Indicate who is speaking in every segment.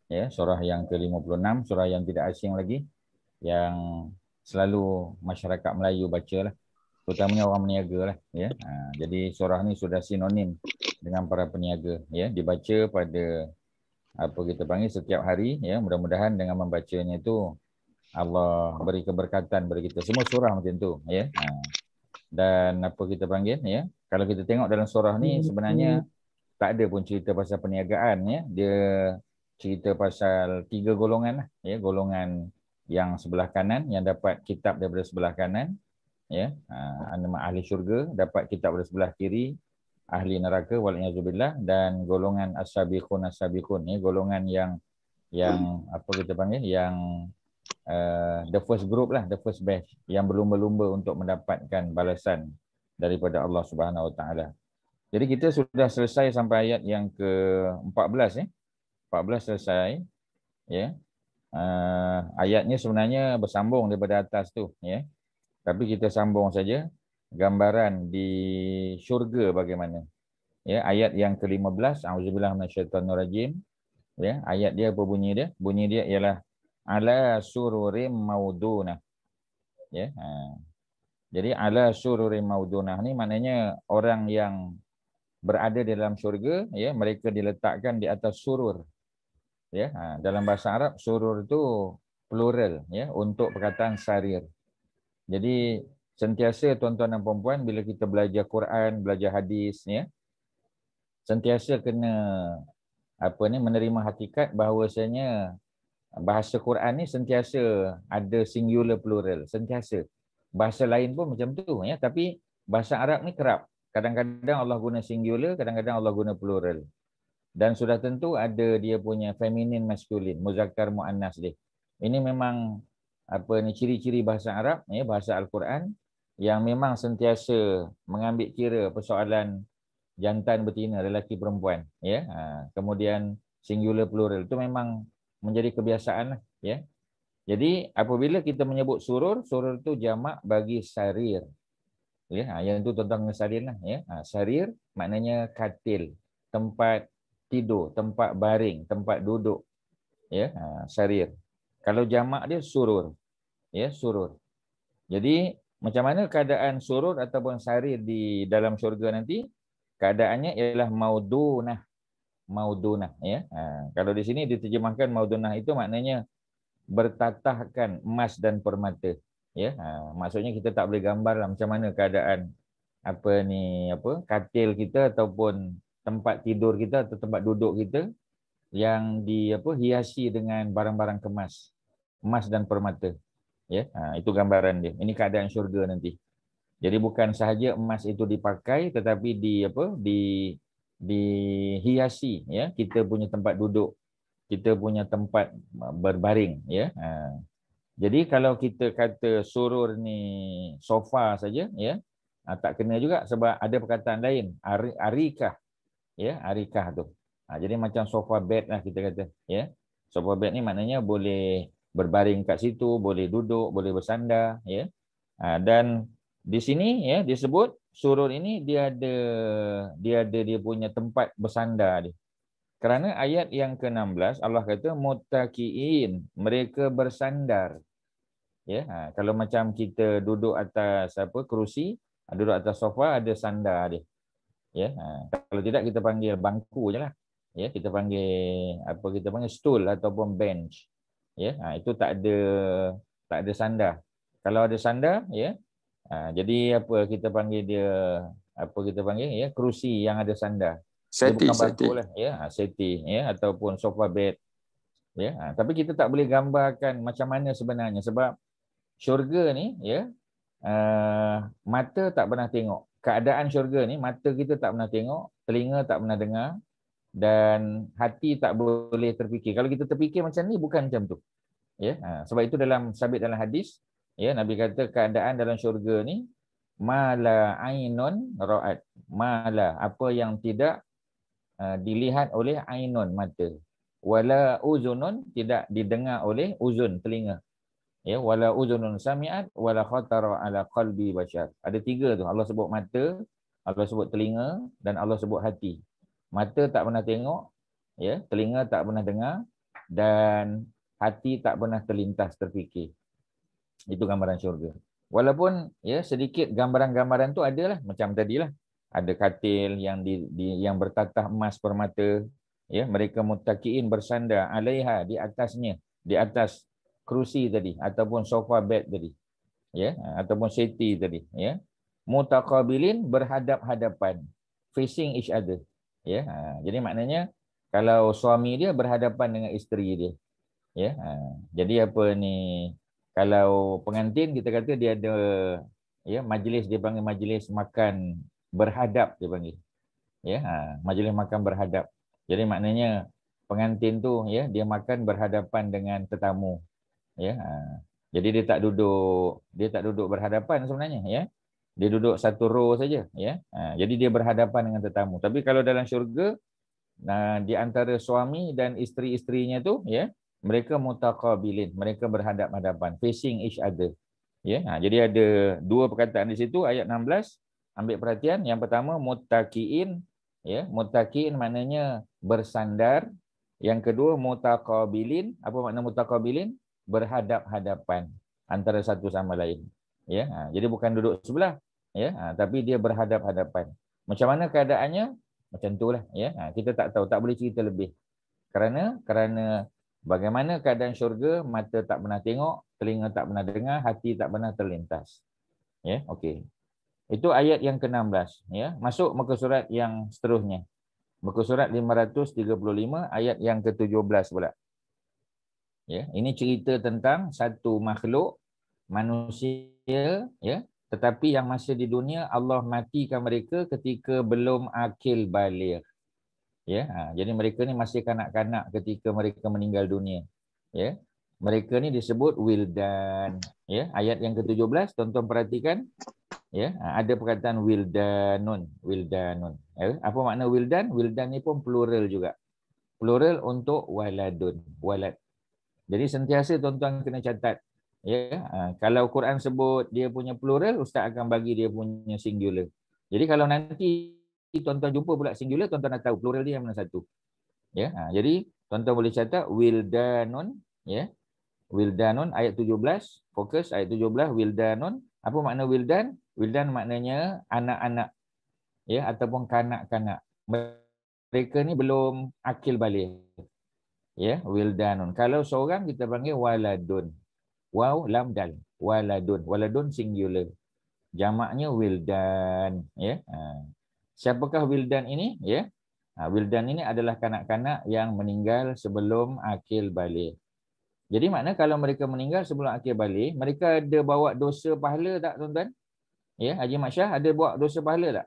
Speaker 1: Ya, surah yang ke-56, surah yang tidak asing lagi, yang selalu masyarakat Melayu baca lah, terutamanya orang peniaga lah. Ya, jadi surah ni sudah sinonim dengan para peniaga. Ya, dibaca pada apa kita panggil setiap hari. Ya, mudah-mudahan dengan membacanya itu Allah beri keberkatan bagi kita. Semua surah macam tu. Ya, dan apa kita panggil? Ya, kalau kita tengok dalam surah ni sebenarnya tak ada pun cerita pasal perniagaan. Ya, dia cerita pasal 3 golongan lah. Ya, golongan yang sebelah kanan yang dapat kitab daripada sebelah kanan, ya, nama ahli syurga, dapat kitab daripada sebelah kiri, ahli neraka wal'iyazubillah, dan golongan as-sabiqun, ya, golongan yang apa kita panggil, yang the first group lah, the first batch, yang berlumba-lumba untuk mendapatkan balasan daripada Allah Subhanahu Wa Taala. Jadi kita sudah selesai sampai ayat yang ke-14, ya. 14 selesai, ya. Ayatnya sebenarnya bersambung daripada atas tu, ya. Tapi kita sambung saja gambaran di syurga bagaimana. Ya, ayat yang ke-15, auzubillahi minasyaitonirrajim. Ya, ayat dia apa bunyi dia? Bunyi dia ialah ala sururim maudunah. Ya. Jadi ala sururim maudunah ni maknanya orang yang berada di dalam syurga, ya, mereka diletakkan di atas surur. Ya, dalam bahasa Arab surur itu plural, ya, untuk perkataan sarir. Jadi sentiasa tuan-tuan dan puan-puan bila kita belajar Quran, belajar hadis, ya, sentiasa kena apa ni menerima hakikat bahawasanya bahasa Quran ni sentiasa ada singular plural, sentiasa. Bahasa lain pun macam tu, ya, tapi bahasa Arab ni kerap. Kadang-kadang Allah guna singular, kadang-kadang Allah guna plural. Dan sudah tentu ada dia punya feminine masculine, muzakkar muannas dia. Ini memang apa ni ciri-ciri bahasa Arab, ya, bahasa Al-Quran yang memang sentiasa mengambil kira persoalan jantan betina, lelaki perempuan, ya. Kemudian singular plural itu memang menjadi kebiasaan lah, ya. Jadi apabila kita menyebut surur, surur itu jamak bagi sarir, ya. Yang itu tentang sarir lah, ya. Sarir maknanya katil, tempat tidur, tempat baring, tempat duduk, ya. Sarir. Kalau jamak dia surur, ya, surur. Jadi macam mana keadaan surur ataupun sarir di dalam syurga nanti? Keadaannya ialah maudunah, maudunah, ya. Kalau di sini diterjemahkan maudunah itu maknanya bertatahkan emas dan permata, ya. Maksudnya kita tak boleh gambar lah macam mana keadaan apa ni, apa katil kita ataupun tempat tidur kita atau tempat duduk kita yang di apa hiasi dengan barang-barang kemas, emas dan permata, ya. Itu gambaran dia. Ini keadaan syurga nanti. Jadi bukan sahaja emas itu dipakai tetapi di apa dihiasi, ya, kita punya tempat duduk, kita punya tempat berbaring, ya. Jadi kalau kita kata surur ni sofa saja, ya, tak kena juga sebab ada perkataan lain, arikah, ya, arikah tu. Jadi macam sofa bed lah kita kata, ya. Sofa bed ni maknanya boleh berbaring kat situ, boleh duduk, boleh bersandar, ya. Dan di sini, ya, disebut surur ini dia ada dia punya tempat bersandar dia. Kerana ayat yang ke-16 Allah kata muttaqiin, mereka bersandar, ya. Kalau macam kita duduk atas apa kerusi, duduk atas sofa ada sandar dia, ya. Kalau tidak kita panggil bangku je lah, ya, kita panggil apa kita panggil stool ataupun bench, ya. Itu tak ada sandar. Kalau ada sandar, ya, jadi apa kita panggil dia, apa kita panggil, ya, kerusi yang ada sandar. Dia
Speaker 2: Seti,
Speaker 1: bukan
Speaker 2: seti.
Speaker 1: bangku lah, ya, seti, ya, ataupun sofa bed, ya. Tapi kita tak boleh gambarkan macam mana sebenarnya sebab syurga ni, ya, mata tak pernah tengok. Keadaan syurga ni mata kita tak pernah tengok, telinga tak pernah dengar, dan hati tak boleh terfikir. Kalau kita terfikir macam ni bukan macam tu, ya. Sebab itu sabit dalam hadis, ya, Nabi kata keadaan dalam syurga ni mala ainun ra'at, mala apa yang tidak dilihat oleh ainun mata, wala uzunun tidak didengar oleh uzun telinga, ya, wala uzunun sami'at wala khatara ala qalbi bashar. Ada 3 tu. Allah sebut mata, Allah sebut telinga, dan Allah sebut hati. Mata tak pernah tengok, ya, telinga tak pernah dengar, dan hati tak pernah terlintas terfikir. Itu gambaran syurga. Walaupun ya sedikit gambaran-gambaran tu adalah macam tadilah. Ada katil yang yang bertatah emas permata, ya, mereka muttaqiin bersandar alaiha di atasnya, di atas kerusi tadi ataupun sofa bed tadi, ya, ataupun settee tadi, ya. Mutaqabilin berhadap-hadapan, facing each other, ya. Jadi maknanya kalau suami dia berhadapan dengan isteri dia, ya. Jadi apa ni, kalau pengantin kita kata dia ada, ya, majlis, dia panggil majlis makan berhadap, dia panggil, ya, majlis makan berhadap. Jadi maknanya pengantin tu, ya, dia makan berhadapan dengan tetamu, ya. Jadi dia tak duduk berhadapan sebenarnya, ya. Dia duduk satu row saja, ya. Jadi dia berhadapan dengan tetamu. Tapi kalau dalam syurga, di antara suami dan isteri-isterinya tu, ya, mereka mutaqabilin, mereka berhadap-hadapan, facing each other. Ya, jadi ada dua perkataan di situ ayat 16. Ambil perhatian. Yang pertama muttaqiin, ya, muttaqiin maknanya bersandar. Yang kedua mutaqabilin. Apa makna mutaqabilin? Berhadap-hadapan antara satu sama lain. Ya, jadi bukan duduk sebelah, ya, tapi dia berhadap-hadapan. Macam mana keadaannya? Macam itulah, ya. Kita tak tahu, tak boleh cerita lebih. Kerana bagaimana keadaan syurga, mata tak pernah tengok, telinga tak pernah dengar, hati tak pernah terlintas. Ya, okey. Itu ayat yang ke-16, ya. Masuk muka surat yang seterusnya. Muka surat 535 ayat yang ke-17 pula. Ya, ini cerita tentang satu makhluk manusia, ya, tetapi yang masa di dunia Allah matikan mereka ketika belum akil baligh. Ya, jadi mereka ni masih kanak-kanak ketika mereka meninggal dunia. Ya, mereka ni disebut wildan. Ya, ayat yang ke-17, tuan-tuan perhatikan. Ya, ada perkataan wildanun, wildanun. Ya, apa makna wildan? Wildan ni pun plural juga. Plural untuk waladun, walad. Jadi sentiasa tuan-tuan kena catat. Ya, kalau Quran sebut dia punya plural, ustaz akan bagi dia punya singular. Jadi kalau nanti tuan-tuan jumpa pula singular, tuan-tuan nak tahu plural dia yang mana satu. Ya, jadi tuan-tuan boleh catat wildanun, ya. Wildanun ayat 17, fokus ayat 17 wildanun. Apa makna wildan? Wildan maknanya anak-anak, ya, ataupun kanak-kanak. Mereka ni belum akil balik. Ya, wildanun. Kalau seorang kita panggil waladun. Waw lam dal. Waladun. Waladun singular. Jamaknya wildan, ya. Siapakah wildan ini, ya? Wildan ini adalah kanak-kanak yang meninggal sebelum akil balik. Jadi makna kalau mereka meninggal sebelum akil balik, mereka ada bawa dosa pahala tak, tuan-tuan? Ya, Haji Mat Syah ada bawa dosa pahala tak?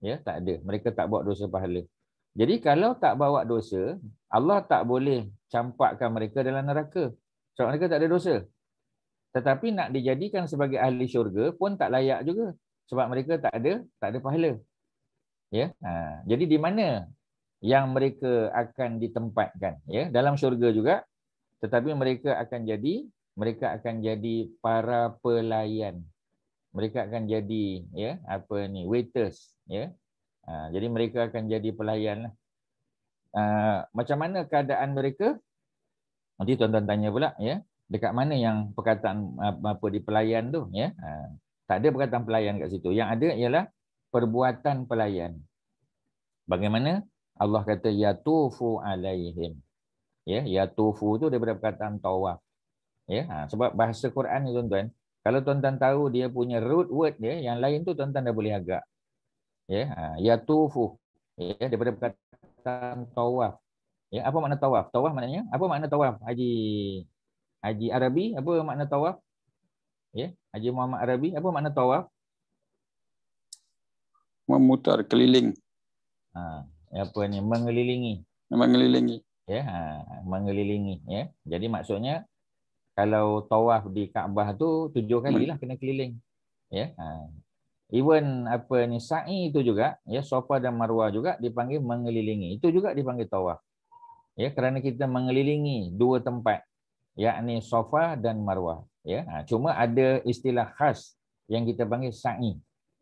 Speaker 1: Ya, tak ada. Mereka tak bawa dosa pahala. Jadi kalau tak bawa dosa, Allah tak boleh campakkan mereka dalam neraka. Sebab mereka tak ada dosa. Tetapi nak dijadikan sebagai ahli syurga pun tak layak juga. Sebab mereka tak ada pahala. Ya, jadi di mana yang mereka akan ditempatkan? Ya, dalam syurga juga, tetapi mereka akan jadi para pelayan. Mereka akan jadi, ya, apa ni, waiters, ya. Jadi mereka akan jadi pelayan lah. Macam mana keadaan mereka? Nanti tuan-tuan tanya pula, ya. Dekat mana yang perkataan apa di pelayan tu, ya? Tak ada perkataan pelayan kat situ. Yang ada ialah perbuatan pelayan. Bagaimana? Allah kata yatufu alaihim. Ya, yatufu tu daripada perkataan tawaf. Ya, sebab bahasa Quran ni, tuan-tuan, kalau tuan-tuan tahu dia punya root word dia, yang lain tu tuan-tuan dah boleh agak. Ya, yatufu. Ya, daripada perkataan tawaf. Ya, apa makna tawaf? Tawaf maknanya apa makna tawaf? Haji Arabi, apa makna tawaf? Ya, Haji Muhammad Arabi, apa makna tawaf?
Speaker 2: Memutar, keliling.
Speaker 1: Apa ni? Mengelilingi.
Speaker 2: Mengelilingi.
Speaker 1: Ya, mengelilingi, ya. Jadi maksudnya kalau tawaf di Kaabah tu 7 kali lah kena keliling. Ya. Even apa ni sa'i itu juga, ya, Safa dan Marwah juga dipanggil mengelilingi. Itu juga dipanggil tawaf. Ya, kerana kita mengelilingi dua tempat, yakni Safa dan Marwah, ya. Cuma ada istilah khas yang kita panggil sa'i.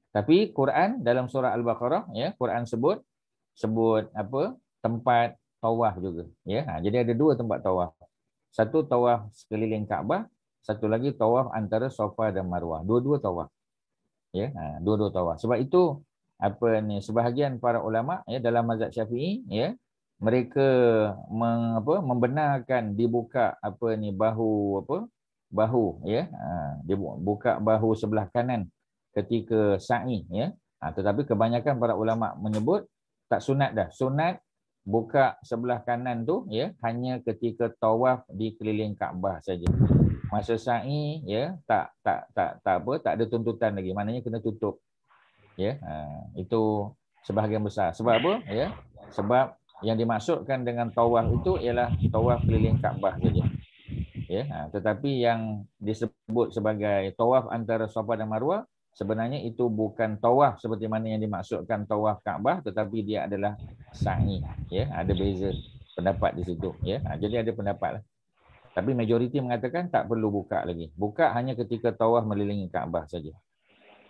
Speaker 1: Tapi Quran dalam surah Al-Baqarah, ya, Quran sebut apa? Tempat tawaf juga, ya. Jadi ada dua tempat tawaf. Satu tawaf sekeliling Kaabah, satu lagi tawaf antara Safa dan Marwah. Dua-dua tawaf. Ya, dua-dua tawaf. Sebab itu sebahagian para ulama ya dalam mazhab Syafi'i ya, mereka membenarkan dibuka bahu ya, dibuka bahu sebelah kanan ketika sa'i ya. Tetapi kebanyakan para ulama menyebut tak sunat dah. Sunat buka sebelah kanan tu ya hanya ketika tawaf di keliling Kaabah saja. Masa sa'i ya tak ada tuntutan lagi. Maknanya kena tutup. Ya, itu sebahagian besar. Sebab apa? Ya. Sebab yang dimaksudkan dengan tawaf itu ialah tawaf keliling Kaabah saja. Ya, tetapi yang disebut sebagai tawaf antara Safa dan Marwah sebenarnya itu bukan tawaf seperti mana yang dimaksudkan tawaf Kaabah, tetapi dia adalah sa'i. Ya, ada beza pendapat di situ. Ya, jadi ada pendapat lah. Tapi majoriti mengatakan tak perlu buka lagi. Buka hanya ketika tawaf melilingi Kaabah saja.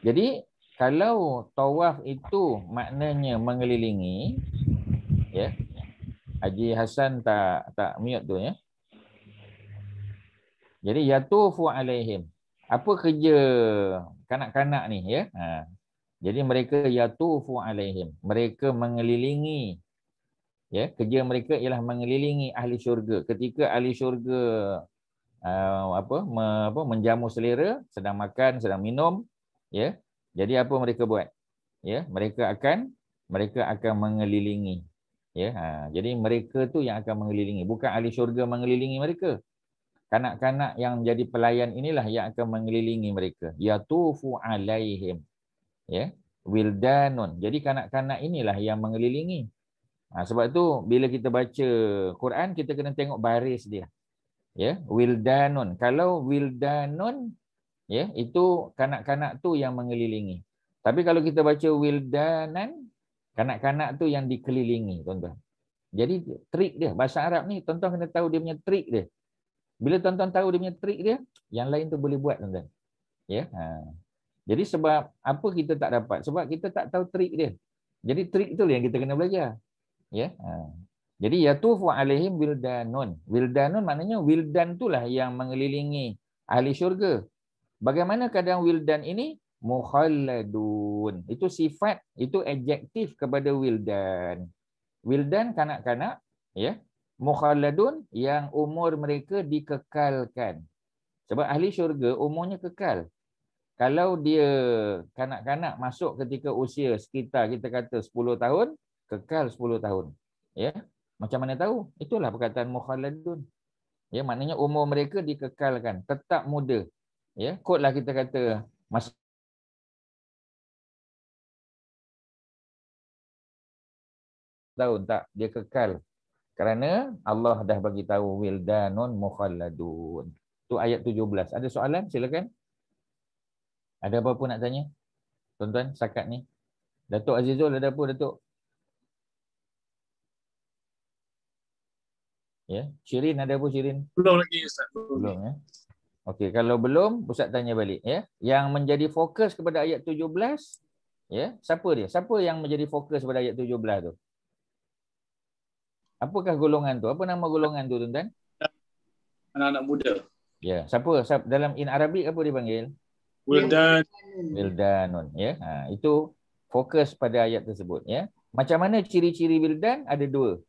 Speaker 1: Jadi kalau tawaf itu maknanya mengelilingi, ya. Haji Hasan tak mute tu ya. Jadi yatufu alaihim. Apa kerja kanak-kanak ni ya? Jadi mereka yatufu alaihim. Mereka mengelilingi. Ya, kerja mereka ialah mengelilingi ahli syurga. Ketika ahli syurga menjamu selera, sedang makan, sedang minum, ya. Jadi apa mereka buat? Ya, mereka akan mengelilingi. Ya, jadi mereka tu yang akan mengelilingi, bukan ahli syurga mengelilingi mereka. Kanak-kanak yang jadi pelayan inilah yang akan mengelilingi mereka. Yatufu alaihim. Ya, wildanun. Jadi kanak-kanak inilah yang mengelilingi. Sebab tu bila kita baca Quran kita kena tengok baris dia. Ya, wildanun. Kalau wildanun ya, itu kanak-kanak tu yang mengelilingi. Tapi kalau kita baca wildanan, kanak-kanak tu yang dikelilingi, tuan-tuan. Jadi trik dia bahasa Arab ni tuan-tuan kena tahu dia punya trik dia. Bila tuan-tuan tahu dia punya trik dia, yang lain tu boleh buat, tuan-tuan. Ya. Jadi sebab apa kita tak dapat? Sebab kita tak tahu trik dia. Jadi trik itulah yang kita kena belajar. Ya. Jadi yatufu alaihim wildanun. Wildanun maknanya wildan itulah yang mengelilingi ahli syurga. Bagaimana keadaan wildan ini? Mukhalladun. Itu sifat, itu adjektif kepada wildan. Wildan kanak-kanak, ya. Mukhalladun yang umur mereka dikekalkan. Sebab ahli syurga umurnya kekal. Kalau dia kanak-kanak masuk ketika usia sekitar kita kata 10 tahun, kekal 10 tahun. Ya. Macam mana tahu? Itulah perkataan mukhalladun. Ya, maknanya umur mereka dikekalkan, tetap muda. Ya, kotlah kita kata masa tahun tak, dia kekal. Kerana Allah dah bagi tahu wildanun mukhalladun. Tu ayat 17. Ada soalan? Silakan. Ada apa-apa nak tanya? Tuan-tuan, sakat ni. Datuk Azizul ada apa, Datuk? Ya, Syirin ada apa, Syirin?
Speaker 3: Belum lagi, Ustaz.
Speaker 1: Belum ya. Okey, kalau belum Ustaz tanya balik ya. Yang menjadi fokus kepada ayat 17, ya, siapa dia? Siapa yang menjadi fokus pada ayat 17 tu? Apakah golongan tu? Apa nama golongan tu, tuan-tuan?
Speaker 3: Anak-anak muda.
Speaker 1: Ya, siapa? Dalam in Arabic apa dipanggil?
Speaker 3: Wildan.
Speaker 1: Wildanun, ya. Itu fokus pada ayat tersebut, ya. Macam mana ciri-ciri wildan? Ada dua.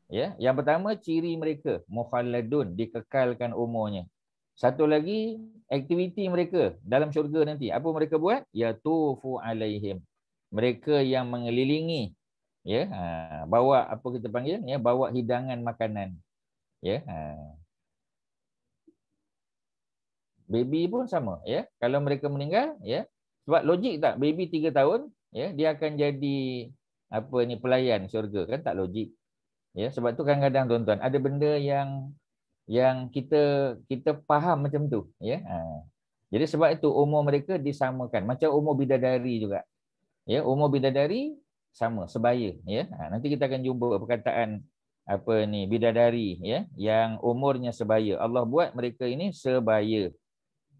Speaker 1: Ya, yang pertama ciri mereka mukhalladun, dikekalkan umurnya. Satu lagi aktiviti mereka dalam syurga nanti. Apa mereka buat? Yatufu alaihim. Mereka yang mengelilingi, ya, bawa apa kita panggil, ya, bawa hidangan makanan. Ya, baby pun sama, ya. Kalau mereka meninggal, ya. Sebab logik tak baby 3 tahun, ya, dia akan jadi pelayan syurga, kan tak logik. Ya, sebab tu kadang-kadang tuan-tuan ada benda yang kita faham macam tu, ya. Jadi sebab itu umur mereka disamakan macam umur bidadari juga. Ya, umur bidadari sama, sebaya, ya. Nanti kita akan jumpa perkataan bidadari, ya, yang umurnya sebaya. Allah buat mereka ini sebaya.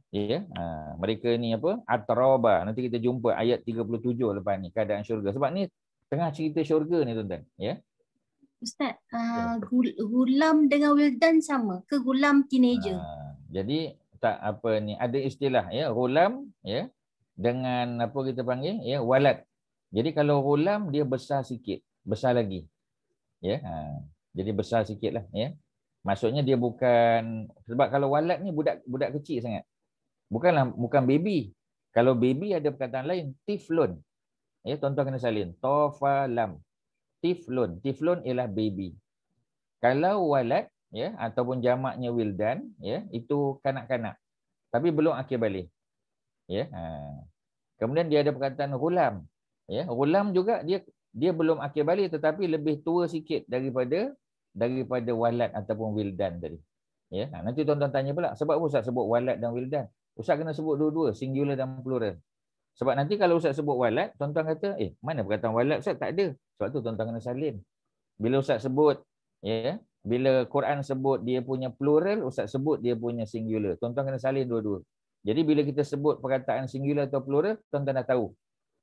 Speaker 1: Ya, mereka ni atraba. Nanti kita jumpa ayat 37 lepas ni keadaan syurga. Sebab ni tengah cerita syurga ni, tuan-tuan, ya.
Speaker 4: Ustaz, gulam dengan wildan sama ke gulam teenager?
Speaker 1: Jadi tak apa ni, ada istilah ya, gulam ya dengan apa kita panggil ya, walad. Jadi kalau gulam dia besar sikit, besar lagi. Ya. Jadi besar sikitlah ya. Maksudnya dia bukan, sebab kalau walad ni budak kecil sangat. Bukan baby. Kalau baby ada perkataan lain, tiflun. Ya, tuan-tuan kena salin. Tofalam. Tiflun. Tiflun ialah baby. Kalau walad ya ataupun jamaknya wildan ya, itu kanak-kanak. Tapi belum akil balik. Ya. Kemudian dia ada perkataan ghulam. Ya, ghulam juga dia belum akil balik tetapi lebih tua sikit daripada walad ataupun wildan tadi. Ya, nanti tuan-tuan tanya pula, sebab apa Ustaz sebut walad dan wildan? Ustaz kena sebut dua-dua, singular dan plural. Sebab nanti kalau Ustaz sebut walad, tuan-tuan kata, mana perkataan walad Ustaz? Tak ada. Sebab tu tuan-tuan kena salin. Bila Ustaz sebut, ya, bila Quran sebut dia punya plural, Ustaz sebut dia punya singular. Tuan-tuan kena salin dua-dua. Jadi bila kita sebut perkataan singular atau plural, tuan-tuan dah tahu.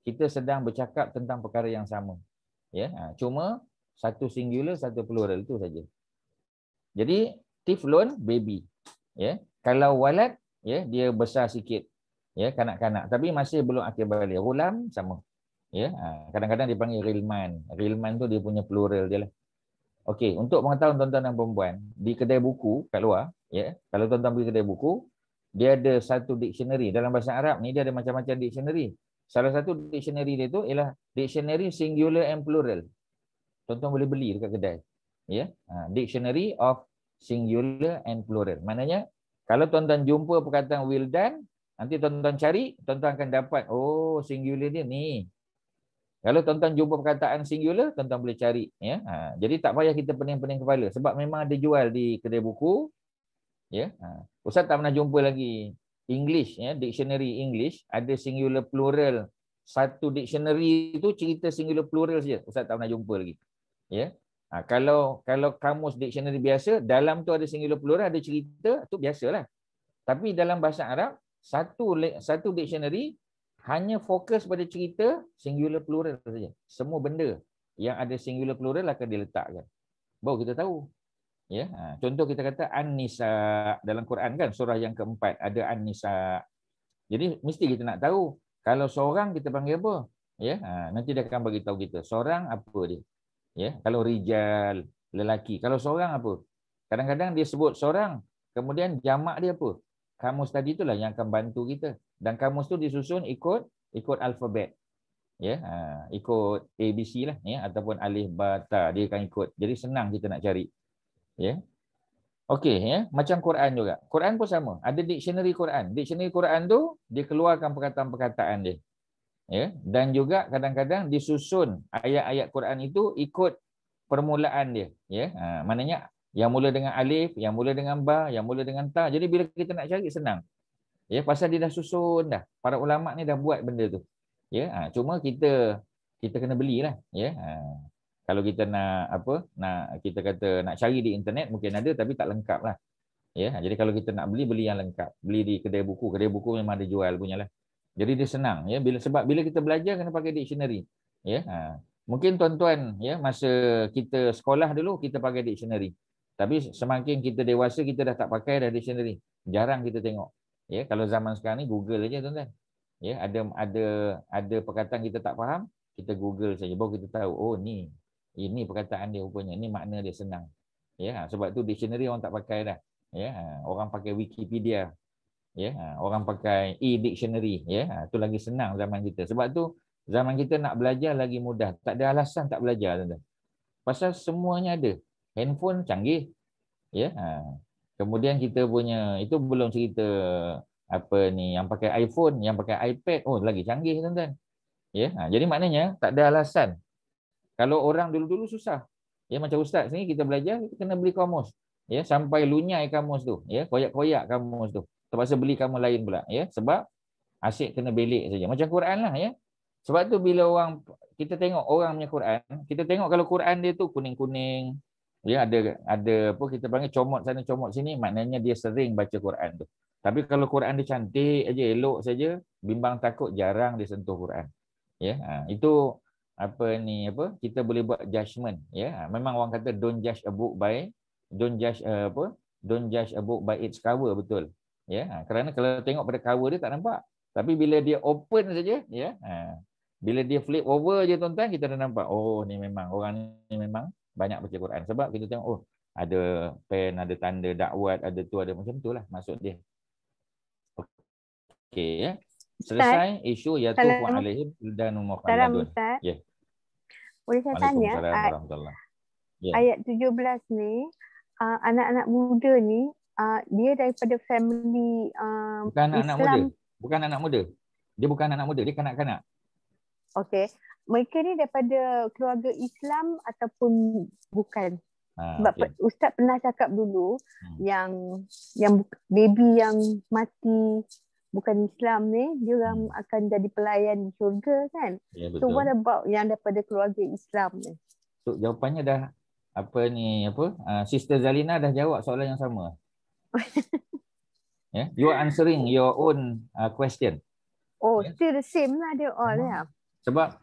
Speaker 1: Kita sedang bercakap tentang perkara yang sama. Ya, cuma satu singular, satu plural, itu saja. Jadi tiflun baby. Ya, kalau walad ya dia besar sikit. Ya, kanak-kanak tapi masih belum akil balik. Ghulam sama. Ya, kadang-kadang dipanggil rilman. Rilman tu dia punya plural je lah. Okey, untuk pengetahuan tuan-tuan dan perempuan, di kedai buku kat luar, ya, kalau tuan-tuan pergi kedai buku, dia ada satu dictionary. Dalam bahasa Arab ni dia ada macam-macam dictionary. Salah satu dictionary dia tu ialah dictionary singular and plural. Tuan-tuan boleh beli dekat kedai. Ya, dictionary of singular and plural. Maknanya kalau tuan-tuan jumpa perkataan wildan, nanti tuan-tuan cari, tuan-tuan akan dapat singular dia ni. Kalau tuan-tuan jumpa perkataan singular, tuan-tuan boleh cari. Ya, jadi tak payah kita pening-pening kepala. Sebab memang ada jual di kedai buku. Ya, Ustaz tak pernah jumpa lagi English, ya, dictionary English ada singular plural. Satu dictionary itu cerita singular plural saja. Ustaz tak pernah jumpa lagi. Ya, kalau kamus dictionary biasa, dalam tu ada singular plural, ada cerita, tu biasalah. Tapi dalam bahasa Arab, satu dictionary hanya fokus pada cerita singular plural saja. Semua benda yang ada singular plural akan diletakkan. Baru kita tahu. Ya, contoh kita kata An-Nisa dalam Quran kan, surah yang keempat ada An-Nisa. Jadi mesti kita nak tahu kalau seorang kita panggil apa? Ya, nanti dia akan bagi tahu kita seorang apa dia. Ya, kalau rijal, lelaki. Kalau seorang apa? Kadang-kadang dia sebut seorang, kemudian jamak dia apa? Kamus tadi itulah yang akan bantu kita. Dan kamus tu disusun ikut alfabet. Ya, ikut ABC lah ya, ataupun alif ba ta, dia akan ikut. Jadi senang kita nak cari. Ya. Okey ya, macam Quran juga. Quran pun sama, ada dictionary Quran. Dictionary Quran tu dia keluarkan perkataan-perkataan dia. Ya, dan juga kadang-kadang disusun ayat-ayat Quran itu ikut permulaan dia, ya. Maknanya yang mula dengan alif, yang mula dengan ba, yang mula dengan ta. Jadi bila kita nak cari senang. Ya, pasal dia dah susun dah. Para ulama ni dah buat benda tu. Ya, cuma kita kena belilah, ya. Kalau kita nak kita kata nak cari di internet mungkin ada tapi tak lengkap lah. Ya, jadi kalau kita nak beli yang lengkap. Beli di kedai buku memang ada jual punyalah. Jadi dia senang ya, sebab bila kita belajar kena pakai dictionary. Ya, mungkin tuan-tuan ya masa kita sekolah dulu kita pakai dictionary. Tapi semakin kita dewasa kita dah tak pakai dah dictionary. Jarang kita tengok. Ya, kalau zaman sekarang ni Google aja tuan-tuan. Ya, ada perkataan kita tak faham, kita Google saja baru kita tahu ini perkataan dia rupanya, ini makna dia senang. Ya, sebab tu dictionary orang tak pakai dah. Ya, orang pakai Wikipedia. Ya, orang pakai e-dictionary. Ya, tu lagi senang zaman kita. Sebab tu zaman kita nak belajar lagi mudah. Tak ada alasan tak belajar tuan-tuan. Pasal semuanya ada. Handphone canggih. Ya, kemudian kita punya itu belum cerita yang pakai iPhone, yang pakai iPad, lagi canggih tuan-tuan. Ya, jadi maknanya tak ada alasan. Kalau orang dulu-dulu susah. Ya, macam ustaz ni kita belajar kita kena beli kamus. Ya, sampai lunyai kamus tu, ya, koyak-koyak kamus tu. Terpaksa beli kamus lain pula, ya, sebab asyik kena belik saja. Macam Quran lah, ya. Sebab tu bila kita tengok orang punya Quran, kita tengok kalau Quran dia tu kuning-kuning, ya, ada apa kita panggil comot sana comot sini, maknanya dia sering baca Quran tu. Tapi kalau Quran dia cantik aja, elok saja, bimbang takut jarang dia sentuh Quran. Ya, itu apa ni apa kita boleh buat judgement ya. Memang orang kata don't judge a book by its cover, betul. Ya, kerana kalau tengok pada cover dia tak nampak. Tapi bila dia open saja ya, bila dia flip over je tuan-tuan, kita dah nampak oh ni memang orang ni memang banyak baca Quran. Sebab kita tengok oh ada pen, ada tanda dakwat, ada tu, ada macam tu lah maksud dia. Okey ya. Selesai isu yatufu alaihim wildanun mukhalladun. Ya.
Speaker 5: Boleh saya tanya,
Speaker 1: Waalaikumsalam warahmatullahi. Ya.
Speaker 5: ayat 17 ni, anak-anak muda ni, dia daripada family
Speaker 1: Bukan anak muda.
Speaker 5: Islam.
Speaker 1: Bukan anak muda. Dia bukan anak muda, dia kanak-kanak.
Speaker 5: Okey. Mereka ni daripada keluarga Islam ataupun bukan? Sebab
Speaker 1: Okey.
Speaker 5: Ustaz pernah cakap dulu yang baby yang mati bukan Islam ni, dia orang akan jadi pelayan di syurga kan?
Speaker 1: Ya,
Speaker 5: So
Speaker 1: betul.
Speaker 5: what about yang daripada keluarga Islam ni?
Speaker 1: So, jawapannya dah Sister Zalina dah jawab soalan yang sama. Yeah, you are answering your own question.
Speaker 5: Oh,
Speaker 1: Yes.
Speaker 5: still the same lah dia all ya.
Speaker 1: Sebab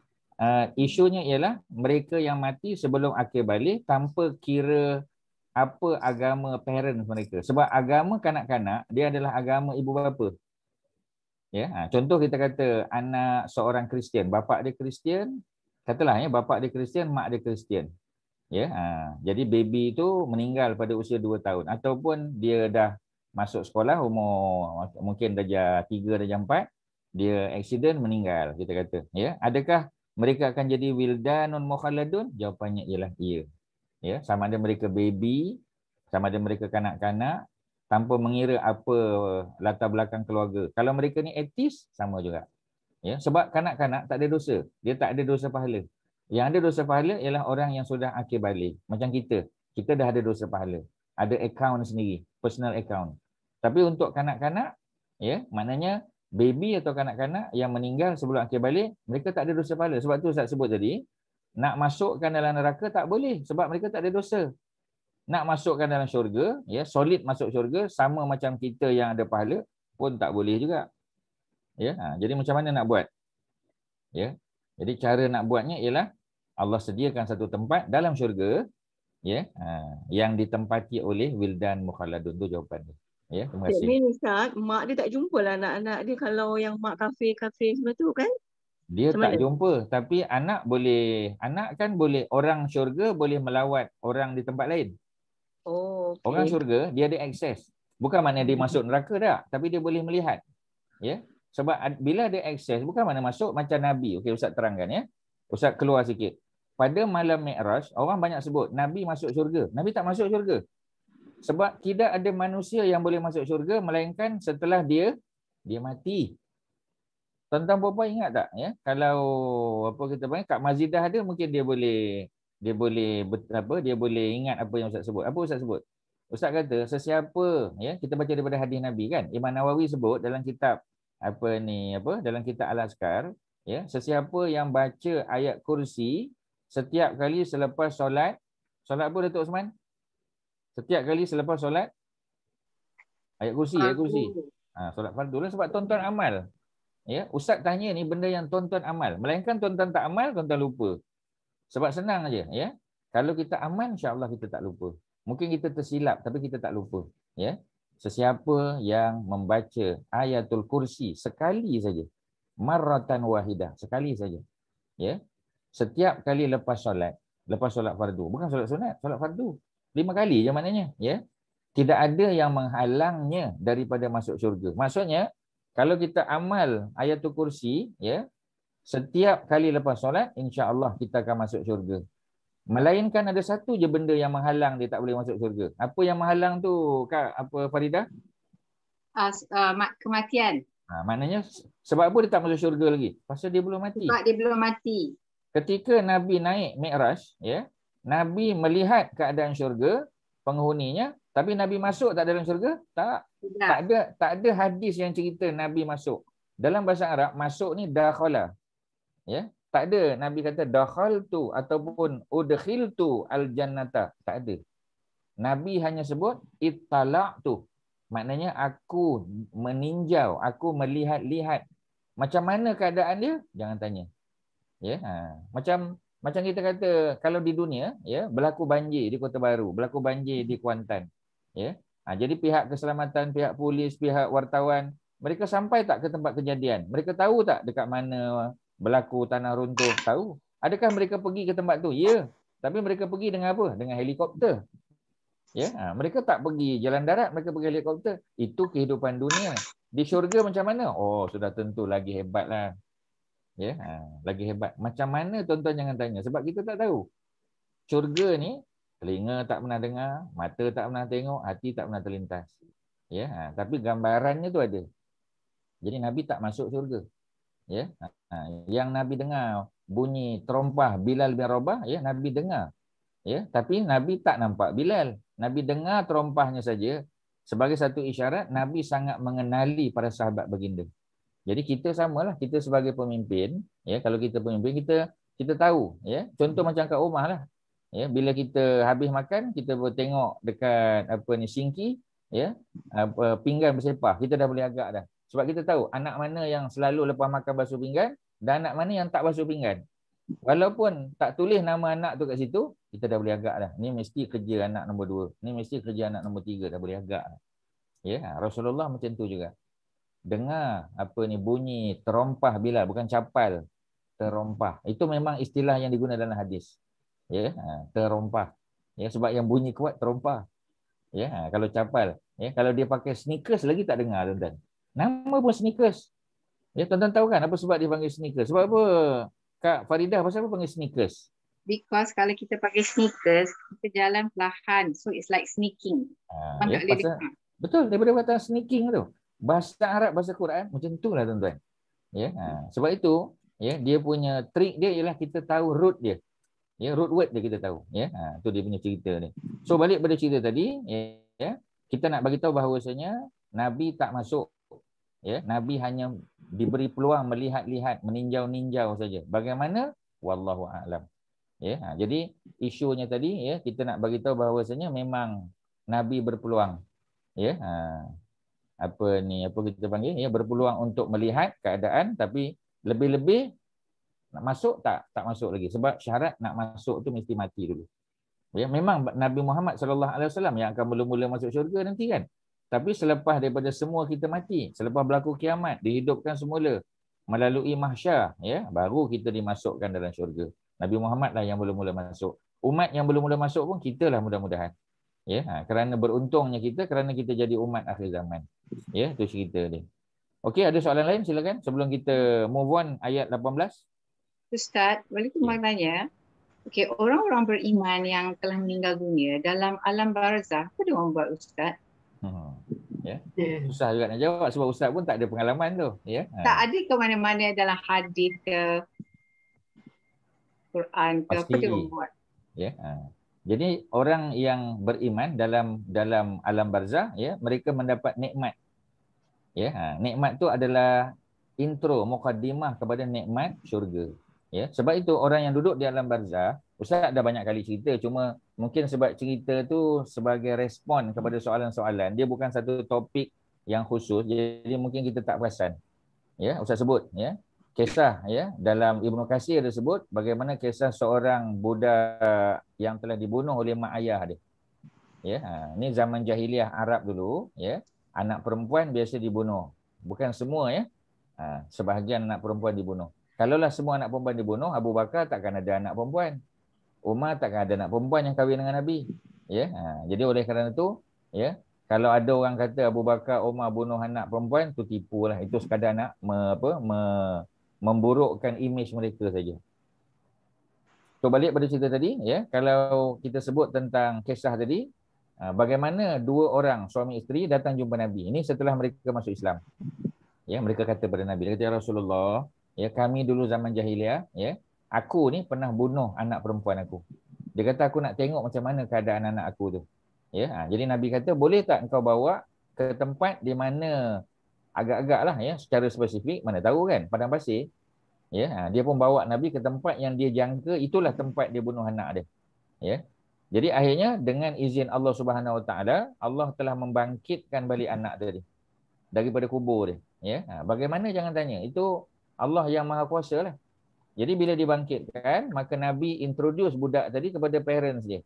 Speaker 1: isunya ialah mereka yang mati sebelum akil balik tanpa kira apa agama parents mereka. Sebab agama kanak-kanak dia adalah agama ibu bapa. Ya, contoh kita kata anak seorang Kristian, bapa dia Kristian, katalah ya bapa dia Kristian, mak dia Kristian. Ya, jadi baby itu meninggal pada usia 2 tahun ataupun dia dah masuk sekolah umur mungkin darjah 3 darjah 4, dia accident meninggal kita kata ya. Adakah mereka akan jadi wildanun mukhalladun? Jawapannya ialah ya. Ya, sama ada mereka baby, sama ada mereka kanak-kanak tanpa mengira apa latar belakang keluarga. Kalau mereka ni ateis sama juga. Ya, sebab kanak-kanak tak ada dosa. Dia tak ada dosa pahala. Yang ada dosa pahala ialah orang yang sudah akil balik. Macam kita. Kita dah ada dosa pahala. Ada account sendiri, personal account. Tapi untuk kanak-kanak, ya, maknanya baby atau kanak-kanak yang meninggal sebelum akil balik, mereka tak ada dosa pahala. Sebab tu Ustaz sebut tadi, nak masukkan dalam neraka tak boleh sebab mereka tak ada dosa. Nak masukkan dalam syurga, ya, solid masuk syurga sama macam kita yang ada pahala pun tak boleh juga. Ya, jadi macam mana nak buat? Ya. Jadi cara nak buatnya ialah Allah sediakan satu tempat dalam syurga, ya, yang ditempati oleh wildan mukhalladun. Tu jawapan dia. Ya, terima kasih.
Speaker 6: Jadi Ustaz, mak dia tak jumpa lah anak-anak dia kalau yang mak kafir-kafir semua tu kan?
Speaker 1: Dia
Speaker 6: Macam
Speaker 1: tak
Speaker 6: mana?
Speaker 1: jumpa, tapi anak kan boleh, orang syurga boleh melawat orang di tempat lain.
Speaker 6: Oh, okey.
Speaker 1: Orang syurga dia ada akses. Bukan maknanya dia masuk neraka dah, tapi dia boleh melihat. Ya. Sebab bila ada akses, bukan mana masuk macam Nabi. Okey, Ustaz terangkan ya. Ustaz keluar sikit. Pada malam Mi'raj, orang banyak sebut Nabi masuk syurga. Nabi tak masuk syurga. Sebab tidak ada manusia yang boleh masuk syurga melainkan setelah dia mati. Tuan-tuan puan-puan ingat tak ya? Kalau apa kita panggil kat Mazidah ada, mungkin dia boleh ingat apa yang Ustaz sebut. Apa Ustaz sebut? Ustaz kata sesiapa ya, kita baca daripada hadis Nabi kan. Imam Nawawi sebut dalam kitab dalam kitab Al-Azkar ya, sesiapa yang baca ayat kursi setiap kali selepas solat apa Datuk Osman? Setiap kali selepas solat ayat kursi. Solat fardu lah sebab tuan-tuan amal. Ya, Ustaz tanya ni benda yang tuan-tuan amal. Melainkan tuan-tuan tak amal, tuan-tuan lupa. Sebab senang aja ya. Kalau kita amal, insya-Allah kita tak lupa. Mungkin kita tersilap tapi kita tak lupa, ya. Sesiapa yang membaca ayatul kursi sekali saja, marratan wahidah, sekali saja. Ya. Setiap kali lepas solat fardu, bukan solat sunat, solat fardu. 5 kali je maknanya, ya. Tidak ada yang menghalangnya daripada masuk syurga. Maksudnya kalau kita amal ayatul kursi, ya, setiap kali lepas solat, insya-Allah kita akan masuk syurga. Melainkan ada satu je benda yang menghalang dia tak boleh masuk syurga. Apa yang menghalang tu, Kak? Apa Faridah?
Speaker 7: Kematian.
Speaker 1: Maknanya sebab apa dia tak masuk syurga lagi? Pasal dia belum mati.
Speaker 7: Sebab dia belum mati.
Speaker 1: Ketika Nabi naik Mi'raj, ya, Nabi melihat keadaan syurga penghuninya, tapi Nabi masuk tak dalam syurga? Tak. Tak ada hadis yang cerita Nabi masuk. Dalam bahasa Arab, masuk ni dakhala. Ya, tak ada Nabi kata dakhaltu ataupun udkhiltu al-jannata. Tak ada. Nabi hanya sebut ittala'tu. Maknanya aku meninjau, aku melihat-lihat. Macam mana keadaan dia? Jangan tanya. Ya, macam kita kata kalau di dunia ya berlaku banjir di Kota Baru, berlaku banjir di Kuantan. Ya. Jadi pihak keselamatan, pihak polis, pihak wartawan, mereka sampai tak ke tempat kejadian? Mereka tahu tak dekat mana berlaku tanah runtuh? Tahu. Adakah mereka pergi ke tempat tu? Ya. Tapi mereka pergi dengan apa? Dengan helikopter. Ya, mereka tak pergi jalan darat, mereka pergi helikopter. Itu kehidupan dunia. Di syurga macam mana? Oh, sudah tentu lagi hebatlah. Ya, lagi hebat. Macam mana tuan-tuan jangan tanya sebab kita tak tahu. Syurga ni telinga tak pernah dengar, mata tak pernah tengok, hati tak pernah terlintas. Ya, tapi gambarannya tu ada. Jadi Nabi tak masuk syurga. Ya, yang Nabi dengar bunyi terompah Bilal bin Rabah, ya Nabi dengar. Ya, tapi Nabi tak nampak Bilal. Nabi dengar terompahnya saja. Sebagai satu isyarat Nabi sangat mengenali para sahabat baginda. Jadi kita samalah, kita sebagai pemimpin, ya kalau kita pemimpin kita tahu, ya. Contoh macam kat rumah lah. Ya, bila kita habis makan, kita tengok dekat sinki, ya, pinggan bersepah, kita dah boleh agak dah. Sebab kita tahu anak mana yang selalu lepas makan basuh pinggan dan anak mana yang tak basuh pinggan. Walaupun tak tulis nama anak tu kat situ, kita dah boleh agak dah. Ni mesti kerja anak nombor 2, ni mesti kerja anak nombor 3, dah boleh agak dah. Ya, Rasulullah macam tu juga. Dengar bunyi terompah Bilal, bukan capal, terompah. Itu memang istilah yang digunakan dalam hadis. Ya, terompah. Ya, sebab yang bunyi kuat terompah. Ya, kalau capal, ya, kalau dia pakai sneakers lagi tak dengar tuan-tuan. Nama pun sneakers. Ya, tuan-tuan tahu kan apa sebab dia panggil sneakers? Sebab apa? Kak Faridah, pasal apa panggil sneakers?
Speaker 7: Because kalau kita pakai sneakers, kita jalan perlahan. So it's like sneaking.
Speaker 1: Ya, betul, daripada kata sneaking tu. Bahasa Arab, bahasa Quran macam itulah tuan-tuan. Ya, sebab itu ya dia punya trik dia ialah kita tahu root dia. Ya, root word dia kita tahu, ya. Tu dia punya cerita ni. So balik pada cerita tadi, ya, kita nak bagi tahu bahawasanya Nabi tak masuk. Ya, Nabi hanya diberi peluang melihat-lihat, meninjau-ninjau saja. Bagaimana? Wallahu a'lam. Ya, jadi isunya tadi ya kita nak bagi tahu bahawasanya memang Nabi berpeluang. Ya, apa kita panggil ya berpeluang untuk melihat keadaan, tapi lebih-lebih nak masuk tak masuk lagi sebab syarat nak masuk tu mesti mati dulu. Ya, memang Nabi Muhammad sallallahu alaihi wasallam yang akan mula-mula masuk syurga nanti kan. Tapi selepas daripada semua kita mati, selepas berlaku kiamat, dihidupkan semula melalui mahsyar, ya, baru kita dimasukkan dalam syurga. Nabi Muhammad lah yang mula-mula masuk. Umat yang mula-mula masuk pun kitalah mudah-mudahan. Ya, kerana beruntungnya kita kerana kita jadi umat akhir zaman. Ya, itu cerita dia. Okey, ada soalan lain silakan sebelum kita move on ayat 18.
Speaker 7: Ustaz, boleh tanya? Okey, orang-orang beriman yang telah meninggal dunia dalam alam barzah, apa dia orang buat Ustaz?
Speaker 1: Ya. Susah juga nak jawab sebab Ustaz pun tak ada pengalaman tu, ya.
Speaker 7: Tak ada ke mana-mana dalam hadis ke Quran ke apa dia orang buat?
Speaker 1: Ya. Jadi orang yang beriman dalam alam barzah, ya, mereka mendapat nikmat. Ya, nikmat tu adalah intro, mukaddimah kepada nikmat syurga. Ya, sebab itu orang yang duduk di alam barzah, Ustaz dah banyak kali cerita, cuma mungkin sebab cerita tu sebagai respon kepada soalan-soalan, dia bukan satu topik yang khusus, jadi mungkin kita tak perasan. Ya, Ustaz sebut, ya. Kisah ya dalam Ibnu Katsir dia sebut bagaimana kisah seorang budak yang telah dibunuh oleh mak ayah dia. Ya, ini zaman jahiliah Arab dulu, ya. Anak perempuan biasa dibunuh. Bukan semua ya. Sebahagian anak perempuan dibunuh. Kalaulah semua anak perempuan dibunuh, Abu Bakar takkan ada anak perempuan. Umar takkan ada anak perempuan yang kahwin dengan Nabi. Ya, jadi oleh kerana itu, ya, kalau ada orang kata Abu Bakar, Umar bunuh anak perempuan, itu tipulah. Itu sekadar nak memburukkan imej mereka saja. So balik pada cerita tadi, ya, kalau kita sebut tentang kisah tadi, bagaimana dua orang suami isteri datang jumpa Nabi. Ini setelah mereka masuk Islam. Ya, mereka kata pada Nabi, kata, ya Rasulullah, ya, kami dulu zaman jahiliah, ya, aku ni pernah bunuh anak perempuan aku. Dia kata aku nak tengok macam mana keadaan anak aku tu. Ya, jadi Nabi kata, boleh tak engkau bawa ke tempat di mana agak-agak lah ya, secara spesifik, mana tahu kan, padang pasir. Ya, dia pun bawa Nabi ke tempat yang dia jangka itulah tempat dia bunuh anak dia. Ya. Jadi akhirnya dengan izin Allah Subhanahu Wa Taala, Allah telah membangkitkan balik anak tadi daripada kubur dia. Ya. Bagaimana jangan tanya. Itu Allah yang Maha Kuasa lah. Jadi bila dibangkitkan, maka Nabi introduce budak tadi kepada parents dia.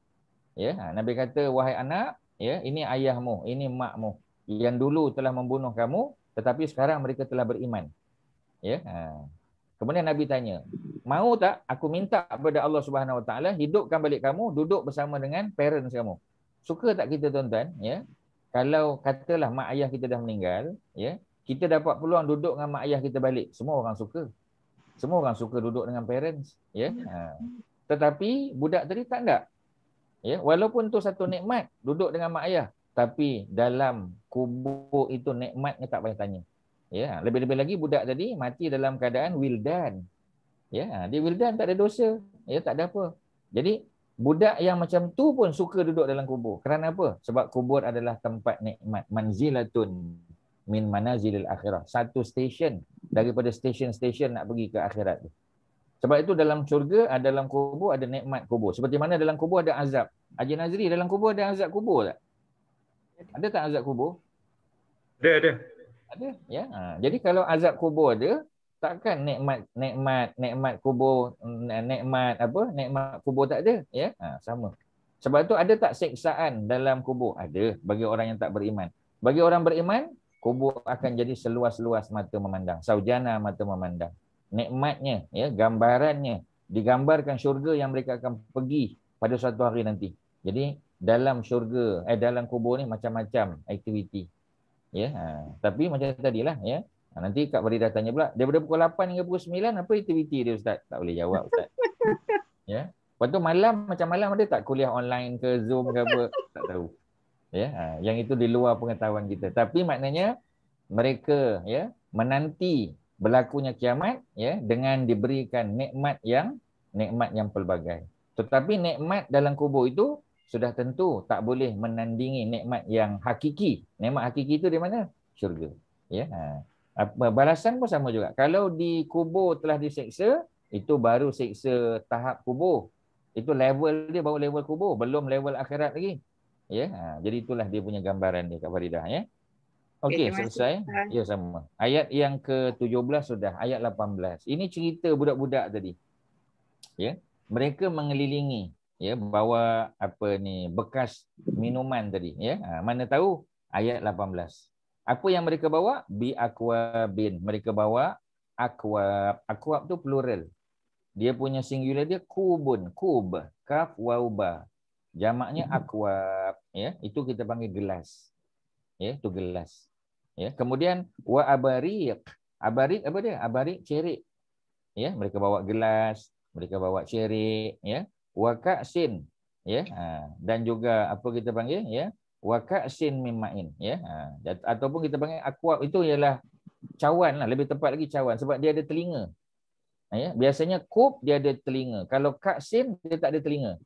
Speaker 1: Ya, Nabi kata, wahai anak, ya, ini ayahmu, ini makmu yang dulu telah membunuh kamu, tetapi sekarang mereka telah beriman. Ya. Kemudian Nabi tanya, mau tak aku minta kepada Allah Subhanahu Wa Taala hidupkan balik kamu, duduk bersama dengan parents kamu. Suka tak kita tuan-tuan? Ya. Kalau katalah mak ayah kita dah meninggal, ya, kita dapat peluang duduk dengan mak ayah kita balik. Semua orang suka. Semua orang suka duduk dengan parents, ya. Tetapi budak tadi tak ada. Ya, walaupun tu satu nikmat duduk dengan mak ayah, tapi dalam kubur itu nikmatnya tak payah tanya. Ya, lebih-lebih lagi budak tadi mati dalam keadaan wildan. Ya, dia wildan, tak ada dosa, ya, tak ada apa. Jadi budak yang macam tu pun suka duduk dalam kubur. Kerana apa? Sebab kubur adalah tempat nikmat, manzilatun min manazilil akhirah. Satu stesen daripada stesen-stesen nak pergi ke akhirat. Sebab itu dalam syurga, dalam kubur ada nikmat kubur. Seperti mana dalam kubur ada azab. Haji Nazri, dalam kubur ada azab kubur tak? Ada tak azab kubur?
Speaker 3: Ada.
Speaker 1: Ada, ya. Jadi kalau azab kubur ada, takkan nikmat kubur, nikmat kubur tak ada, ya. Sama. Sebab itu ada tak siksaan dalam kubur? Ada, bagi orang yang tak beriman. Bagi orang beriman, kubur akan jadi seluas-luas mata memandang, saujana mata memandang. Nikmatnya, ya, gambarannya digambarkan syurga yang mereka akan pergi pada suatu hari nanti. Jadi dalam syurga, dalam kubur ni macam-macam aktiviti. Ya, tapi macam tadilah, ya. Nanti Kak Farida tanya pula, daripada pukul 8 hingga pukul 9 apa aktiviti dia Ustaz? Tak boleh jawab Ustaz. Ya. Lepas tu malam, macam malam ada tak kuliah online ke Zoom ke apa? Tak tahu. Ya, yang itu di luar pengetahuan kita. Tapi maknanya mereka, ya, menanti berlakunya kiamat, ya, dengan diberikan nikmat yang pelbagai. Tetapi nikmat dalam kubur itu sudah tentu tak boleh menandingi nikmat yang hakiki. Nikmat hakiki itu di mana? Syurga. Ya. Balasan pun sama juga. Kalau di kubur telah diseksa, itu baru seksa tahap kubur. Itu level dia, baru level kubur, belum level akhirat lagi. Ya, jadi itulah dia punya gambaran dia Kak Faridah, ya. Okey, selesai. Ya, sama. Ayat yang ke-17 sudah, ayat 18. Ini cerita budak-budak tadi. Ya, mereka mengelilingi, ya, bawa apa ni, bekas minuman tadi, ya. Mana tahu ayat 18. Apa yang mereka bawa? Bi akwabin. Mereka bawa akwab. Akwab tu plural. Dia punya singular dia kubun, kub, kaf waw ba. Jamaknya akwab, ya. Itu kita panggil gelas. Ya, itu gelas. Ya, kemudian wa abariq. Abariq apa dia? Abariq cerik. Ya, mereka bawa gelas, mereka bawa cerik, ya. Wa ka'sin, ya. Dan juga apa kita panggil, ya? Wa ka'sin min ma'in, ya. Ataupun kita panggil akwab, itu ialah cawan lah, lebih tepat lagi cawan sebab dia ada telinga. Ya, biasanya kub dia ada telinga. Kalau ka'sin dia tak ada telinga.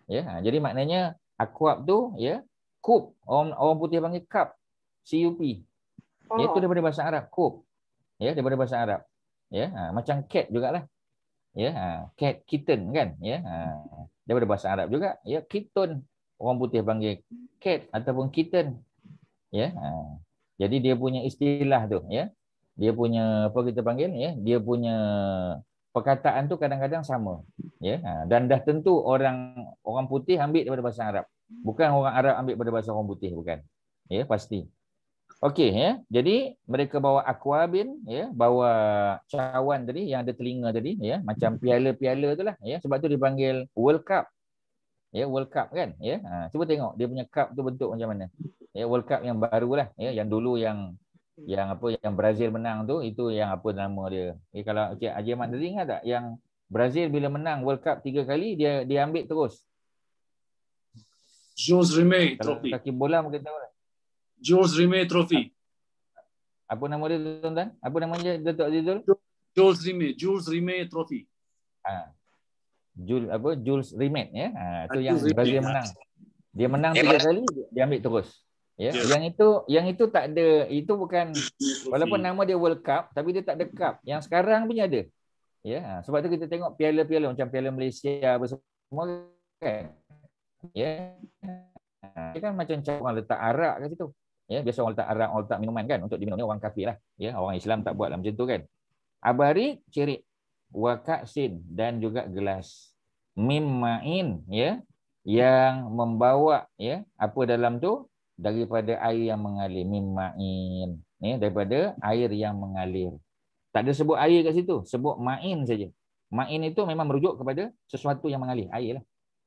Speaker 1: Ya, jadi maknanya akwab tu, ya, kub. Orang putih panggil cup, CUP. Ya, itu daripada bahasa Arab, kub. Ya, daripada bahasa Arab. Ya, macam cat jugalah. Ya, cat, kitten kan, ya. Daripada bahasa Arab juga, ya, kitten. Orang putih panggil cat ataupun kitten. Ya. Jadi dia punya istilah tu, ya. Dia punya apa kita panggil, ya, dia punya perkataan tu kadang-kadang sama, ya. Dan dah tentu orang putih ambil daripada bahasa Arab, bukan orang Arab ambil daripada bahasa orang putih, bukan, ya, pasti. Okey, ya. Jadi mereka bawa akwabin, ya, bawa cawan tadi yang ada telinga tadi, ya, macam piala-piala itulah, ya. Sebab tu dipanggil World Cup. Ya, World Cup kan, ya. Cuba tengok dia punya cup tu bentuk macam mana. Ya, World Cup yang barulah, ya, yang dulu yang Brazil menang tu, itu yang apa nama dia. Kalau Cik Haji Ahmad tadi ingat tak yang Brazil bila menang World Cup 3 kali dia ambil terus.
Speaker 3: Jules Rimet Trophy.
Speaker 1: Kaki bola mungkin tahu lah.
Speaker 3: Jules Rimet Trophy.
Speaker 1: Apa nama dia tuan-tuan? Apa nama dia Datuk Azizul?
Speaker 3: Jules Rimet Trophy.
Speaker 1: Jules Rimet, ya. Itu yang Brazil menang. Dia menang 3 kali dia ambil terus. Ya, yang itu tak ada, itu bukan, walaupun nama dia World Cup tapi dia tak ada cup. Yang sekarang punya ada. Ya, sebab tu kita tengok piala-piala macam Piala Malaysia apa semua kan. Ya. Dia kan macam orang letak arak kat situ. Ya, biasa orang letak arak, orang letak minuman kan untuk diminum, ni orang kafir lah. Ya, orang Islam tak buat lah macam tu kan. Abari cerik. wa ka'sin, dan juga gelas. Mim ma'in, ya, yang membawa, ya, apa dalam tu? Daripada air yang mengalir. Mim ma'in, ya, daripada air yang mengalir. Tak ada sebut air kat situ, sebut ma'in saja. Ma'in itu memang merujuk kepada sesuatu yang mengalir, air lah.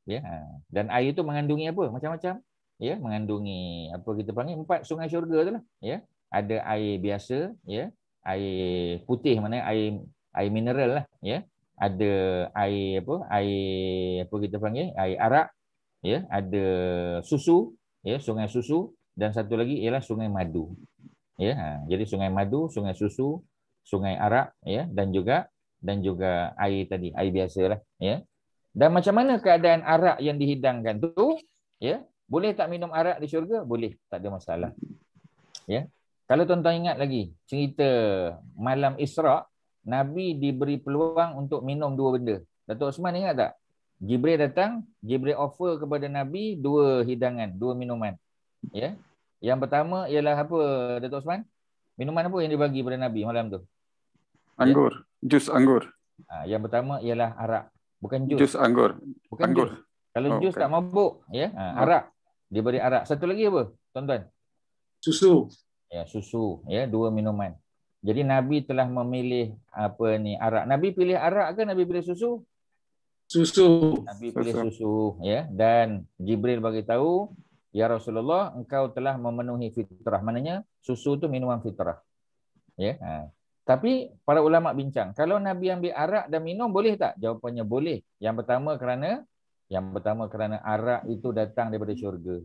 Speaker 1: Ya, dan air itu mengandungi apa? Macam-macam. Ya, mengandungi apa kita panggil 4 sungai syurga tu lah. Ya, ada air biasa, ya, air putih, mana air mineral lah, ya. Ada air apa? Air apa kita panggil? Air arak, ya, ada susu, ya, sungai susu, dan satu lagi ialah sungai madu. Ya, jadi sungai madu, sungai susu, sungai arak, ya, dan juga air tadi, air biasalah, ya. Dan macam mana keadaan arak yang dihidangkan tu, ya? Boleh tak minum arak di syurga? Boleh, tak ada masalah. Ya. Kalau tuan-tuan ingat lagi cerita malam Isra', Nabi diberi peluang untuk minum 2 benda. Datuk Osman ingat tak? Jibril datang, Jibril offer kepada Nabi 2 hidangan, 2 minuman. Ya. Yang pertama ialah apa, Datuk Osman? Minuman apa yang dibagi pada Nabi malam tu?
Speaker 2: Anggur. Ya? Jus anggur.
Speaker 1: Yang pertama ialah arak. Bukan jus.
Speaker 2: Jus anggur.
Speaker 1: Bukan
Speaker 2: anggur.
Speaker 1: Jus. Kalau jus tak mabuk, ya. Arak. Diberi arak. Satu lagi apa, tuan-tuan?
Speaker 3: Susu.
Speaker 1: Ya, susu, ya, 2 minuman. Jadi Nabi telah memilih apa ni, arak. Nabi pilih arak ke Nabi pilih susu?
Speaker 3: Susu.
Speaker 1: Nabi pilih susu, ya. Dan Jibril bagi tahu, ya Rasulullah, engkau telah memenuhi fitrah. Maknanya susu tu minuman fitrah. Ya. Tapi para ulama bincang, kalau Nabi ambil arak dan minum boleh tak? Jawapannya boleh. Yang pertama kerana arak itu datang daripada syurga.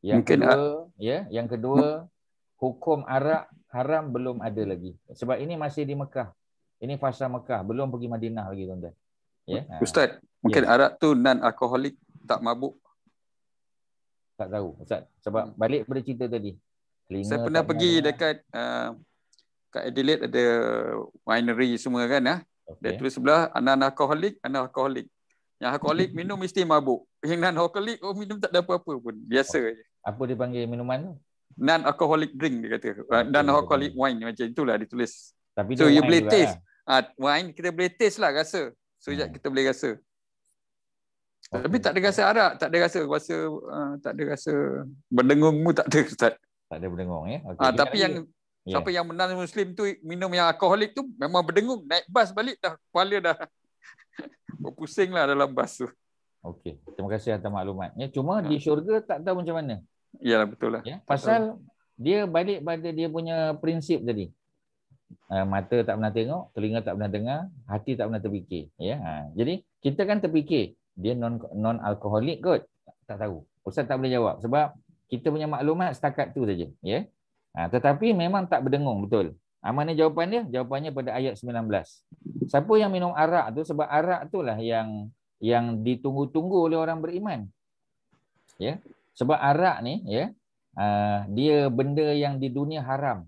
Speaker 1: Yang kedua, hukum arak haram belum ada lagi. Sebab ini masih di Mekah. Ini fasa Mekah, belum pergi Madinah lagi, tuan-tuan. Ya.
Speaker 2: Ustaz, mungkin arak tu non-alkoholik, tak mabuk.
Speaker 1: Tak tahu, Ustaz. Sebab balik pada cerita tadi.
Speaker 2: Saya pernah pergi dekat kat Adelaide, ada winery semua kan. Dia tulis sebelah non-alkoholik, non-alkoholik. Yang alkoholik minum mesti mabuk. Yang non-alkoholik minum tak ada apa-apa pun. Biasa je.
Speaker 1: Apa dia panggil minuman tu?
Speaker 2: Non-alcoholic drink dia kata. Non-alcoholic wine, macam itulah ditulis.
Speaker 1: Tapi
Speaker 2: so you boleh taste. Wine kita boleh taste lah rasa. So kita boleh rasa. Tapi tak ada rasa arak, tak ada rasa tak ada rasa berdengung mu, tak ada, Ustaz.
Speaker 1: Tak ada berdengung, ya.
Speaker 2: Tapi yang siapa yang non-Muslim tu minum yang alkoholik tu memang berdengung. Naik bas balik dah kepala dah berpusing lah dalam bas tu.
Speaker 1: Okey, terima kasih atas maklumatnya. Cuma di syurga tak tahu macam mana.
Speaker 2: Yalah, betul lah.
Speaker 1: Ya, pasal dia balik pada dia punya prinsip tadi. Mata tak pernah tengok, telinga tak pernah dengar, hati tak pernah terfikir. Ya, jadi kita kan terfikir dia non-alkoholik kot. Tak tahu. Ustaz tak boleh jawab sebab kita punya maklumat setakat tu saja. Ya. Tetapi memang tak berdengung, betul. Mana jawapan dia? Jawapannya pada ayat 19. Siapa yang minum arak tu, sebab arak itulah yang ditunggu-tunggu oleh orang beriman. Ya. Sebab arak ni, ya, dia benda yang di dunia haram.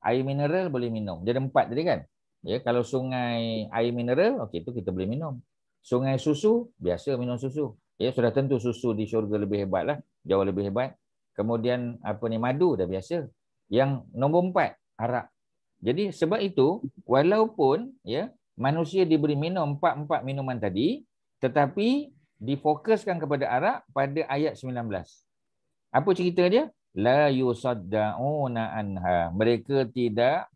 Speaker 1: Air mineral boleh minum. Dia ada 4 tadi kan? Ya, kalau sungai air mineral, okey, itu kita boleh minum. Sungai susu, biasa minum susu. Ya, sudah tentu susu di syurga lebih hebat lah, jauh lebih hebat. Kemudian apa ni, madu dah biasa. Yang nombor 4, arak. Jadi sebab itu, walaupun ya manusia diberi minum 4 minuman tadi, tetapi difokuskan kepada arak pada ayat 19. Apa cerita dia? La yusaddauna anha. Mereka tidak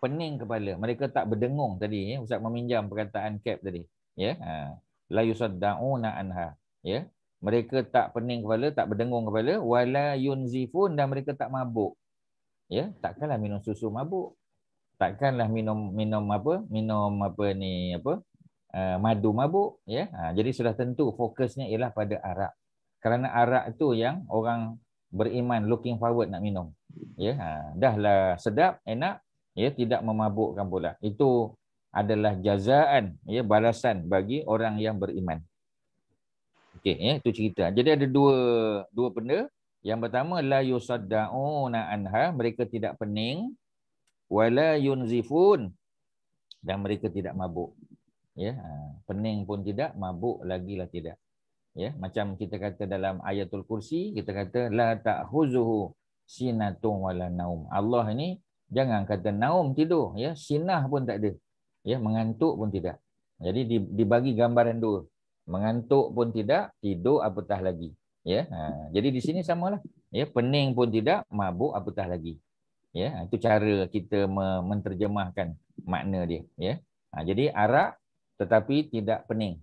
Speaker 1: pening kepala. Mereka tak berdengung tadi. Ya. Ustaz meminjam perkataan Cap tadi. Ya. La yusaddauna anha. Ya. Mereka tak pening kepala, tak berdengung kepala. Wala yunzifun, dan mereka tak mabuk. Ya. Takkanlah minum susu mabuk. Takkanlah minum madu mabuk. Ya. Jadi sudah tentu fokusnya ialah pada arak. Kerana arak itu yang orang beriman looking forward nak minum. Ya, dahlah sedap, enak, ya, tidak memabukkan pula. Itu adalah jazaan, ya, balasan bagi orang yang beriman. Okey, ya, itu cerita. Jadi ada dua benda. Yang pertama, la yusaddauna anha, mereka tidak pening, wala yunzifun, dan mereka tidak mabuk. Ya, pening pun tidak, mabuk lagilah tidak. Ya, macam kita kata dalam ayatul kursi, kita kata la ta'khuzuhu sinatun wala naum. Allah ini jangan kata naum, tidur, ya, sinah pun tak ada. Ya, mengantuk pun tidak. Jadi dibagi gambaran dua. Mengantuk pun tidak, tidur apatah lagi. Ya, jadi di sini samalah. Ya, pening pun tidak, mabuk apatah lagi. Ya, itu cara kita menterjemahkan makna dia. Ya, jadi arak tetapi tidak pening.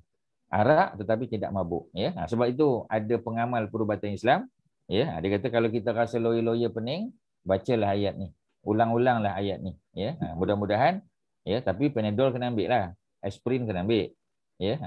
Speaker 1: Arak tetapi tidak mabuk. Ya, sebab itu ada pengamal perubatan Islam. Ya, dia kata kalau kita rasa loya-loya pening, bacalah ayat ni. Ulang-ulanglah ayat ni. Ya, mudah-mudahan. Ya, tapi Panadol kena ambil lah. Aspirin kena ambil. Ya,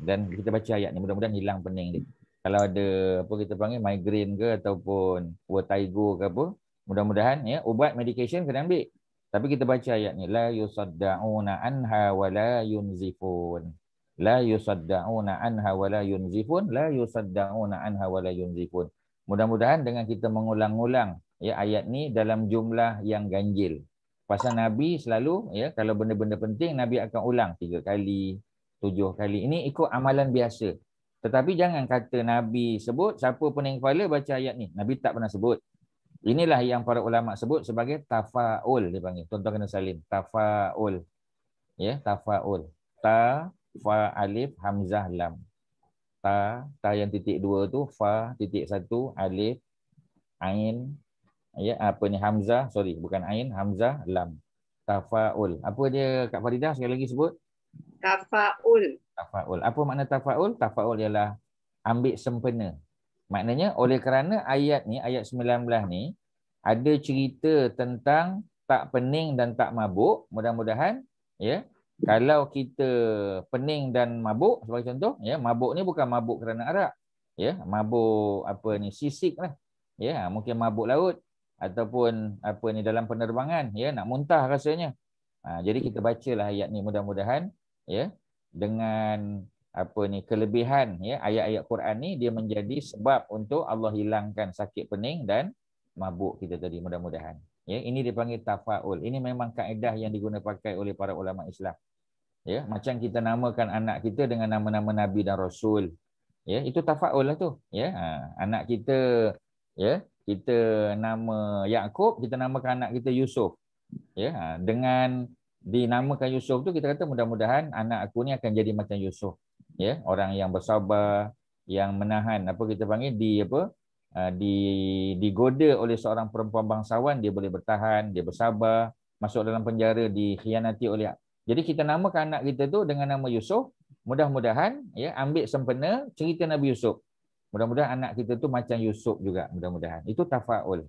Speaker 1: dan kita baca ayat ni, mudah-mudahan hilang pening dia. Kalau ada apa kita panggil migraine ke ataupun vertigo ke apa, mudah-mudahan ya ubat medication kena ambil. Tapi kita baca ayat ni, la yusaddauna anha wa la yunzifun. La yusaddauna anha wa la yunzifun, la yusaddauna anha wa la yunzifun. Mudah-mudahan dengan kita mengulang-ulang ya ayat ni dalam jumlah yang ganjil. Pasal Nabi selalu ya kalau benda-benda penting Nabi akan ulang 3 kali, 7 kali. Ini ikut amalan biasa. Tetapi jangan kata Nabi sebut siapa pening kepala baca ayat ni. Nabi tak pernah sebut. Inilah yang para ulama sebut sebagai tafaul dia panggil. Tuan-tuan kena salin. Tafaul. Ya, tafaul. Ta, fa, alif, hamzah, lam. Ta yang titik 2 tu, fa, titik 1, alif, ain, ya, apa ni hamzah, sorry, bukan ain, hamzah, lam. Tafaul. Apa dia Kak Faridah sekali lagi sebut?
Speaker 7: Tafaul.
Speaker 1: Tafaul. Apa makna tafaul? Tafaul ialah ambil sempena. Maknanya oleh kerana ayat ni, ayat 19 ni ada cerita tentang tak pening dan tak mabuk, mudah-mudahan ya, kalau kita pening dan mabuk sebagai contoh, ya, mabuk ni bukan mabuk kerana arak. Ya, mabuk apa ni sisik lah. Ya, mungkin mabuk laut ataupun apa ni dalam penerbangan, ya, nak muntah rasanya. Jadi kita bacalah ayat ni mudah-mudahan ya dengan apa ni kelebihan ya ayat-ayat Quran ni dia menjadi sebab untuk Allah hilangkan sakit pening dan mabuk kita tadi mudah-mudahan. Ya, ini dipanggil tafaul. Ini memang kaedah yang digunakan pakai oleh para ulama Islam. Ya, macam kita namakan anak kita dengan nama-nama nabi dan rasul. Ya, itu tafaul lah tu. Ya, anak kita ya, kita nama Yaqub, kita namakan anak kita Yusuf. Ya, dengan dinamakan Yusuf tu kita kata mudah-mudahan anak aku ni akan jadi macam Yusuf. Ya, orang yang bersabar, yang menahan apa kita panggil digoda oleh seorang perempuan bangsawan, dia boleh bertahan, dia bersabar, masuk dalam penjara, dikhianati oleh. Jadi kita namakan anak kita tu dengan nama Yusuf, mudah-mudahan ya ambil sempena cerita Nabi Yusuf. Mudah-mudahan anak kita tu macam Yusuf juga, mudah-mudahan. Itu tafaul.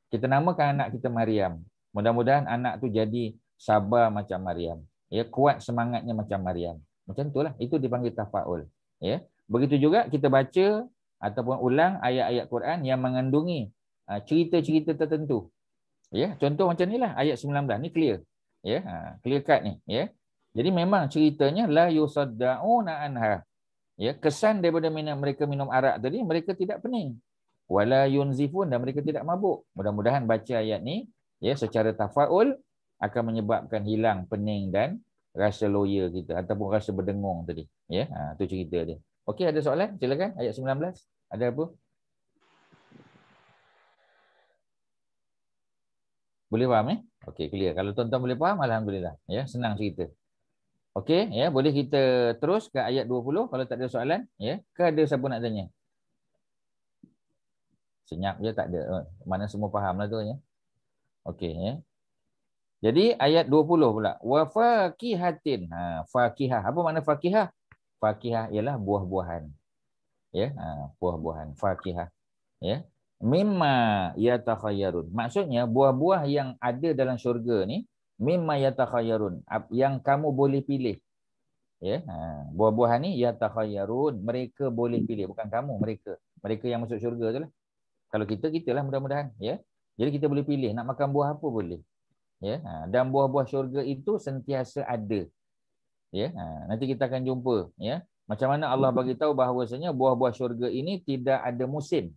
Speaker 1: Kita namakan anak kita Maryam. Mudah-mudahan anak tu jadi sabar macam Maryam. Ya, kuat semangatnya macam Maryam. Macam itulah, itu dipanggil tafaul. Ya. Begitu juga kita baca ataupun ulang ayat-ayat Quran yang mengandungi cerita-cerita tertentu. Ya, contoh macam inilah ayat 19 ni clear. Ya, clear cut ni, ya. Jadi memang ceritanya la yusaddauna anha. Ya, kesan daripada mereka minum arak tadi mereka tidak pening. Wala yunzifun dan mereka tidak mabuk. Mudah-mudahan baca ayat ni ya secara tafaul akan menyebabkan hilang pening dan rasa loya kita ataupun rasa berdengung tadi. Ya, tu cerita dia. Okey, ada soalan? Silakan ayat 19. Ada apa? Boleh faham Okey, clear. Kalau tuan-tuan boleh faham, alhamdulillah. Ya, senang cerita. Okey, ya, boleh kita terus ke ayat 20 kalau tak ada soalan, ya. Ke ada siapa nak tanya? Senyap je tak ada. Mana semua fahamlah tu ya. Okey, ya. Jadi ayat 20 pula. Wa faqihatin. Faqihah. Apa makna faqihah? Faqihah ialah buah-buahan. Ya, buah-buahan, faqihah. Ya. Mimma yatakhayyarun. Maksudnya buah-buah yang ada dalam syurga ni mimma yatakhayyarun, yang kamu boleh pilih. Ya, buah-buahan ni yatakhayyarun, mereka boleh pilih, bukan kamu, mereka. Mereka yang masuk syurga tu lah. Kalau kita lah mudah-mudahan, ya. Jadi kita boleh pilih nak makan buah apa boleh. Ya, dan buah-buah syurga itu sentiasa ada. Ya, nanti kita akan jumpa, ya. Macam mana Allah bagi tahu bahawasanya buah-buah syurga ini tidak ada musim.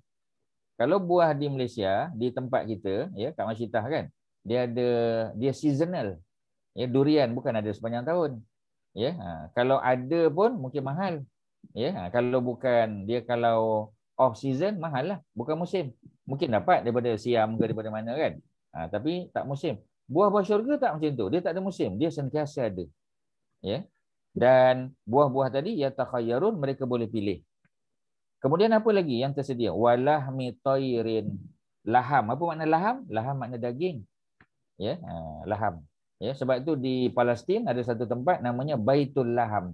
Speaker 1: Kalau buah di Malaysia, di tempat kita, ya, kat Masjitah kan, dia seasonal. Ya, durian bukan ada sepanjang tahun. Ya, kalau ada pun mungkin mahal. Ya, kalau bukan dia kalau off season mahal lah, bukan musim. Mungkin dapat daripada Siam ke daripada mana kan. Tapi tak musim. Buah-buah syurga tak macam tu. Dia tak ada musim. Dia sentiasa ada. Ya. Dan buah-buah tadi yatakhayyarun, mereka boleh pilih. Kemudian apa lagi yang tersedia? Walahmi tayrin. Laham. Apa makna laham? Laham makna daging. Ya, laham. Ya, sebab itu di Palestin ada satu tempat namanya Baitul Laham.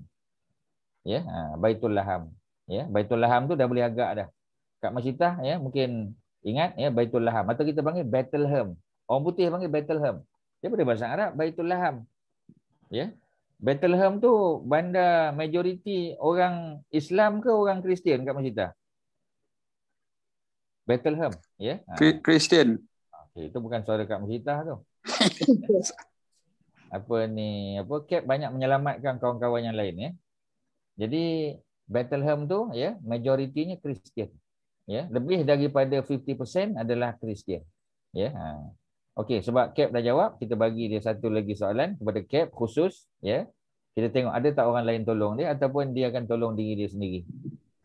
Speaker 1: Ya, Baitul Laham. Ya, Baitul Laham tu dah boleh agak dah. Kat Masjitah ya, mungkin ingat ya, Baitul Laham, atau kita panggil Bethlehem. Orang putih panggil Bethlehem. Daripada bahasa Arab Baitul Laham. Ya. Bethlehem tu bandar majoriti orang Islam ke orang Kristian kat Masjitah? Bethlehem, ya.
Speaker 2: Kristian.
Speaker 1: Okay, itu bukan suara kat Masjitah tu. Apa ni, apa Cap banyak menyelamatkan kawan-kawan yang lain ya. Jadi Bethlehem tu ya, majoritinya Kristian. Ya, lebih daripada 50% adalah Kristian. Ya. Okey, sebab Cap dah jawab, kita bagi dia satu lagi soalan kepada Cap khusus ya. Kita tengok ada tak orang lain tolong dia ataupun dia akan tolong diri dia sendiri.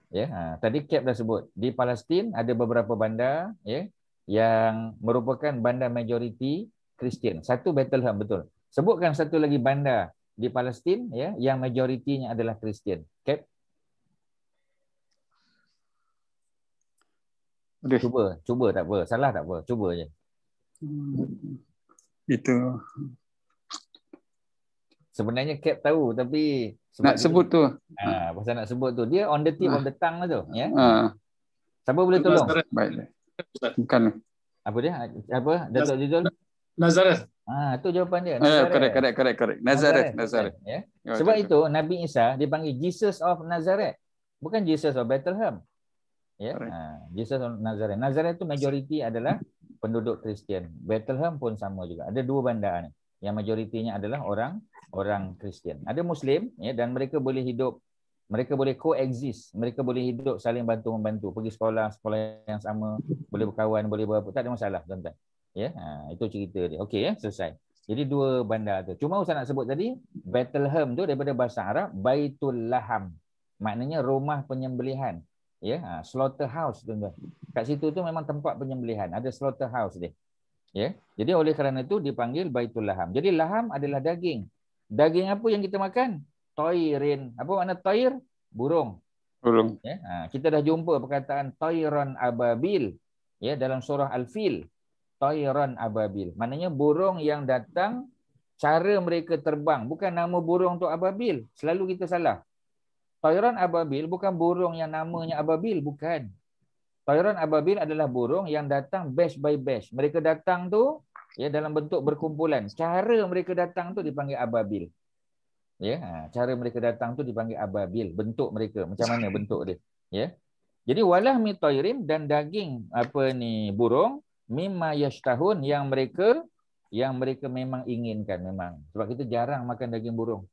Speaker 1: Ya, tadi Cap dah sebut di Palestin ada beberapa bandar ya yang merupakan bandar majoriti Kristian. Satu Bethlehem, betul. Sebutkan satu lagi bandar di Palestin ya yang majoritinya adalah Kristian. Cap. Cuba tak apa, salah tak apa, cuba je.
Speaker 2: Itu.
Speaker 1: Sebenarnya Cap tahu tapi
Speaker 2: Nak sebut tu.
Speaker 1: pasal nak sebut tu dia on the tip of the tongue lah tu ya. Siapa boleh
Speaker 3: Nazareth.
Speaker 1: tolong?
Speaker 2: Baik. Bukan.
Speaker 1: Apa dia? Apa? Datuk Zizul?
Speaker 3: Nazareth.
Speaker 1: Tu jawapan dia.
Speaker 2: Correct. Nazareth.
Speaker 1: Ya. Sebab itu Nabi Isa dipanggil Jesus of Nazareth. Bukan Jesus of Bethlehem. Ya. Jesus of Nazareth. Nazareth tu majoriti adalah penduduk Kristian. Bethlehem pun sama juga. Ada dua bandar ni. Yang majoritinya adalah orang Kristian. Ada Muslim ya, dan mereka boleh hidup, mereka boleh coexist, mereka boleh hidup saling bantu-membantu, pergi sekolah yang sama, boleh berkawan, boleh berapa, tak ada masalah tuan-tuan. Ya, itu cerita dia. Okey ya, selesai. Jadi dua bandar tu. Cuma Ustaz nak sebut tadi, Bethlehem tu daripada bahasa Arab Baitul Laham. Maknanya rumah penyembelihan. Ya, slaughterhouse tuan-tuan. Kat situ tu memang tempat penyembelihan, ada slaughterhouse dia. Ya. Jadi oleh kerana itu dipanggil Baitul Laham. Jadi laham adalah daging. Daging apa yang kita makan? Toirin. Apa makna toir? Burung.
Speaker 2: Burung.
Speaker 1: Ya. Kita dah jumpa perkataan toiron ababil ya dalam surah Al-Fil. Toiron ababil. Maknanya burung yang datang, cara mereka terbang. Bukan nama burung tu ababil. Selalu kita salah. Toiron ababil bukan burung yang namanya ababil. Bukan. Toiron ababil adalah burung yang datang batch by batch. Mereka datang tu ya dalam bentuk berkumpulan. Cara mereka datang tu dipanggil ababil. Ya, cara mereka datang tu dipanggil ababil, bentuk mereka. Macam mana bentuk dia? Ya. Jadi walah mi toirin, dan daging apa ni burung mimma yashtahun yang mereka memang inginkan memang. Sebab kita jarang makan daging burung.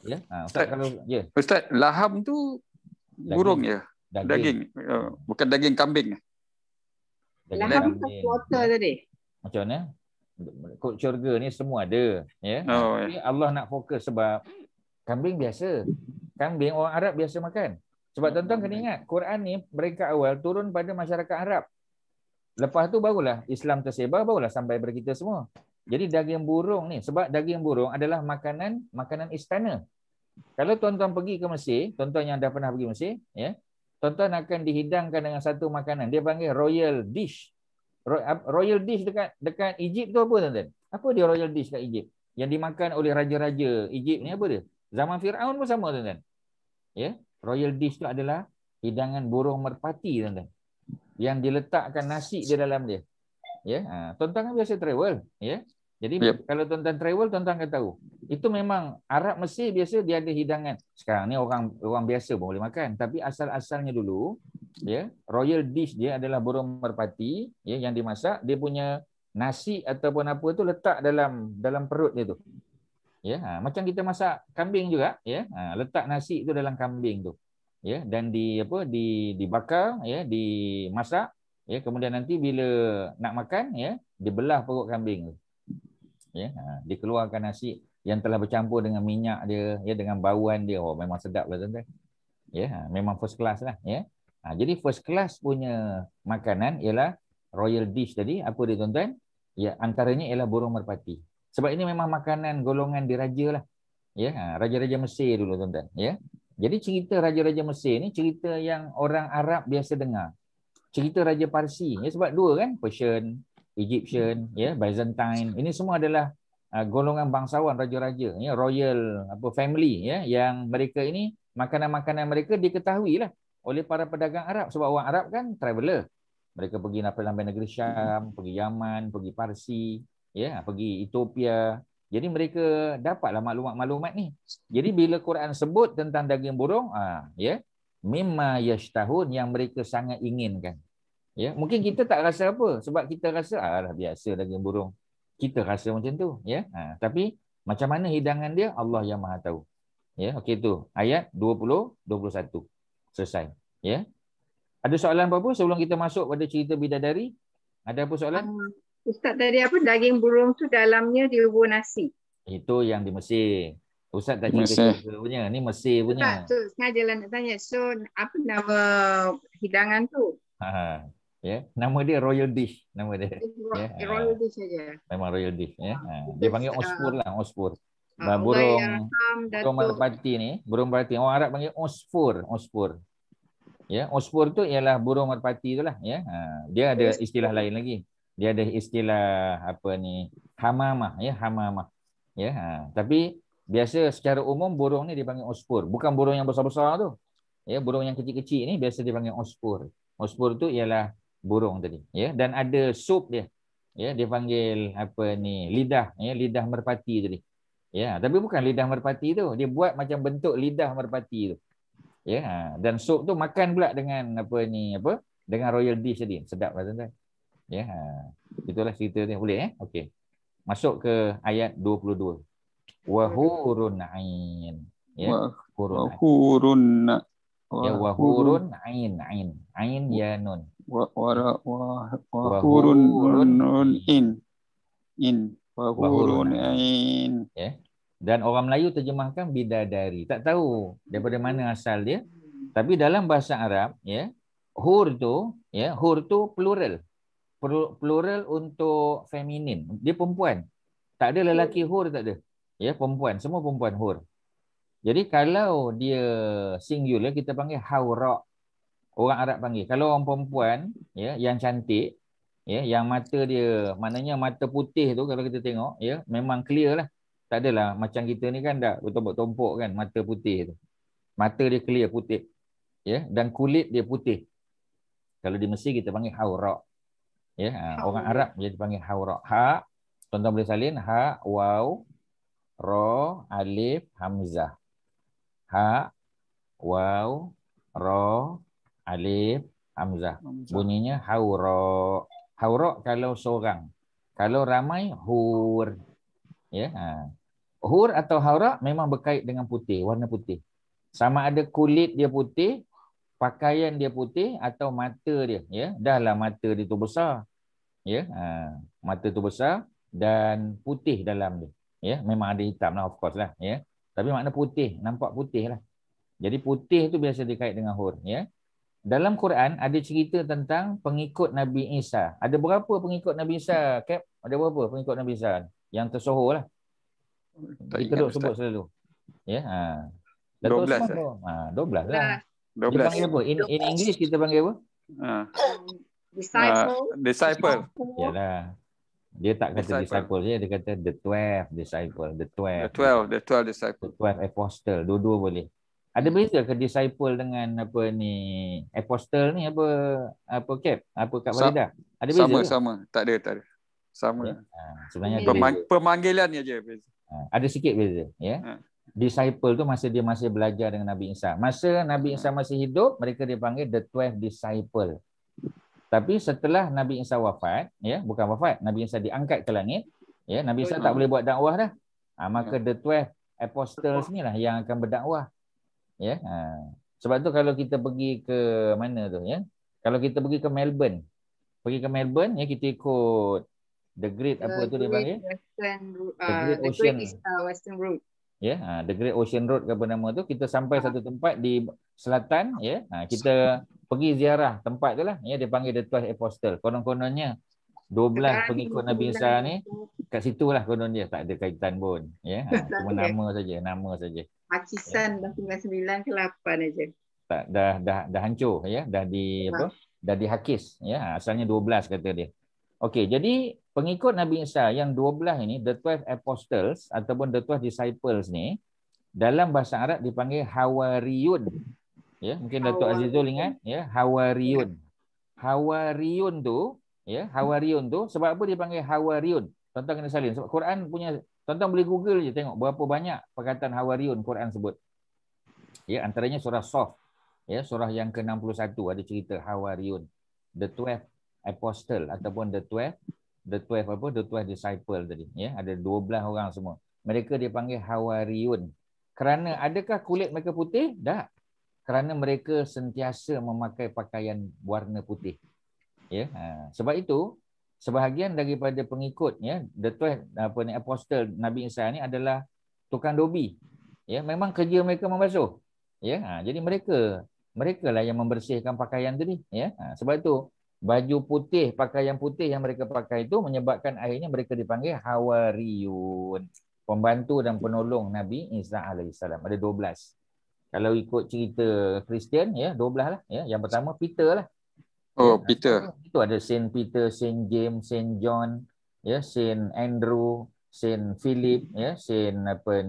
Speaker 1: Ya. Ustaz kalau
Speaker 2: Ustaz, laham tu burung ya. Daging. Bukan daging kambing.
Speaker 7: Laham tu slaughter tadi.
Speaker 1: Macam mana? Kod syurga ni semua ada. Ya. Tapi Allah nak fokus sebab kambing biasa. Kambing orang Arab biasa makan. Sebab tuan-tuan kena ingat, Quran ni mereka awal turun pada masyarakat Arab. Lepas tu barulah Islam tersebar, barulah sampai kepada kita semua. Jadi daging burung ni, sebab daging burung adalah makanan istana. Kalau tuan-tuan pergi ke Mesir, tuan-tuan yang dah pernah pergi Mesir, ya, tuan-tuan akan dihidangkan dengan satu makanan. Dia panggil royal dish. Royal dish dekat Egypt tu apa tuan-tuan? Apa dia royal dish kat Egypt? Yang dimakan oleh raja-raja Egypt ni apa dia? Zaman Firaun pun sama tuan-tuan. Ya, royal dish tu adalah hidangan burung merpati tuan-tuan. Yang diletakkan nasi di dalam dia. Ya, tuan-tuan kan biasa travel, ya. Jadi kalau tuan-tuan travel, tuan-tuan akan tahu. Itu memang Arab Mesir biasa dia ada hidangan. Sekarang ni orang biasa pun boleh makan, tapi asal-asalnya dulu, ya, royal dish dia adalah burung merpati, ya, yang dimasak, dia punya nasi ataupun apa tu letak dalam perut dia tu. Ya, macam kita masak kambing juga, ya. Letak nasi tu dalam kambing tu. Ya, dan dibakar, ya, dimasak, ya, kemudian nanti bila nak makan, ya, dibelah perut kambing tu. Ya, dikeluarkan nasi yang telah bercampur dengan minyak dia, ya, dengan bauan dia. Oh, memang sedap lah tuan-tuan. Ya, memang first class lah, ya. Jadi first class punya makanan ialah royal dish tadi. Apa dia tuan-tuan? Ya, antaranya ialah burung merpati. Sebab ini memang makanan golongan diraja lah. Ya, raja-raja Mesir dulu tuan-tuan. Ya, jadi cerita raja-raja Mesir ni cerita yang orang Arab biasa dengar. Cerita Raja Parsi. Ya, sebab dua kan, Persian, Egyptian, ya, Byzantine. Ini semua adalah golongan bangsawan raja-raja, ya, royal family, ya, yang mereka ini makanan-makanan mereka diketahui lah oleh para pedagang Arab. Sebab orang Arab kan traveller. Mereka pergi sampai negeri Syam, pergi Yaman, pergi Parsi, ya, pergi Ethiopia. Jadi mereka dapatlah maklumat-maklumat ni. Jadi bila Quran sebut tentang daging burung, ya, mimma yashtahun, yang mereka sangat inginkan. Ya, mungkin kita tak rasa apa sebab kita rasa alah biasa daging burung. Kita rasa macam tu, ya. Tapi macam mana hidangan dia, Allah yang Maha tahu. Ya, okey tu. Ayat 20 21. Selesai, ya. Ada soalan apa-apa sebelum kita masuk pada cerita bidadari? Ada apa soalan?
Speaker 7: Ustaz tadi apa, daging burung tu dalamnya dibubur nasi.
Speaker 1: Itu yang di Mesir. Ustaz tak
Speaker 2: Mesir.
Speaker 1: cerita punya. Ni Mesir
Speaker 7: Tak,
Speaker 1: punya.
Speaker 7: tu sengaja lah nak tanya. So apa nama hidangan tu?
Speaker 1: Ya, nama dia royal dish, nama dia. Ya,
Speaker 7: Royal dish saja.
Speaker 1: memang royal dish, ya. Dia panggil ospur lah, ospur.
Speaker 7: Allah
Speaker 1: Burung
Speaker 7: yarham
Speaker 1: burung
Speaker 7: Datuk.
Speaker 1: merpati ni, burung merpati orang Arab panggil ospur. Ya, ospur tu ialah burung merpati tu lah, ya. Dia ada istilah lain lagi. Dia ada istilah apa ni, hamamah, ya, hamamah. Ya, tapi biasa secara umum burung ni dipanggil ospur, bukan burung yang besar-besar tu. Ya, burung yang kecil-kecil ni biasa dipanggil ospur. Ospur tu ialah burung tadi, ya, dan ada sup dia. Ya, dia panggil apa ni, lidah, ya, lidah merpati tadi. Ya, tapi bukan lidah merpati tu, dia buat macam bentuk lidah merpati tu. Ya, dan sup tu makan pula dengan apa ni, dengan royal dish tadi. Sedap lah tuan-tuan. Ya, itulah cerita dia. Boleh okey. Masuk ke ayat 22. Wa hurun ain. Ya,
Speaker 2: Wahurun.
Speaker 1: Ya, wa hurun ain. Ain ya nun.
Speaker 2: Wahurun in. Wahurun ain.
Speaker 1: Ya. Dan orang Melayu terjemahkan bidadari. Tak tahu daripada mana asal dia. Tapi dalam bahasa Arab, ya, hur tu plural. Plural untuk feminin. Dia perempuan. Tak ada lelaki hur, tak ada. Ya, perempuan, semua perempuan hur. Jadi kalau dia singular kita panggil haura. Orang Arab panggil. Kalau orang perempuan, ya, yang cantik, ya, yang mata dia, maknanya mata putih tu kalau kita tengok, ya, memang clear lah. Tak adalah macam kita ni kan dah bertumpuk-tumpuk kan mata putih tu. Mata dia clear putih. Ya, dan kulit dia putih. Kalau di Mesir kita panggil haura. Ya, orang Arab dia dipanggil haura. Ha, tuan-tuan boleh salin, ha, waw, ra, alif, hamzah. Ha, waw, ra, alif, hamzah. Bunyinya haura. Haura kalau seorang. Kalau ramai, hur. Ya, hur atau haura memang berkait dengan putih, warna putih. Sama ada kulit dia putih, pakaian dia putih atau mata dia, ya. Dahlah mata dia tu besar. Ya, mata tu besar dan putih dalam dia. Ya, memang ada hitam lah, of course lah, ya. Tapi makna putih, nampak putih lah. Jadi putih tu biasa dikait dengan hur, ya. Dalam Quran ada cerita tentang pengikut Nabi Isa. Ada berapa pengikut Nabi Isa, Cap? Ada berapa pengikut Nabi Isa yang tersohor lah? Kita duk sebut selalu. Ya,
Speaker 2: 12
Speaker 1: 12 lah.
Speaker 2: 12.
Speaker 1: Dia panggil apa? In English kita panggil apa?
Speaker 2: Disciple.
Speaker 1: Yalah. Dia tak kata disciple je, dia kata the 12 disciple, the 12
Speaker 2: disciple.
Speaker 1: The 12 apostle, dua-dua boleh. Ada beza ke disciple dengan apa ni apostle ni apa Cap? Apa Kak Farida? Ada beza?
Speaker 2: Sama. Tak ada. Sama.
Speaker 1: Ya? Sebenarnya
Speaker 2: pemanggilannya je beza.
Speaker 1: Ada sikit beza, ya. Disciple tu masa dia masih belajar dengan Nabi Isa. Masa Nabi Isa masih hidup, mereka dipanggil the 12 disciple. Tapi setelah Nabi Isa wafat, ya, bukan wafat, Nabi Isa diangkat ke langit, ya, Nabi Isa tak boleh buat dakwah dah. Maka the 12 apostles ni lah yang akan berdakwah. Ya. Sebab tu kalau kita pergi ke mana tu, ya. Kalau kita pergi ke Melbourne, ya, kita ikut the Great apa tu dia panggil? The Great
Speaker 7: Western Road.
Speaker 1: Ya, the Great Ocean Road ke apa nama tu, kita sampai satu tempat di selatan, ya. Kita pergi ziarah tempat tu lah, ya, dia panggil the 12 apostle. Konon-kononnya 12
Speaker 7: Sekarang
Speaker 1: pengikut Nabi
Speaker 7: 59
Speaker 1: Isa ni kat situlah konon dia, tak ada kaitan pun. Ya, cuma
Speaker 7: ya.
Speaker 1: nama saja, nama saja.
Speaker 7: Makisan dah 99 ke 8 aja.
Speaker 1: Tak, dah hancur ya, dah dihakis ya. Asalnya 12 kata dia. Okey, jadi pengikut Nabi Isa yang 12 ini, the 12 apostles ataupun the 12 disciples ni, dalam bahasa Arab dipanggil hawariyun. Ya, mungkin Datuk Azizul ingat ya, hawariyun. Hawariyun tu, ya, hawariyun tu sebab apa dipanggil hawariyun? Tuan-tuan kena salin sebab Quran punya, tuan-tuan boleh Google je tengok berapa banyak perkataan hawariyun Quran sebut. Ya, antaranya surah Shaf. Ya, surah yang ke-61 ada cerita hawariyun. The 12 apostle ataupun the 12 disciple tadi, ya, ada 12 orang semua. Mereka dipanggil hawariyun. Kerana adakah kulit mereka putih? Tak. Kerana mereka sentiasa memakai pakaian warna putih. Ya, sebab itu sebahagian daripada pengikut ya, the 12 apostle Nabi Isa ni adalah tukang dobi. Ya, memang kerja mereka membasuh. Ya, jadi mereka lah yang membersihkan pakaian tadi, ya. Sebab itu baju putih, pakaian putih yang mereka pakai itu menyebabkan akhirnya mereka dipanggil hawariyun, pembantu dan penolong Nabi Isa alaihissalam. Ada 12. Kalau ikut cerita Kristian ya, 12 lah ya. Yang pertama Peter lah.
Speaker 2: Oh,
Speaker 1: Ya,
Speaker 2: Peter.
Speaker 1: itu ada Saint Peter, Saint James, Saint John, ya, Saint Andrew, Saint Philip, ya, Saint apa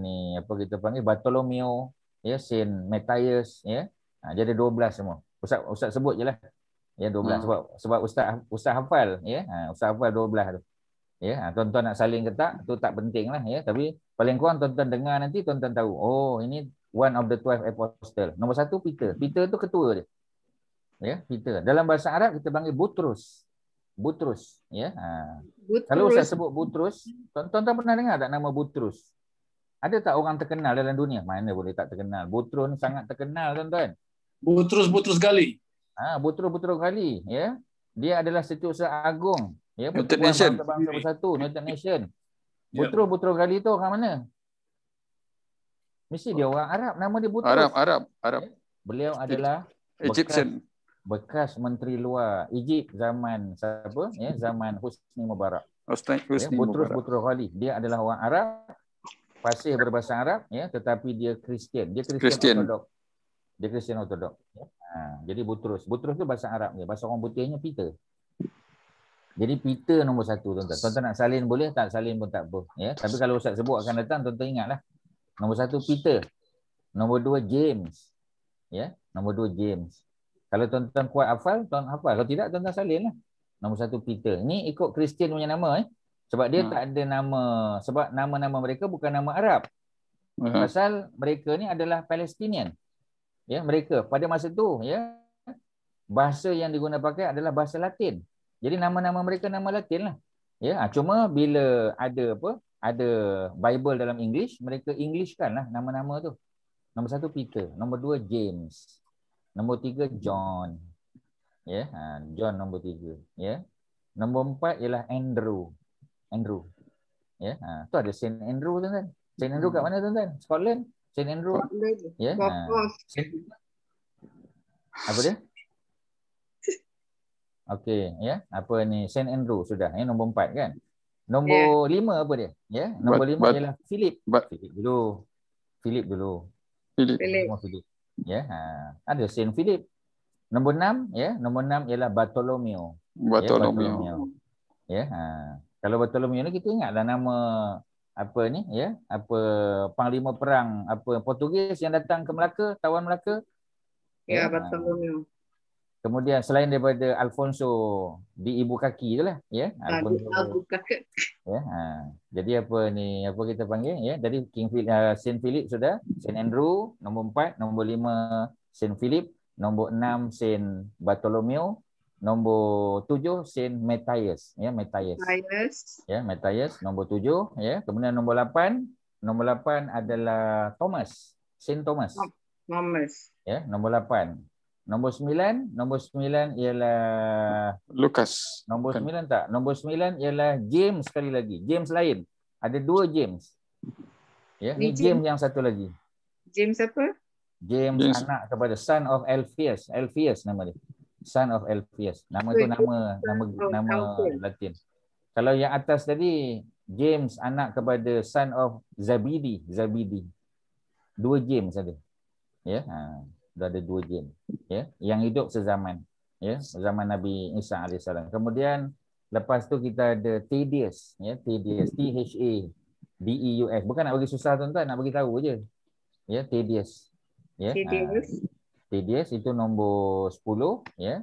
Speaker 1: kita panggil Bartholomew, ya, Saint Matthias, ya. Jadi 12 semua. Ustaz sebut je lah. Ya, 12 sebab ustaz hafal ya. Ustaz hafal 12 tu. Ya, tuan-tuan nak salin ke tak tu tak penting lah ya, tapi paling kurang tuan-tuan dengar nanti tuan-tuan tahu. Oh, ini one of the 12 apostle. Nombor 1 Peter. Peter tu ketua dia. Ya, Peter. Dalam bahasa Arab kita panggil Butrus. Butrus, ya. Kalau Ustaz sebut Butrus, tuan-tuan pernah dengar tak nama Butrus? Ada tak orang terkenal dalam dunia? Mana boleh tak terkenal? Butrus ni sangat terkenal, tuan-tuan.
Speaker 3: Butrus Gali.
Speaker 1: Butrus Gali, ya. Dia adalah Setiausaha Agung, ya,
Speaker 2: United
Speaker 1: Pertubuhan
Speaker 2: Nation.
Speaker 1: Bangsa-Bangsa Bersatu, United Nation.
Speaker 3: Ya.
Speaker 1: Butrus Gali tu orang mana? Mesti dia orang Arab, nama dia Butrus.
Speaker 2: Arab.
Speaker 1: Beliau adalah
Speaker 2: Egyptian.
Speaker 1: bekas menteri luar Egypt zaman siapa? Ya, zaman Husni Mubarak. Ya, Butrus Ghali. Dia adalah orang Arab, fasih berbahasa Arab, ya, tetapi dia Kristian. Dia Kristian Ortodok. Dia Kristian Ortodok. Ya. Jadi Butrus tu bahasa Arab dia. Bahasa orang putihnya Peter. Jadi Peter nombor 1, tuan-tuan. Tuan-tuan nak salin boleh, tak salin pun tak apa. Ya. Tapi kalau Ustaz sebut akan datang, tuan-tuan ingatlah. Nombor 1 Peter. Nombor 2 James. Ya, nombor 2 James. Kalau tuan-tuan kuat hafal, tuan hafal. Kalau tidak, tuan-tuan salin lah. Nombor 1 Peter. Ini ikut Kristian punya nama. Sebab dia tak ada nama. Sebab nama-nama mereka bukan nama Arab. Pasal mereka ni adalah Palestinian. Ya, mereka pada masa tu, ya, bahasa yang digunakan pakai adalah bahasa Latin. Jadi nama-nama mereka nama Latin lah. Ya, cuma bila ada ada Bible dalam English, mereka Englishkan lah nama-nama tu. Nombor 1 Peter, nombor 2 James, nombor 3 John. Ya, John nombor 3, ya. Nombor 4 ialah Andrew. Ya, tu ada Saint Andrew, tuan-tuan. Saint Andrew kat mana, tuan-tuan? Scotland. Saint Andrew. Ya. Apa dia? Okey, ya. Apa ni? Saint Andrew sudah, ya, nombor 4 kan. Nombor 5 apa dia? Ya, nombor 5 ialah Philip. Philip dulu. Ya, ada Saint Philip. Nombor 6, ya, nombor 6 ialah Bartholomew. Ya, kalau Bartholomew ni kita ingatlah nama apa ni, ya, apa panglima perang apa Portugis yang datang ke Melaka, tawan Melaka.
Speaker 7: Ya, Bartholomew.
Speaker 1: Kemudian selain daripada Alfonso di ibu kaki itulah, ya, Alfonso. Ya, jadi apa ni, apa kita panggil, ya. Jadi Saint Philip sudah, Saint Andrew nombor 4, nombor 5 Saint Philip, nombor 6 Saint Bartholomew, nombor 7 Saint Matthias, ya, Matthias. Ya, Matthias nombor 7, ya. Kemudian nombor 8 adalah Thomas, Saint Thomas. Ya, nombor 8. Nombor 9 ialah
Speaker 2: Lukas.
Speaker 1: Nombor 9 tak? Nombor 9 ialah James sekali lagi. James lain. Ada 2 James. Ya, ni James yang satu lagi.
Speaker 7: James apa?
Speaker 1: James anak kepada son of Alphaeus. Alphaeus nama dia. Son of Alphaeus. Nama tu nama Latin. Kalau yang atas tadi, James anak kepada son of Zabidi. 2 James ada. Ya, dah ada 2 James. Ya, yang hidup sezaman. Ya, zaman Nabi Isa alaihissalam. Kemudian lepas tu kita ada Thaddeus, ya, Thaddeus, T-H-A-D-E-U-S. Bukan nak bagi susah tuan-tuan, nak bagi tahu je. Ya, Thaddeus. Ya, Thaddeus itu nombor 10, ya.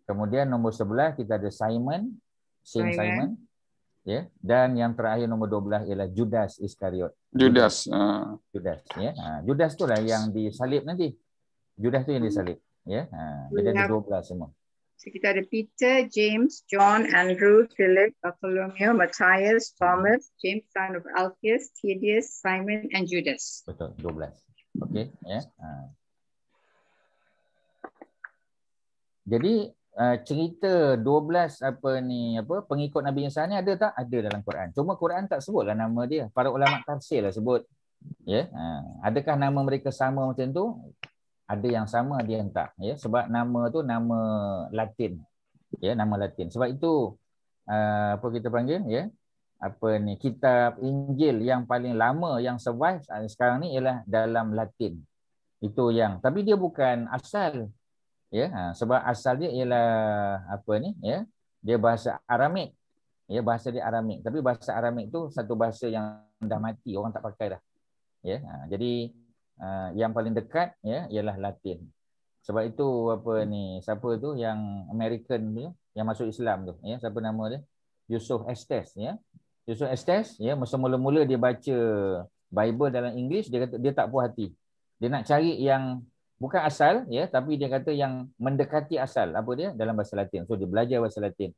Speaker 1: Kemudian nombor 11 kita ada Simon, Simon. Ya, dan yang terakhir nombor 12 ialah Judas Iskariot.
Speaker 2: Judas.
Speaker 1: Judas, ya. Judas tu lah yang disalib nanti. Judas tu yang disalib, ya. Jadi ada 12 semua.
Speaker 7: So kita ada Peter, James, John, Andrew, Philip, Bartholomew, Matthias, Thomas, James son of Alphaeus, Thaddeus, Simon and Judas.
Speaker 1: Betul, 12. Okey, ya. Jadi cerita 12 pengikut Nabi Isa ni ada tak? Ada dalam Quran. Cuma Quran tak sebutlah nama dia. Para ulama tafsir lah sebut. Ya. Adakah nama mereka sama macam tu? Ada yang sama, ada yang tak. Ya. Sebab nama tu nama Latin. Ya, nama Latin. Sebab itu apa kita panggil? Ya. Kitab Injil yang paling lama yang survive sekarang ni ialah dalam Latin. Itu yang. Tapi dia bukan asal. Ya, sebab asal dia ialah ya, dia bahasa Aramik. Ya, bahasa dia Aramik. Tapi bahasa Aramik tu satu bahasa yang dah mati, orang tak pakai dah. Ya, jadi yang paling dekat ya ialah Latin. Sebab itu siapa tu yang American tu yang masuk Islam tu, ya, siapa nama dia? Yusuf Estes, ya. Yusuf Estes, ya, mula-mula dia baca Bible dalam English, dia kata dia tak puas hati. Dia nak cari yang bukan asal, ya, tapi dia kata yang mendekati asal. Apa dia? Dalam bahasa Latin. So dia belajar bahasa Latin.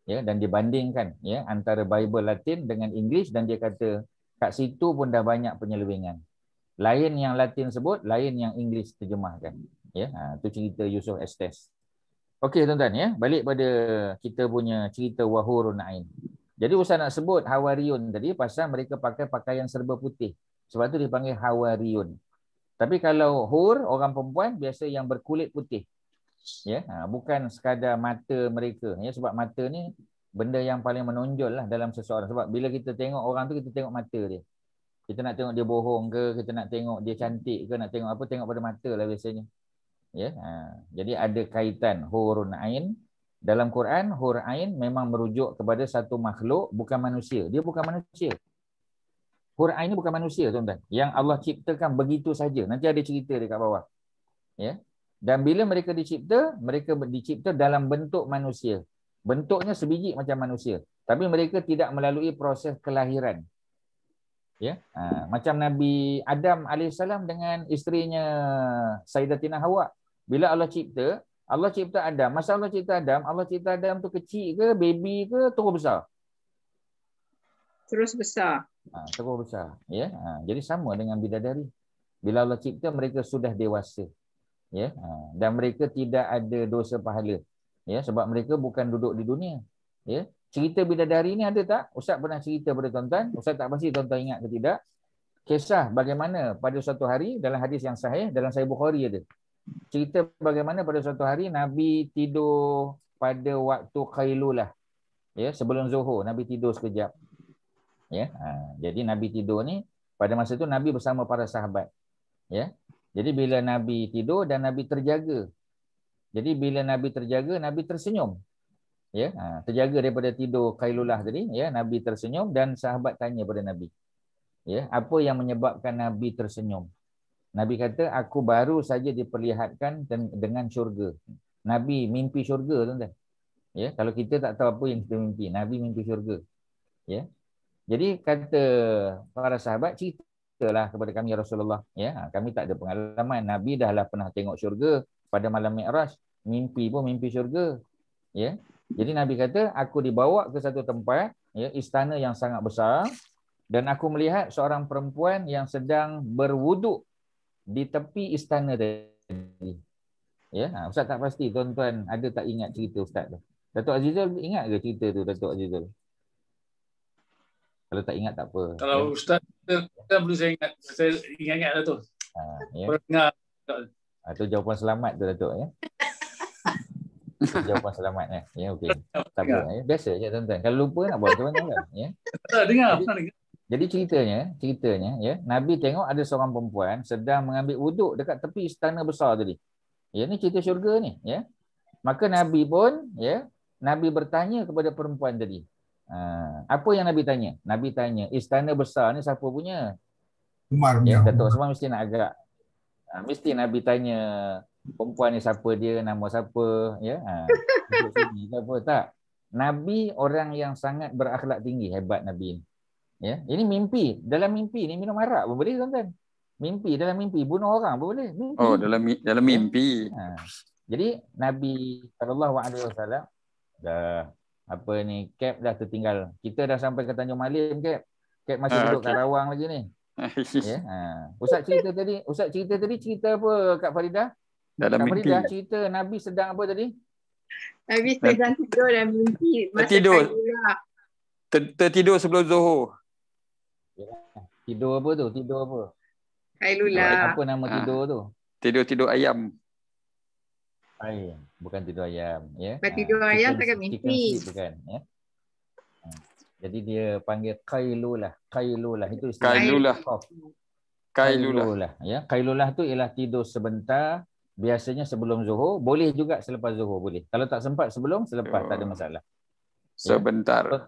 Speaker 1: Ya, dan dibandingkan ya antara Bible Latin dengan English, dan dia kata kat situ pun dah banyak penyelewengan. Lain yang Latin sebut, lain yang English terjemahkan. Ya, itu cerita Yusuf Estes. Okey tuan-tuan, ya, balik pada kita punya cerita Wahurun Ain. Jadi Ustaz nak sebut Hawariyun tadi pasal mereka pakai pakaian serba putih. Sebab tu dipanggil Hawariyun. Tapi kalau Hur, orang perempuan biasa yang berkulit putih. Ya, bukan sekadar mata mereka, ya, sebab mata ni benda yang paling menonjol lah dalam seseorang. Sebab bila kita tengok orang tu, kita tengok mata dia. Kita nak tengok dia bohong ke, kita nak tengok dia cantik ke, nak tengok apa, tengok pada mata lah biasanya. Ya, jadi ada kaitan Hurun Ain. Dalam Quran, Hur Ain memang merujuk kepada satu makhluk, bukan manusia. Dia bukan manusia. Hur Ain ni bukan manusia, tuan-tuan. Yang Allah ciptakan begitu saja. Nanti ada cerita dekat bawah. Ya. Dan bila mereka dicipta dalam bentuk manusia. Bentuknya sebiji macam manusia. Tapi mereka tidak melalui proses kelahiran. Ya, macam Nabi Adam AS dengan isterinya Sayyidatina Hawa. Bila Allah cipta Adam. Masa Allah cipta Adam tu kecil ke, baby ke, terus besar?
Speaker 7: Terus besar.
Speaker 1: Terus besar. Ya, jadi sama dengan bidadari. Bila Allah cipta, mereka sudah dewasa. Ya, dan mereka tidak ada dosa pahala. Ya, sebab mereka bukan duduk di dunia. Ya. Cerita bidadari ni ada tak? Ustaz pernah cerita pada tuan-tuan. Ustaz tak pasti tuan-tuan ingat ke tidak. Kisah bagaimana pada suatu hari, dalam hadis yang sahih, dalam Sahih Bukhari ada. Cerita bagaimana pada suatu hari Nabi tidur pada waktu Qailulah. Ya, sebelum Zuhur, Nabi tidur sekejap. Ya, jadi Nabi tidur ni, pada masa itu Nabi bersama para sahabat. Ya. Jadi bila Nabi tidur dan Nabi terjaga. Jadi bila Nabi terjaga, Nabi tersenyum. Ya, terjaga daripada tidur Qailulah tadi, ya, Nabi tersenyum dan sahabat tanya pada Nabi. Ya, apa yang menyebabkan Nabi tersenyum? Nabi kata, aku baru saja diperlihatkan dengan syurga. Nabi mimpi syurga, tuan-tuan. Ya, kalau kita tak tahu apa yang kita mimpi, Nabi mimpi syurga. Ya. Jadi kata para sahabat, ceritalah kepada kami ya Rasulullah. Ya, kami tak ada pengalaman. Nabi dahlah pernah tengok syurga pada malam Mi'raj, mimpi pun mimpi syurga. Ya. Jadi Nabi kata, aku dibawa ke satu tempat, ya, istana yang sangat besar, dan aku melihat seorang perempuan yang sedang berwuduk di tepi istana tadi. Ya, Ustaz tak pasti tuan-tuan ada tak ingat cerita Ustaz tu. Datuk Azizul ingat ke cerita tu, Datuk Azizul? Kalau tak ingat tak apa.
Speaker 3: Kalau ya. Ustaz kita perlu saya ingat. Saya ingat lah tu.
Speaker 1: Ya. Itu jawapan selamat tu, Datuk, ya. Jawapan selamat ya. Okey. Tak apa ya. Biasa je tuan-tuan. Kalau lupa nak buat macam mana kan ya.
Speaker 3: Dengar.
Speaker 1: Jadi ceritanya ya, Nabi tengok ada seorang perempuan sedang mengambil wuduk dekat tepi istana besar tadi. Ya, ni cerita syurga ni ya. Maka Nabi pun ya, Nabi bertanya kepada perempuan tadi. Apa yang Nabi tanya? Nabi tanya, istana besar ni siapa punya?
Speaker 8: Umar
Speaker 1: Ya,
Speaker 8: punya.
Speaker 1: Datuk semua mesti nak agak mesti Nabi tanya perempuan ni siapa dia, nama siapa ya. Duduk sini siapa tak? Nabi orang yang sangat berakhlak tinggi, hebat Nabi ni. Ya, ini mimpi. Dalam mimpi ni minum arak pun boleh tuan-tuan. Mimpi dalam mimpi bunuh orang pun boleh. Mimpi.
Speaker 2: Oh, dalam mimpi.
Speaker 1: Jadi Nabi SAW dah apa ni, Cap dah tertinggal. Kita dah sampai ke Tanjung Malim, Cap. Cap masih duduk kat Rawang lagi ni. Ya. Ustaz cerita tadi cerita apa Kak Faridah?
Speaker 2: Dalam
Speaker 1: Kak
Speaker 2: mimpi.
Speaker 1: Faridah cerita Nabi sedang apa tadi?
Speaker 7: Nabi sedang tidur dan mimpi.
Speaker 2: Tertidur. Tertidur sebelum Zuhur.
Speaker 1: Tidur apa tu? Tidur apa?
Speaker 7: Kailulah.
Speaker 1: Apa nama tidur tu?
Speaker 2: Tidur ayam.
Speaker 1: Bukan tidur ayam ya.
Speaker 7: Tidur ayam takkan mimpi.
Speaker 1: Bukan ya. Jadi dia panggil kailulah. Itu istilah Kailulah ya. Kailulah tu ialah tidur sebentar, biasanya sebelum Zuhur, boleh juga selepas Zuhur boleh. Kalau tak sempat sebelum, selepas tak ada masalah.
Speaker 2: Sebentar.
Speaker 1: Ya?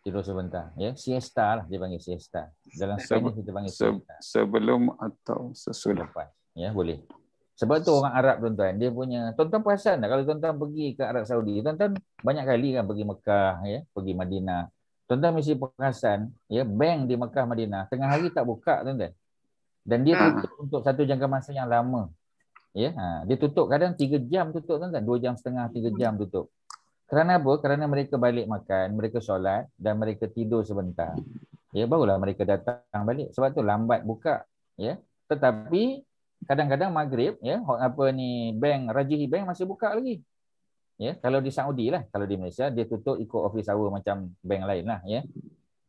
Speaker 1: Tidur sebentar ya. Siesta lah dia panggil siesta. Dalam Spanish kita panggil siesta.
Speaker 2: Sebelum atau sesudah.
Speaker 1: Lepas ya, boleh. Sebab tu orang Arab tuan-tuan, dia punya, tuan-tuan perasan tak kalau tuan-tuan pergi ke Arab Saudi, tuan-tuan banyak kali kan pergi Mekah ya, pergi Madinah. Tuan-tuan mesti perasan ya, bank di Mekah Madinah tengah hari tak buka tuan-tuan. Dan dia tutup untuk satu jangka masa yang lama. Ya, dia tutup kadang 3 jam tutup tuan-tuan, 2.5 jam, 3 jam tutup. Kerana apa? Kerana mereka balik makan, mereka solat dan mereka tidur sebentar. Ya, barulah mereka datang balik. Sebab tu lambat buka, ya. Tetapi kadang-kadang maghrib ya, bank Rajihi Bank masih buka lagi. Ya, kalau di Saudi lah, kalau di Malaysia dia tutup ikut office hour macam bank lain lah ya.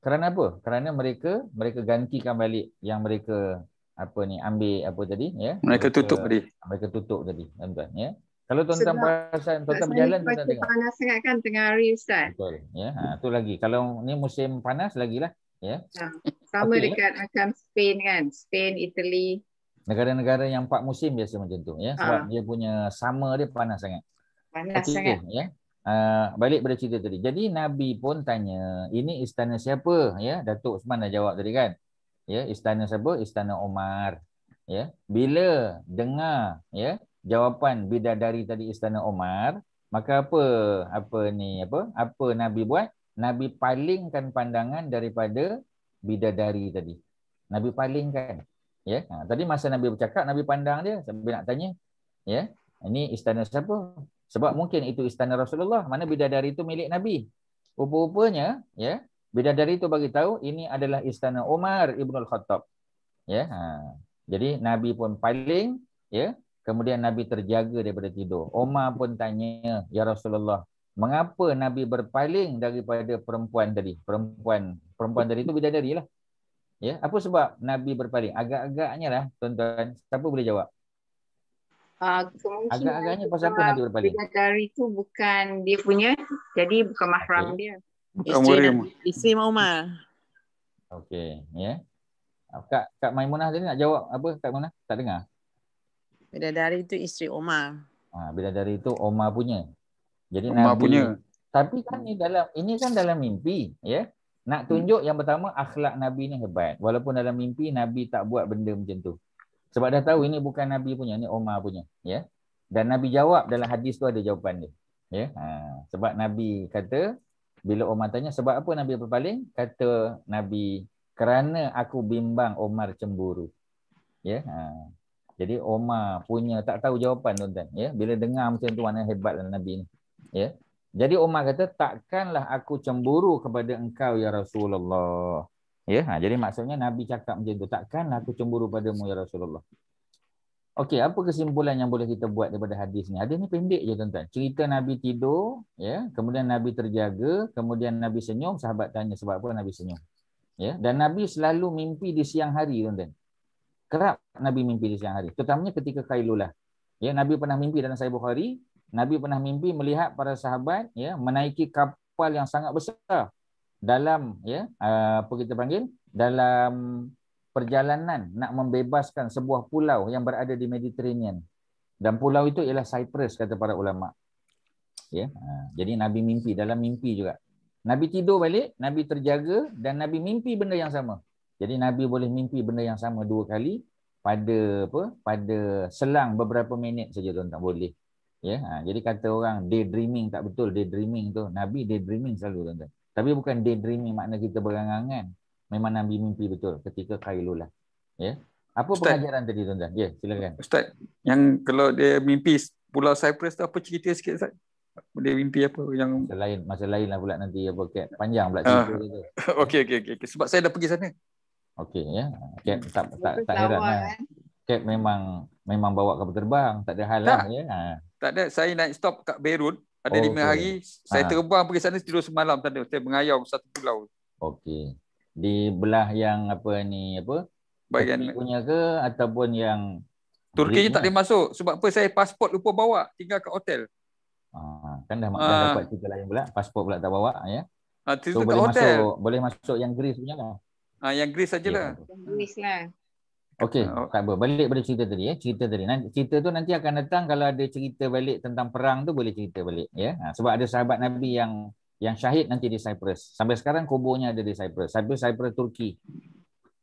Speaker 1: Kerana apa? Kerana mereka gantikan balik yang mereka ambil apa tadi ya.
Speaker 2: Mereka tutup
Speaker 1: tadi tuan-tuan ya. Kalau tuan-tuan perasan, tuan-tuan berjalan tuan-tuan tengok.
Speaker 7: Panas sangat kan tengah hari Ustaz.
Speaker 1: Betul ya. Tu lagi. Kalau ni musim panas lagilah ya.
Speaker 7: Sama dekat macam Spain kan, Spain, Italy.
Speaker 1: Negara-negara yang 4 musim biasa macam tu ya. Sebab dia punya summer dia panas sangat.
Speaker 7: Panas sangat.
Speaker 1: Ya. Balik pada cerita tadi. Jadi Nabi pun tanya, ini istana siapa? Ya, Datuk Usman dah jawab tadi kan. Ya, istana siapa? Istana Omar. Ya. Bila dengar ya jawapan bidadari tadi istana Omar, maka apa Nabi buat? Nabi palingkan pandangan daripada bidadari tadi. Nabi palingkan. Ya, tadi masa Nabi bercakap, Nabi pandang dia sambil nak tanya, ya, ini istana siapa? Sebab mungkin itu istana Rasulullah, mana bidadari itu milik Nabi. Rupa-rupanya, ya, bidadari itu bagi tahu ini adalah istana Umar Ibnul Khattab. Ya, jadi Nabi pun paling, ya, kemudian Nabi terjaga daripada tidur. Umar pun tanya, ya Rasulullah, mengapa Nabi berpaling daripada perempuan tadi? Perempuan tadi itu bidadari lah. Ya, apa sebab Nabi berpaling? Agak-agaknya lah, tuan-tuan. Siapa boleh jawab? Agak-agaknya pasal apa Nabi berpaling?
Speaker 7: Bidadari itu bukan dia punya, jadi bukan mahram dia.
Speaker 9: Isteri Umar.
Speaker 1: Okey, ya. Kak Maimunah tadi nak jawab apa? Kak Maimunah tak dengar.
Speaker 9: Bidadari itu isteri Umar.
Speaker 1: Bidadari itu Umar punya. Jadi
Speaker 2: Umar
Speaker 1: Nabi
Speaker 2: punya.
Speaker 1: Tapi kan ini kan dalam mimpi, ya. Nak tunjuk yang pertama akhlak Nabi ni hebat. Walaupun dalam mimpi Nabi tak buat benda macam tu. Sebab dah tahu ini bukan Nabi punya, ni Umar punya, ya. Dan Nabi jawab dalam hadis tu ada jawapan dia. Ya. Sebab Nabi kata bila Umar tanya sebab apa Nabi berpaling, kata Nabi kerana aku bimbang Umar cemburu. Ya. Jadi Umar punya tak tahu jawapan tuan-tuan, ya. Bila dengar macam tu mana hebatlah Nabi ni. Ya. Jadi Umar kata, takkanlah aku cemburu kepada engkau ya Rasulullah. Ya, jadi maksudnya Nabi cakap macam tu, takkanlah aku cemburu padamu ya Rasulullah. Okey, apa kesimpulan yang boleh kita buat daripada hadis ni? Hadis ni pendek je tuan-tuan. Cerita Nabi tidur, ya, kemudian Nabi terjaga, kemudian Nabi senyum, sahabat tanya sebab apa Nabi senyum. Ya, dan Nabi selalu mimpi di siang hari tuan-tuan. Kerap Nabi mimpi di siang hari, terutamanya ketika Kailulah. Ya, Nabi pernah mimpi dalam Sahih Bukhari, Nabi pernah mimpi melihat para sahabat ya menaiki kapal yang sangat besar dalam ya apa kita panggil dalam perjalanan nak membebaskan sebuah pulau yang berada di Mediterranean. Dan pulau itu ialah Cyprus kata para ulama. Ya. Jadi Nabi mimpi dalam mimpi juga. Nabi tidur balik, Nabi terjaga dan Nabi mimpi benda yang sama. Jadi Nabi boleh mimpi benda yang sama 2 kali pada pada selang beberapa minit saja tuan tak boleh. Ya. Jadi kata orang daydreaming tak betul, daydreaming tu. Nabi daydreaming selalu tuan. Tapi bukan daydreaming makna kita berangan-angan. Memang Nabi mimpi betul ketika Qailulah. Ya. Apa
Speaker 2: Ustaz,
Speaker 1: pengajaran tadi tuan-tuan? Ya, silakan.
Speaker 2: Ustaz, yang kalau dia mimpi Pulau Cyprus tu apa cerita sikit Ustaz? Dia mimpi apa yang
Speaker 1: Masa lain lah pula nanti apa Kat. Panjang pula cerita tu.
Speaker 2: okey. Sebab saya dah pergi sana.
Speaker 1: Okey ya. Kat tak heran lah. Kat memang bawa kapal terbang, tak ada hal lah ya.
Speaker 2: Tak ada, saya naik stop kat Beirut ada 5 hari, saya terbang pergi sana tidur semalam sana, saya mengayau satu pulau.
Speaker 1: Okey. Di belah yang apa ni apa?
Speaker 2: Bahagian
Speaker 1: punya ke ataupun yang
Speaker 2: Turki tak boleh masuk sebab apa saya pasport lupa bawa, tinggal kat hotel.
Speaker 1: Kan dah dapat cerita lain pula, pasport pula tak bawa ya. So boleh masuk yang Greece punya lah.
Speaker 2: Yang Greece sajalah.
Speaker 7: Greece lah.
Speaker 1: Okey, tak apa. Balik pada cerita tadi ya. Cerita tu nanti akan datang kalau ada cerita balik tentang perang tu boleh cerita balik ya. Sebab ada sahabat Nabi yang syahid nanti di Cyprus. Sampai sekarang kuburnya ada di Cyprus. Cyprus Turki.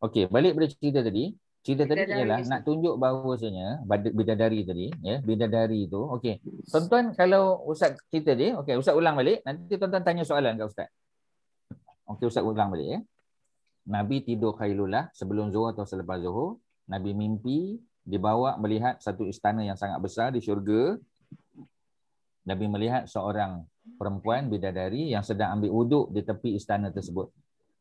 Speaker 1: Okey, balik pada cerita tadi. Cerita tadi ialah nak tunjuk bahawasanya bidadari tadi ya, bidadari tu. Okey. Tuan-tuan kalau Ustaz cerita dia, okey Ustaz ulang balik, nanti tuan-tuan tanya soalan kat Ustaz. Okey Ustaz ulang balik ya. Nabi tidur Qailulah sebelum Zuhur atau selepas Zuhur. Nabi mimpi dibawa melihat satu istana yang sangat besar di syurga. Nabi melihat seorang perempuan bidadari yang sedang ambil wuduk di tepi istana tersebut.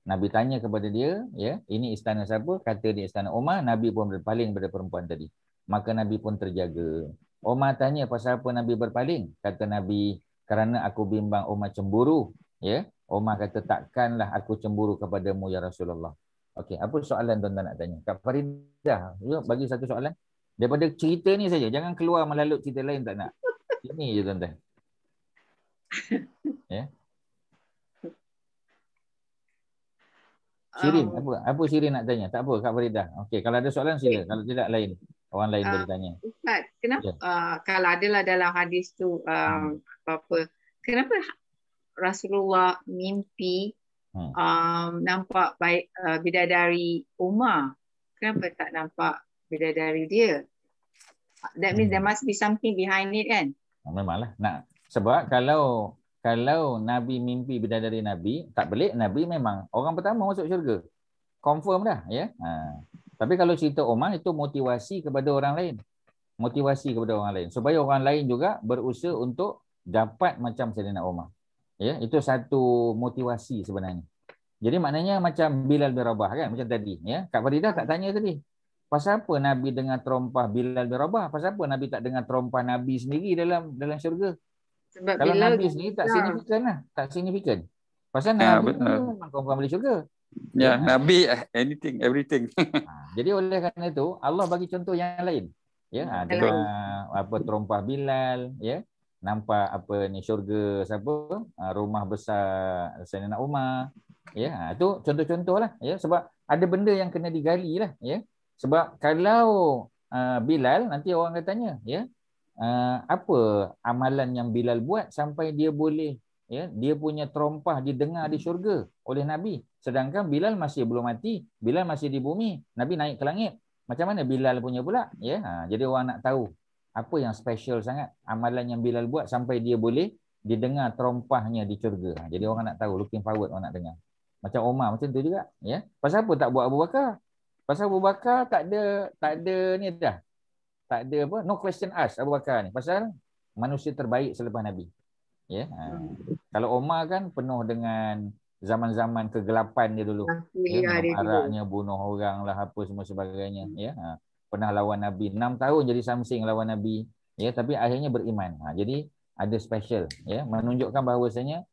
Speaker 1: Nabi tanya kepada dia, ya, ini istana siapa? Kata dia istana Umar. Nabi pun berpaling pada perempuan tadi. Maka Nabi pun terjaga. Umar tanya pasal apa Nabi berpaling? Kata Nabi, kerana aku bimbang Umar cemburu. Ya, Umar kata takkanlah aku cemburu kepadamu ya Rasulullah. Okey, apa soalan tuan-tuan nak tanya? Kak Faridah, bagi satu soalan. Daripada cerita ni saja, jangan keluar melalut cerita lain tak nak. Ini je tuan-tuan. Ya. Shirin, apa Shirin nak tanya? Tak apa Kak Faridah. Okey, kalau ada soalan sila. Kalau tidak lain, orang lain boleh tanya.
Speaker 7: Ustaz, kenapa kalau adalah dalam hadis tu kenapa Rasulullah mimpi nampak baik bidadari Umar? Kenapa tak nampak bidadari dia? That means there must be something behind it kan?
Speaker 1: Memanglah. Sebab kalau Nabi mimpi bidadari Nabi, tak pelik Nabi memang orang pertama masuk syurga. Confirm dah ya. Tapi kalau cerita Umar itu motivasi kepada orang lain. Motivasi kepada orang lain supaya orang lain juga berusaha untuk dapat macam Sayyidina Umar. Ya, itu satu motivasi sebenarnya. Jadi maknanya macam Bilal bin Rabah kan macam tadi ya. Kak Faridah tak tanya tadi. Pasal apa Nabi dengar terompah Bilal bin Rabah? Pasal apa Nabi tak dengar terompah Nabi sendiri dalam syurga?
Speaker 7: Sebab
Speaker 1: kalau Nabi sendiri tak signifikan lah. Tak signifikan. Pasal Nabi memang confirm boleh syurga.
Speaker 2: Ya, Nabi anything, everything.
Speaker 1: Jadi oleh kerana itu Allah bagi contoh yang lain. Ya, dengan apa terompah Bilal, ya. Nampak apa ni syurga siapa? Rumah besar Sayyidina Umar. Ya, itu contoh-contoh lah ya, sebab ada benda yang kena digali lah ya. Sebab kalau Bilal nanti orang akan tanya ya. Apa amalan yang Bilal buat sampai dia boleh ya, dia punya terompah didengar di syurga oleh Nabi, sedangkan Bilal masih belum mati, Bilal masih di bumi, Nabi naik ke langit. Macam mana Bilal punya pula ya? Jadi orang nak tahu apa yang special sangat amalan yang Bilal buat sampai dia boleh didengar terompahnya di syurga. Jadi orang nak tahu, looking forward orang nak dengar. Macam Umar macam tu juga ya. Pasal apa tak buat Abu Bakar? Pasal Abu Bakar tak ada ni dah. Tak ada apa, no question ask Abu Bakar ni. Pasal manusia terbaik selepas Nabi. Ya. Kalau Umar kan penuh dengan zaman-zaman kegelapan dia dulu. Ya, araknya bunuh orang lah apa semua sebagainya. Ya. Pernah lawan Nabi 6 tahun jadi samsing lawan Nabi. Ya, tapi akhirnya beriman. Jadi ada special. Ya, menunjukkan bahawasanya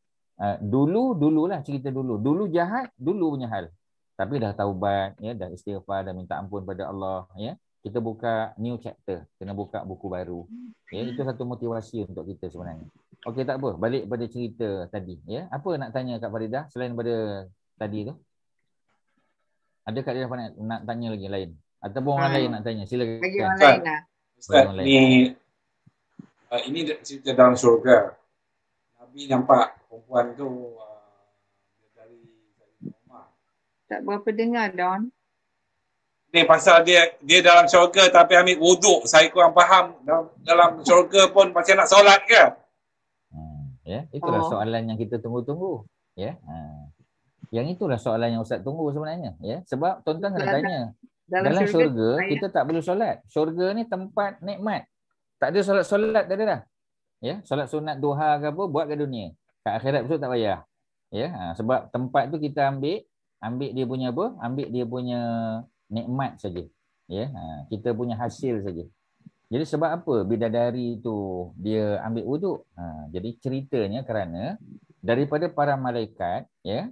Speaker 1: dululah cerita dulu. Dulu jahat, dulu punya hal. Tapi dah taubat, ya, dah istighfar, dah minta ampun pada Allah. Ya. kita buka new chapter, kena buka buku baru. Ya, itu satu motivasi untuk kita sebenarnya. Okey, tak apa, balik pada cerita tadi, ya. Apa nak tanya Kak Faridah selain pada tadi tu? Ada Kak Faridah nak tanya lagi lain? Ataupun orang lain nak tanya? Silakan.
Speaker 7: Bagi orang lain lah.
Speaker 3: Ustaz, ini cerita dalam syurga. Nabi nampak perempuan tu dari Umar.
Speaker 7: Tak berapa dengar, Don.
Speaker 3: Ni pasal dia dalam syurga tapi ambil wuduk. Saya kurang faham. Dalam syurga pun macam nak solat ke?
Speaker 1: Ya, itulah soalan yang kita tunggu-tunggu. Ya. Yang itulah soalan yang Ustaz tunggu sebenarnya. Ya, sebab tuan-tuan kena tanya. Dalam syurga kita tak perlu solat. Syurga ni tempat nikmat. Tak ada solat-solat dah dah. Ya, solat sunat duha ke apa buat kat dunia. Kat akhirat betul tak payah. Ya, sebab tempat tu kita ambil dia punya apa? Ambil dia punya nikmat saja. Ya, kita punya hasil saja. Jadi sebab apa bidadari tu dia ambil wuduk? Jadi ceritanya kerana daripada para malaikat, ya,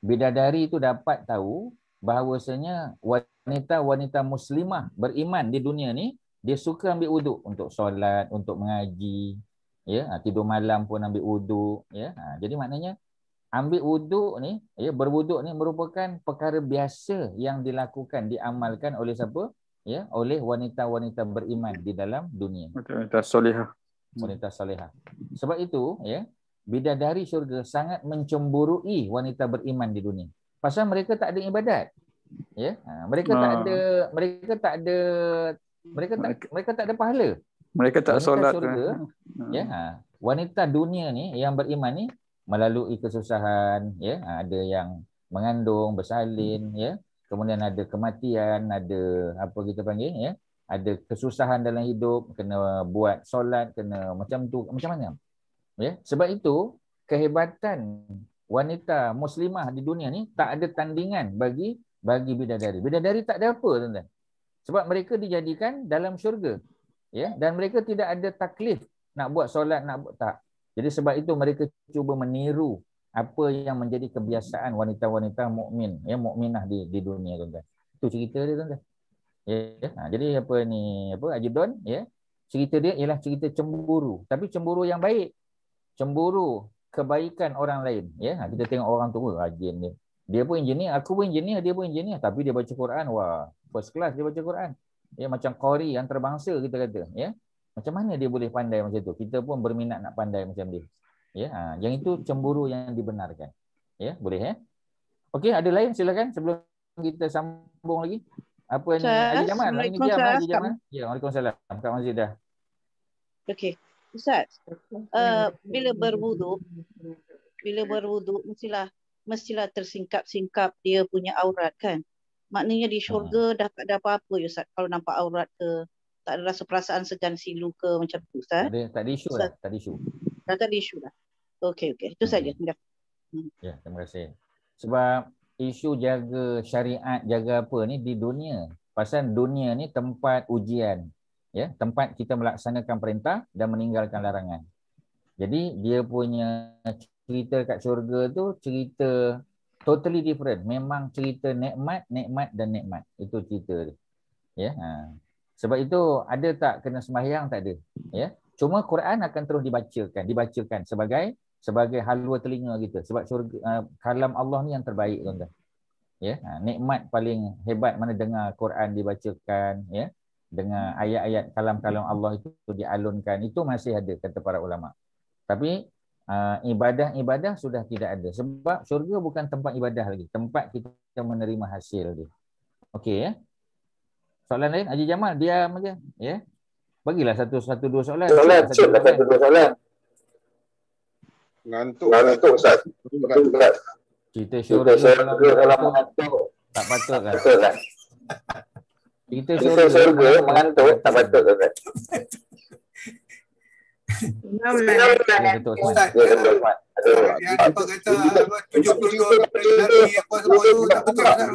Speaker 1: bidadari itu dapat tahu bahawasanya wanita-wanita muslimah beriman di dunia ni dia suka ambil wuduk untuk solat, untuk mengaji, ya, tidur malam pun ambil wuduk, ya. Jadi maknanya ambil wuduk ni, ya, berwuduk ni merupakan perkara biasa yang dilakukan, diamalkan oleh siapa? Ya, oleh wanita-wanita beriman di dalam dunia.
Speaker 2: Wanita solehah.
Speaker 1: Wanita solehah. Sebab itu, ya, bidadari syurga sangat mencemburui wanita beriman di dunia. Pasal mereka tak ada ibadat. Ya, mereka tak ada pahala.
Speaker 2: Mereka tak
Speaker 1: wanita
Speaker 2: solat.
Speaker 1: Syurga, ya, wanita dunia ni yang beriman ni melalui kesusahan, ya, ada yang mengandung, bersalin, ya. Kemudian ada kematian, ada apa kita panggil, ya, ada kesusahan dalam hidup, kena buat solat, kena macam tu, macam mana. Ya, sebab itu kehebatan wanita muslimah di dunia ni tak ada tandingan bagi bidadari. Bidadari tak ada apa, tuan-tuan. Sebab mereka dijadikan dalam syurga. Ya, dan mereka tidak ada taklif nak buat solat, nak buat tak. Jadi sebab itu mereka cuba meniru apa yang menjadi kebiasaan wanita-wanita mukmin, ya, mukminah di dunia, tuan-tuan. Itu cerita dia, tuan-tuan. Ya, jadi Haji Don, ya, cerita dia ialah cerita cemburu, tapi cemburu yang baik. Cemburu kebaikan orang lain, ya. Kita tengok orang tu rajin dia. Dia pun engineer, aku pun engineer, dia pun engineer, tapi dia baca Quran, wah, first class dia baca Quran. Ya, macam qari antarabangsa kita kata, ya. Macam mana dia boleh pandai macam tu? Kita pun berminat nak pandai macam dia. Ya, yang itu cemburu yang dibenarkan. Ya, boleh, ya. Okey, ada lain silakan sebelum kita sambung lagi. Apa ni Haji Jamal? Ini dia Haji Jamal. Ya, Waalaikumsalam. Kak Mazidah.
Speaker 8: Okey. Ustaz, bila berwuduk mestilah tersingkap-singkap dia punya aurat kan? Maknanya di syurga dah tak ada apa-apa Ustaz kalau nampak aurat ke, tak ada rasa perasaan segan silu ke macam tu Ustaz.
Speaker 1: Tak ada isu dah, tak ada isu.
Speaker 8: Dah tak ada isu dah. Okey, itu saja.
Speaker 1: Ya, terima kasih. Sebab isu jaga syariat, jaga apa ni di dunia. Pasal dunia ni tempat ujian. Ya, tempat kita melaksanakan perintah dan meninggalkan larangan. Jadi dia punya cerita kat syurga tu cerita totally different. Memang cerita nikmat dan nikmat. Itu cerita dia. Ya. Sebab itu ada tak kena sembahyang? Tak ada. Ya. Cuma Quran akan terus dibacakan sebagai halwa telinga kita. Sebab syurga, kalam Allah ni yang terbaik, tuan-tuan. Ya, nikmat paling hebat mana dengar Quran dibacakan, ya. Dengar ayat-ayat kalam-kalam Allah itu dialunkan, itu masih ada kata para ulama. Tapi ibadah sudah tidak ada. Sebab syurga bukan tempat ibadah lagi, tempat kita menerima hasil dia. Okey, ya. Soalan lain, Haji Jamal diam aja, ya. Bagilah satu dua soalan. Satu dua soalan.
Speaker 10: Ngantuk Ustaz.
Speaker 1: Cerita syurga kalau mengantuk tak patut lah. Cerita syurga mengantuk tak patut Ustaz.
Speaker 10: Ustaz, yang apa kata 72 lagi apa semua tu tak betul Ustaz.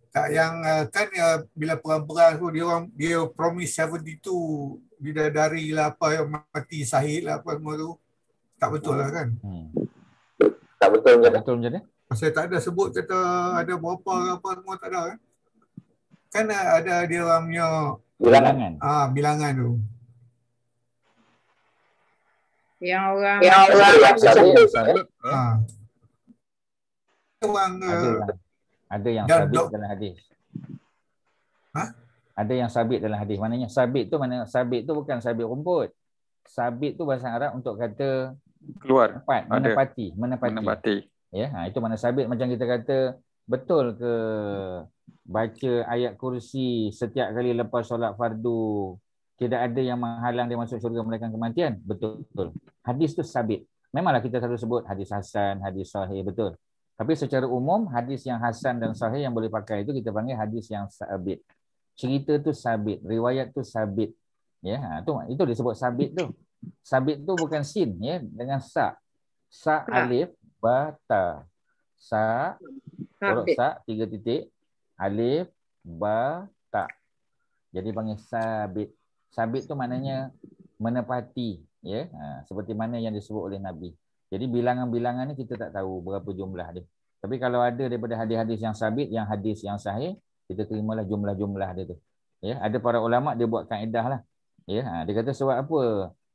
Speaker 10: Tak, yang kan bila perang-perang tu dia promise 72 bidadari lah apa yang mati syahid lah apa semua tu tak betul lah kan?
Speaker 1: Tak betul macam ni.
Speaker 10: Pasal tak ada sebut kata ada berapa apa semua tak ada kan. Kan ada dia orang punya
Speaker 1: bilangan.
Speaker 10: Bilangan tu.
Speaker 7: Yang orang
Speaker 1: sabit.
Speaker 10: Orang
Speaker 1: ada yang sabit dalam hadis. Ada yang sabit dalam hadis. Maknanya sabit tu bukan sabit rumput. Sabit tu bahasa Arab untuk kata
Speaker 2: keluar,
Speaker 1: menepati. Ya, itu mana sabit. Macam kita kata, betul ke baca ayat kursi setiap kali lepas solat fardu tidak ada yang menghalang dia masuk syurga melainkan kematian? Betul. Hadis tu sabit. Memanglah kita selalu sebut hadis hasan, hadis sahih, betul. Tapi secara umum hadis yang hasan dan sahih yang boleh pakai itu kita panggil hadis yang sabit. Cerita tu sabit, riwayat tu sabit. Ya, itu disebut sabit tu. Sabit tu bukan sin ya, dengan sa. Sa alif ba ta. Sa huruf sa 3 titik, alif ba ta. Jadi panggil sabit. Sabit tu maknanya menepati ya, seperti mana yang disebut oleh Nabi. Jadi bilangan-bilangan ni kita tak tahu berapa jumlah dia. Tapi kalau ada daripada hadis-hadis yang sabit, yang hadis yang sahih, kita terimalah jumlah-jumlah dia tu. Ya, ada para ulama dia buat kaedah lah. Ya, dia kata sebab apa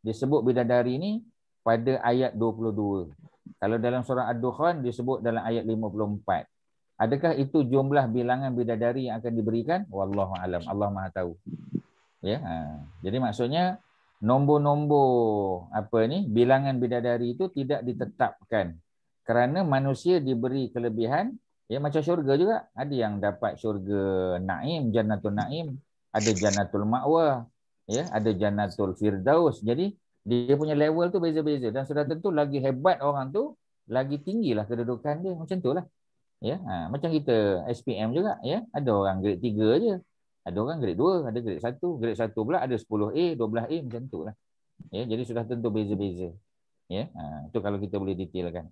Speaker 1: disebut bidadari ni pada ayat 22. Kalau dalam surah Ad-Dukhan disebut dalam ayat 54. Adakah itu jumlah bilangan bidadari yang akan diberikan? Wallahu alam. Allah Maha tahu. Ya, jadi maksudnya nombor-nombor bilangan bidadari itu tidak ditetapkan. Kerana manusia diberi kelebihan, ya macam syurga juga. Ada yang dapat syurga Naim, Jannatul Naim, ada Jannatul Ma'wa, ya, ada Jannatul Firdaus. Jadi dia punya level tu beza-beza dan sudah tentu lagi hebat orang tu, lagi tinggilah kedudukan dia. Macam itulah. Ya, macam kita SPM juga, ya. Ada orang grade 3 je. Ada orang grade 2, ada grade 1. Grade 1 pula ada 10A, 12A, macam itulah. Ya, jadi sudah tentu beza-beza. Ya, itu kalau kita boleh detailkan.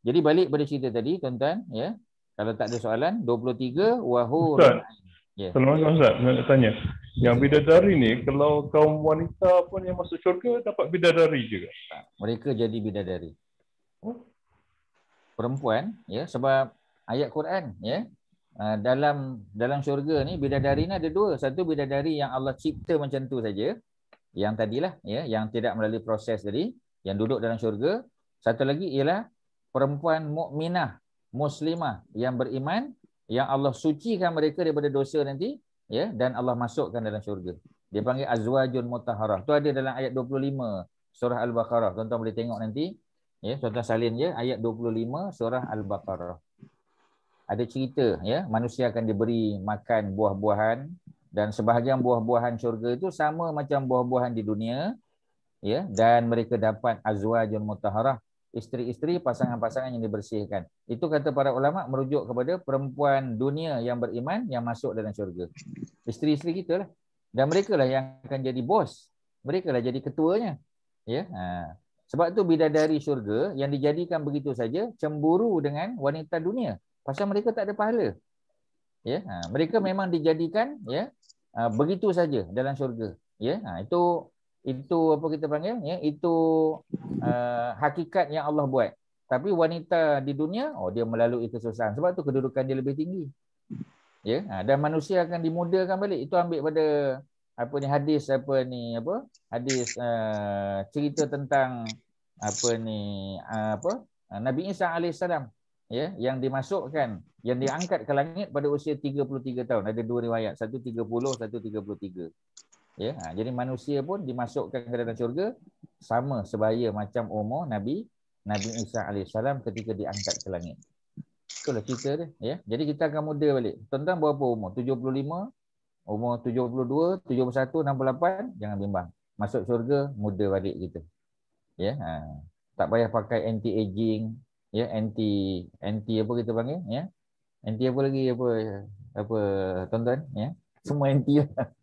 Speaker 1: Jadi balik pada cerita tadi, tuan-tuan, ya. Kalau tak ada soalan, 23 wahur.
Speaker 11: Ya. Assalamualaikum Ustaz, nak tanya. Yang bidadari ni, kalau kaum wanita pun yang masuk syurga dapat bidadari juga?
Speaker 1: Mereka jadi bidadari. Perempuan, ya, sebab ayat Quran, ya. Dalam syurga ni bidadari ni ada dua. Satu bidadari yang Allah cipta macam tu saja. Yang tadilah, ya, yang tidak melalui proses tadi, yang duduk dalam syurga. Satu lagi ialah perempuan mukminah, muslimah yang beriman, yang Allah sucikan mereka daripada dosa nanti, ya, dan Allah masukkan dalam syurga. Dia panggil azwajun mutahharah. Tu ada dalam ayat 25 surah Al-Baqarah. Tuan-tuan boleh tengok nanti. Ya, tuan-tuan salin je ayat 25 surah Al-Baqarah. Ada cerita, ya, manusia akan diberi makan buah-buahan dan sebahagian buah-buahan syurga itu sama macam buah-buahan di dunia, ya, dan mereka dapat azwajun mutahharah, isteri-isteri, pasangan-pasangan yang dibersihkan. Itu kata para ulama merujuk kepada perempuan dunia yang beriman yang masuk dalam syurga. Isteri-isteri kita lah. Dan mereka lah yang akan jadi bos. Mereka lah jadi ketuanya. Ya, sebab tu bidadari syurga yang dijadikan begitu saja cemburu dengan wanita dunia. Pasal mereka tak ada pahala. Ya, mereka memang dijadikan, ya, begitu saja dalam syurga. Ya, itu apa kita panggil, ya, itu hakikat yang Allah buat. Tapi wanita di dunia, dia melalui kesusahan. Sebab tu kedudukan dia lebih tinggi. Ya, dan manusia akan dimudahkan balik. Itu ambil pada hadis hadis cerita tentang Nabi Isa alaihissalam, ya, yang dimasukkan, yang diangkat ke langit pada usia 33 tahun. Ada dua riwayat, satu 30, satu 33. Ya, jadi manusia pun dimasukkan ke dalam syurga sama sebaya macam umur Nabi Isa alaihissalam ketika diangkat ke langit. Itulah cerita dia, ya. Jadi kita akan muda balik. Tuan-tuan berapa umur? 75, umur 72, 71, 68, jangan bimbang. Masuk syurga muda balik kita. Ya, tak payah pakai anti aging, ya, anti apa kita panggil, ya. Anti apa lagi apa tuan-tuan, ya. Semua anti lah.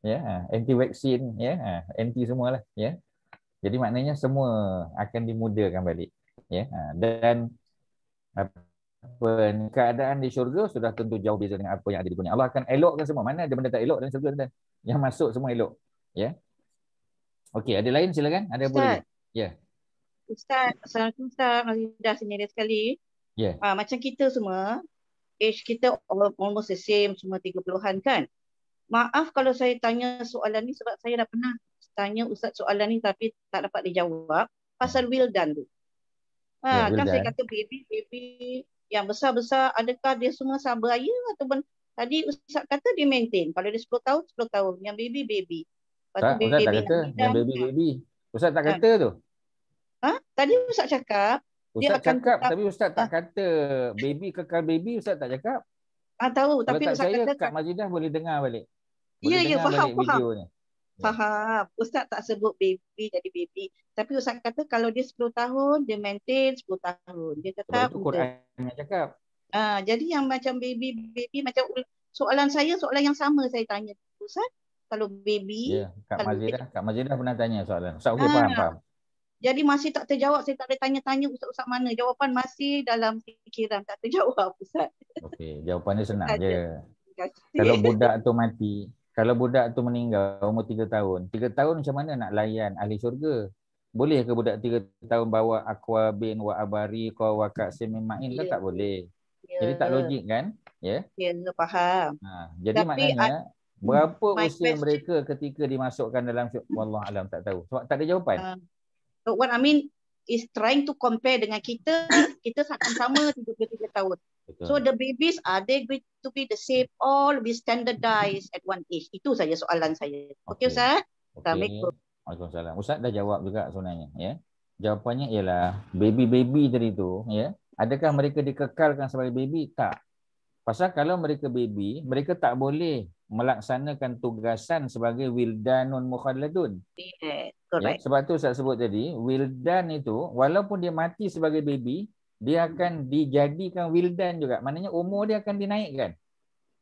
Speaker 1: Ya, anti vaksin, ya, anti semualah, ya. Jadi maknanya semua akan dimudahkan balik, ya. Dan keadaan di syurga sudah tentu jauh beza dengan apa yang ada di dunia. Allah akan elokkan semua. Mana ada benda tak elok dalam syurga, dan yang masuk semua elok, ya. Okey, ada lain silakan. Ada apa lagi? Ya.
Speaker 8: Ustaz, Assalamualaikum Ustaz. Masih dah sini ada sekali.
Speaker 1: Yeah.
Speaker 8: Macam kita semua, age kita almost the same, semua 30-an kan. Maaf kalau saya tanya soalan ni sebab saya dah pernah tanya Ustaz soalan ni tapi tak dapat dijawab pasal wildan tu. Kan saya kata baby yang besar-besar, adakah dia semua sabar ya ataupun tadi Ustaz kata dia maintain. Kalau dia 10 tahun, 10 tahun. Yang baby. Lepas tu
Speaker 1: Ustaz tak kata yang baby. Ustaz tak kata tu.
Speaker 8: Tadi Ustaz cakap
Speaker 1: Ustaz cakap tapi Ustaz tak kata baby kekal baby, Ustaz tak cakap.
Speaker 8: Tahu
Speaker 1: kalau
Speaker 8: tapi
Speaker 1: tak
Speaker 8: Ustaz
Speaker 1: saya,
Speaker 8: kata
Speaker 1: Kak Majidah boleh dengar balik.
Speaker 8: Ya, faham.
Speaker 1: Video ni.
Speaker 8: Faham. Ustaz tak sebut baby jadi baby. Tapi Ustaz kata kalau dia 10 tahun, dia maintain 10 tahun. Dia tetap
Speaker 1: itu Quran yang cakap.
Speaker 8: Jadi yang macam baby macam soalan saya soalan yang sama saya tanya Ustaz. Kalau baby.
Speaker 1: Ya, Kak Majidah pernah tanya soalan. Ustaz okey faham.
Speaker 8: Jadi masih tak terjawab. Saya tak ada tanya-tanya Ustaz mana. Jawapan masih dalam fikiran. Tak terjawab Ustaz.
Speaker 1: Okey, jawapannya senang je. Kalau budak tu mati, kalau budak tu meninggal umur 3 tahun, 3 tahun macam mana nak layan ahli syurga? Boleh ke budak 3 tahun bawa aqua bin wa abari wa waqasim ma'in? Kan tak boleh. Jadi tak logik kan? Ya.
Speaker 8: Ya, faham.
Speaker 1: Jadi maknanya berapa usia mereka ketika dimasukkan dalam syurga? Wallah alam tak tahu. Sebab tak ada jawapan.
Speaker 8: But what I mean is trying to compare dengan kita sama 33 tahun. Betul. So the babies, are they going to be the same, all be standardized at one age? Itu saja soalan saya. Okey Ustaz? Assalamualaikum.
Speaker 1: Waalaikumsalam. Ustaz dah jawab juga sebenarnya. Ya. Jawapannya ialah baby tadi tu, ya. Adakah mereka dikekalkan sebagai baby? Tak. Pasal kalau mereka baby, mereka tak boleh melaksanakan tugasan sebagai wildanun mukhalladun.
Speaker 8: Yeah,
Speaker 1: ya, sebab tu saya sebut tadi, wildan itu walaupun dia mati sebagai baby, dia akan dijadikan wildan juga. Maknanya umur dia akan dinaikkan.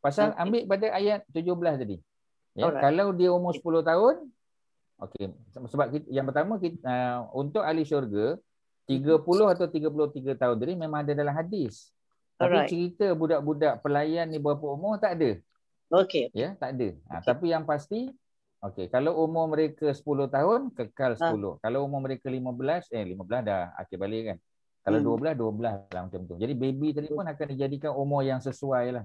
Speaker 1: Pasal ambil pada ayat 17 tadi. Ya, kalau dia umur 10 tahun, okey, sebab yang pertama untuk ahli syurga 30 atau 33 tahun tadi memang ada dalam hadis. Tapi cerita budak-budak pelayan ni berapa umur tak ada.
Speaker 8: Okey.
Speaker 1: Ya, tak ada. Tapi yang pasti kalau umur mereka 10 tahun kekal 10. Kalau umur mereka 15 dah akhir balik kan. Kalau 12 lah macam tu. Jadi baby tadi pun akan dijadikan umur yang sesuai lah.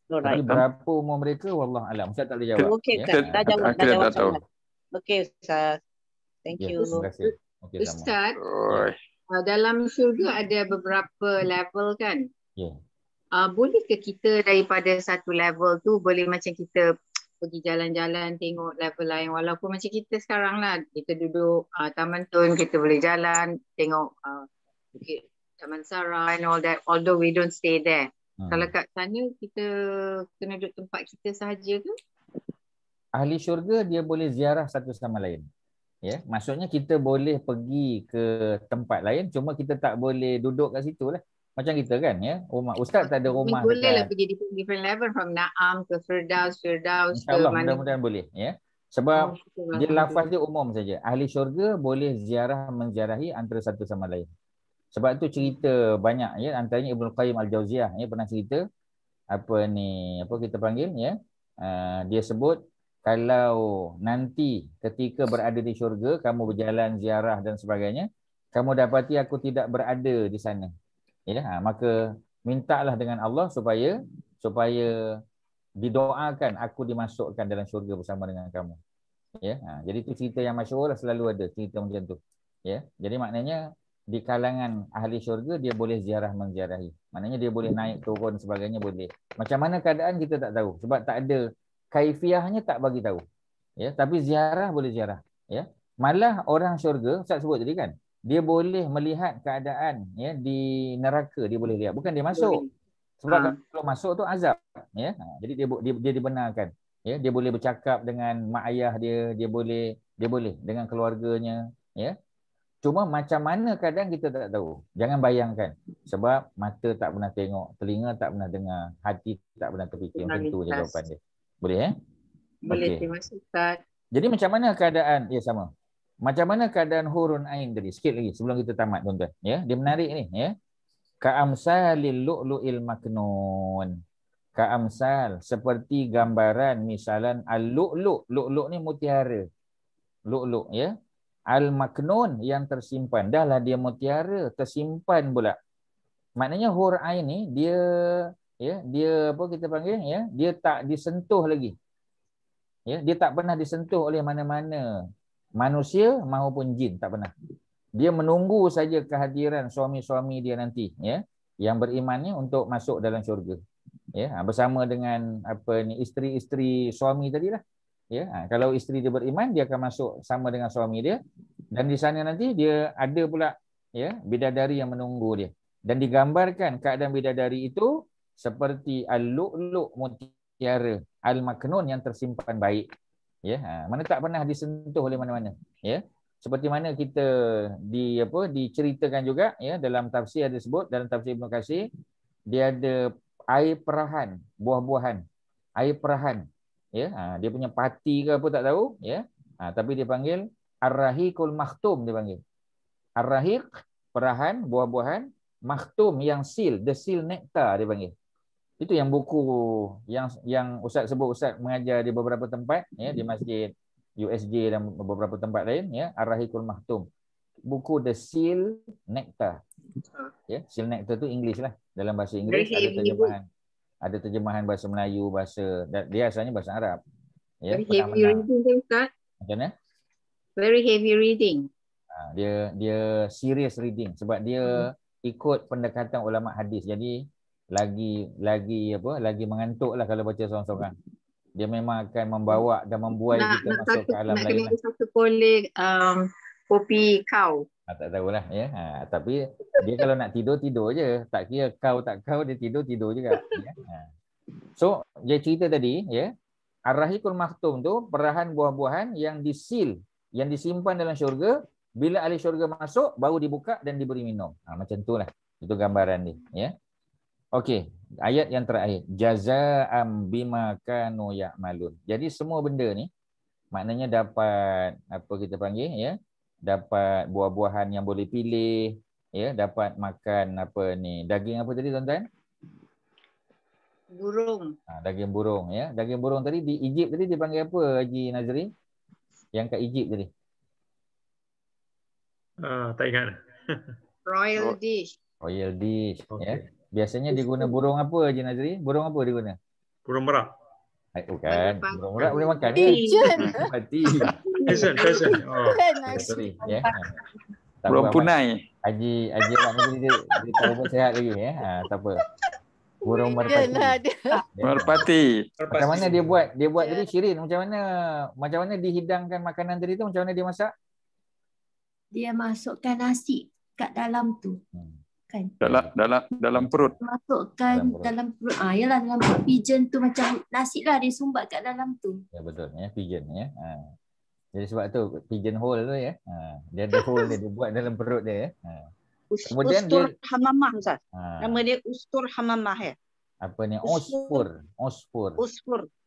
Speaker 1: Tapi berapa umur mereka wallah alam. Ustaz tak boleh jawab.
Speaker 8: Okey, dah jawab. Okey Ustaz. Thank you.
Speaker 1: Terima kasih.
Speaker 7: Ustaz, dalam syurga ada beberapa level kan?
Speaker 1: Ya.
Speaker 7: Boleh ke kita daripada satu level tu boleh macam kita pergi jalan-jalan tengok level lain walaupun macam kita sekarang lah kita duduk Taman Tun kita boleh jalan tengok Bukit Taman Sara and all that although we don't stay there. Kalau kat sana kita kena duduk tempat kita sahaja ke?
Speaker 1: Ahli syurga dia boleh ziarah satu sama lain. Ya, maksudnya kita boleh pergi ke tempat lain cuma kita tak boleh duduk kat situ lah. Macam kita kan ya. Rumah ustaz tak ada rumah.
Speaker 7: Boleh lah pergi different level from Naam ke Firdaus ke
Speaker 1: InsyaAllah mudah-mudahan boleh ya. Sebab dia lafaz dia umum saja. Ahli syurga boleh menziarahi antara satu sama lain. Sebab tu cerita banyak ya, antaranya Ibnu Qayyim Al-Jauziyah ya pernah cerita apa kita panggil ya. Dia sebut kalau nanti ketika berada di syurga kamu berjalan ziarah dan sebagainya, kamu dapati aku tidak berada di sana. Ya, maka mintalah dengan Allah supaya didoakan aku dimasukkan dalam syurga bersama dengan kamu. Ya, jadi itu cerita yang masyhur lah, selalu ada cerita macam tu. Ya, jadi maknanya di kalangan ahli syurga dia boleh menziarahi. Maknanya dia boleh naik turun sebagainya boleh. Macam mana keadaan kita tak tahu sebab tak ada kaifiahnya, tak bagi tahu. Ya, tapi ziarah boleh ziarah. Ya, malah orang syurga Ustaz sebut tadi kan. Dia boleh melihat keadaan ya di neraka, dia boleh lihat, bukan dia masuk. Sebab kalau masuk tu azab ya. Jadi dia dibenarkan. Ya, dia boleh bercakap dengan mak ayah dia boleh dengan keluarganya ya. Cuma macam mana kadang kita tak tahu. Jangan bayangkan sebab mata tak pernah tengok, telinga tak pernah dengar, hati tak pernah terfikir. Macam tu je jawapan dia. Boleh ya?
Speaker 7: Boleh, terima kasih Ustaz.
Speaker 1: Jadi macam mana keadaan sama. Macam mana keadaan hurun ain tadi? Sikit lagi sebelum kita tamat tuan-tuan. Ya, dia menarik ni ya. Ka'amsalil lu'lu'il maknun. Ka'amsal seperti gambaran misalan al-lu'lu'. Lu'lu' ni mutiara. Lu'lu' ya. Al-maknun yang tersimpan. Dahlah dia mutiara tersimpan pula. Maknanya hur ain ni dia dia apa kita panggil dia tak disentuh lagi. Dia tak pernah disentuh oleh mana-mana manusia maupun jin, tak pernah. Dia menunggu saja kehadiran suami-suami dia nanti yang beriman ni untuk masuk dalam syurga. Bersama dengan isteri-isteri suami tadilah. Kalau isteri dia beriman, dia akan masuk sama dengan suami dia, dan di sana nanti dia ada pula bidadari yang menunggu dia. Dan digambarkan keadaan bidadari itu seperti al-lu'lu' mutiara al-maknun yang tersimpan baik. Mana tak pernah disentuh oleh mana-mana. Seperti mana kita diceritakan juga dalam tafsir ada sebut, dalam tafsir Ibnu Katsir, dia ada air perahan, buah-buahan, air perahan. Dia punya pati ke apa tak tahu, tapi dia panggil ar-rahiqul makhtum, dia panggil. Ar-rahiq perahan, buah-buahan, makhtum yang seal, the seal nectar dia panggil. Itu yang buku yang Ustaz sebut, Ustaz mengajar di beberapa tempat di masjid USJ dan beberapa tempat lain, Ar-Rahiqul Mahtum. Buku The Seal Nectar. Seal Nectar tu English lah. Dalam bahasa Inggeris ada terjemahan. Ada terjemahan bahasa Melayu, dia asalnya bahasa Arab.
Speaker 7: Very heavy reading, Ustaz.
Speaker 1: Macam mana?
Speaker 7: Very heavy reading.
Speaker 1: Dia serious reading sebab dia ikut pendekatan ulama hadis. Jadi lagi mengantuk lah kalau baca seorang-seorang. Dia memang akan membawa dan membuai kita masuk ke alam lain.
Speaker 7: Nak kena satu kolek kopi kau.
Speaker 1: Tak tahulah tapi dia kalau nak tidur je. Tak kira kau tak kau, dia tidur juga. So dia cerita tadi Ar-Rahiqul Makhtum tu perahan buah-buahan yang disil, yang disimpan dalam syurga. Bila ahli syurga masuk baru dibuka dan diberi minum. Macam itulah. Itu gambaran dia. Okey, ayat yang terakhir, jazaa'am bima kanu ya'malun. Jadi semua benda ni maknanya dapat kita panggil dapat buah-buahan yang boleh pilih, dapat makan daging apa tadi tuan-tuan?
Speaker 7: Burung.
Speaker 1: Daging burung Daging burung tadi di Egypt tadi dipanggil apa Haji Nazri? Yang kat Egypt tadi.
Speaker 12: Tak ingat.
Speaker 7: Royal dish.
Speaker 1: Royal dish, Biasanya diguna burung apa Haji Nazri? Burung apa diguna?
Speaker 12: Burung merak.
Speaker 1: Bukan. Burung merak boleh makan.
Speaker 5: Pigeon.
Speaker 12: Pheasant.
Speaker 1: Sorry.
Speaker 2: Burung punai.
Speaker 1: Haji Abang Nazri dia tahu sihat lagi tak apa. Burung merpati.
Speaker 2: Merpati.
Speaker 1: Macam mana dia buat tadi Shirin? Macam mana dihidangkan makanan tadi tu? Macam mana dia masak?
Speaker 4: Dia masukkan nasi kat dalam tu. Kan?
Speaker 2: Dalam perut.
Speaker 4: Masukkan dalam perut. Yalah dalam perut pigeon tu macam nasi lah dia sumbat kat dalam tu.
Speaker 1: Ya betul pigeon Jadi sebab tu pigeon hole tu dia ada hole dia buat dalam perut dia Kemudian
Speaker 8: Ustur hamamah Ustaz. Nama dia ustur hamamah
Speaker 1: Apa ni? Osfur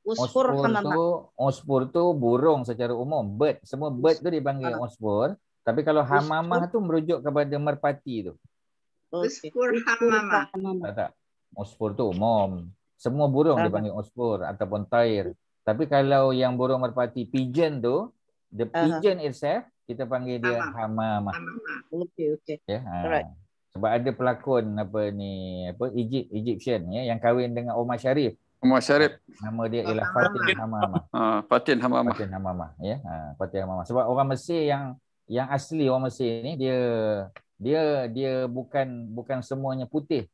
Speaker 8: hamamah.
Speaker 1: Osfur tu burung secara umum, bird. Semua bird tu dipanggil osfur. Tapi kalau hamamah tu merujuk kepada merpati tu.
Speaker 7: Usfur hamamah.
Speaker 1: Tak. Osfur tu umum. Semua burung dipanggil osfur ataupun tair. Tapi kalau yang burung merpati pigeon tu, the pigeon itself kita panggil dia hamamah.
Speaker 8: Okey.
Speaker 1: Alright. Sebab ada pelakon Egyptian yang kahwin dengan Omar Sharif. Nama dia ialah Fatin Hamamah.
Speaker 2: Fatin Hamamah.
Speaker 1: Fatin Hamamah. Sebab orang Mesir yang asli orang Mesir ni dia bukan semuanya putih.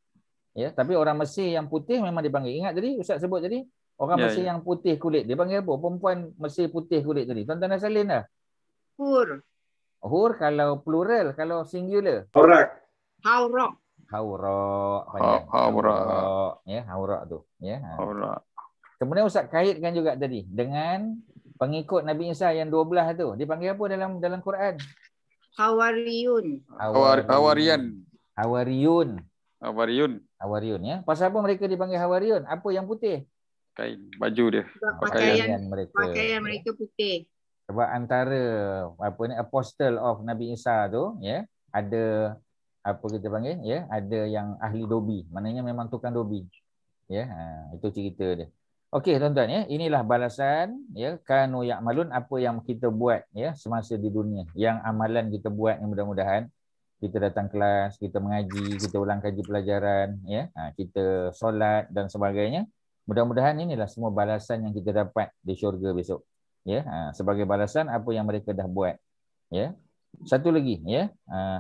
Speaker 1: Tapi orang Mesir yang putih memang dipanggil. Ingat tadi Ustaz sebut tadi orang Mesir yang putih kulit. Dia panggil apa? Perempuan Mesir putih kulit tadi. Tuan-tuan dah salin dah? Hur kalau plural, kalau singular.
Speaker 7: Haurak.
Speaker 1: Haurak tu. Kemudian Ustaz kaitkan juga tadi dengan pengikut Nabi Isa yang 12 tu. Dipanggil apa dalam Quran? Hawariyun. Pasal apa mereka dipanggil Hawariyun? Apa yang putih?
Speaker 2: Kain, baju dia.
Speaker 7: Pakaian mereka putih.
Speaker 1: Sebab antara apostle of Nabi Isa tu ada kita panggil ada yang ahli dobi, maknanya memang tukang dobi. Itu cerita dia. Okey tuan-tuan inilah balasan kanu ya'malun, apa yang kita buat semasa di dunia, yang amalan kita buat yang mudah-mudahan kita datang kelas, kita mengaji, kita ulang kaji pelajaran, ya, kita solat dan sebagainya. Mudah-mudahan inilah semua balasan yang kita dapat di syurga besok. Ya, sebagai balasan apa yang mereka dah buat. Ya. Satu lagi, ya,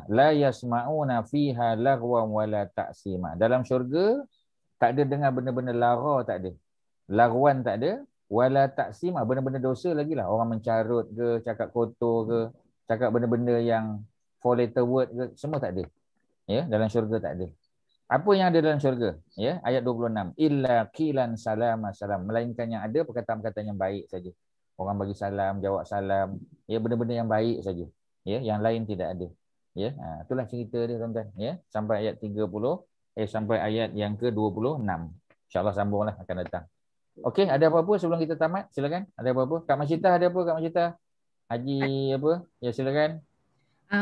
Speaker 1: la yasma'una fiha lagwan wala ta'sima. Dalam syurga tak ada dengar benda-benda lara, tak ada. Lagwan tak ada, wala ta'sima, benda-benda dosa lagi lah. Orang mencarut ke, cakap kotor ke, cakap benda-benda yang four letter word ke, semua tak ada. Ya, dalam syurga tak ada. Apa yang ada dalam syurga? Ya, ayat 26. Illa qilan salam salam. Melainkan yang ada perkataan-perkataan yang baik saja. Orang bagi salam, jawab salam, ya, benda-benda yang baik saja. Ya, yang lain tidak ada. Ya, itulah cerita dia, tuan-tuan. Ya, sampai ayat 30, sampai ayat yang ke-26. InsyaAllah sambunglah akan datang. Okey, ada apa-apa sebelum kita tamat? Silakan. Ada apa-apa? Kak Masyita ada apa, Kak Masyita? Haji apa? Ya, silakan.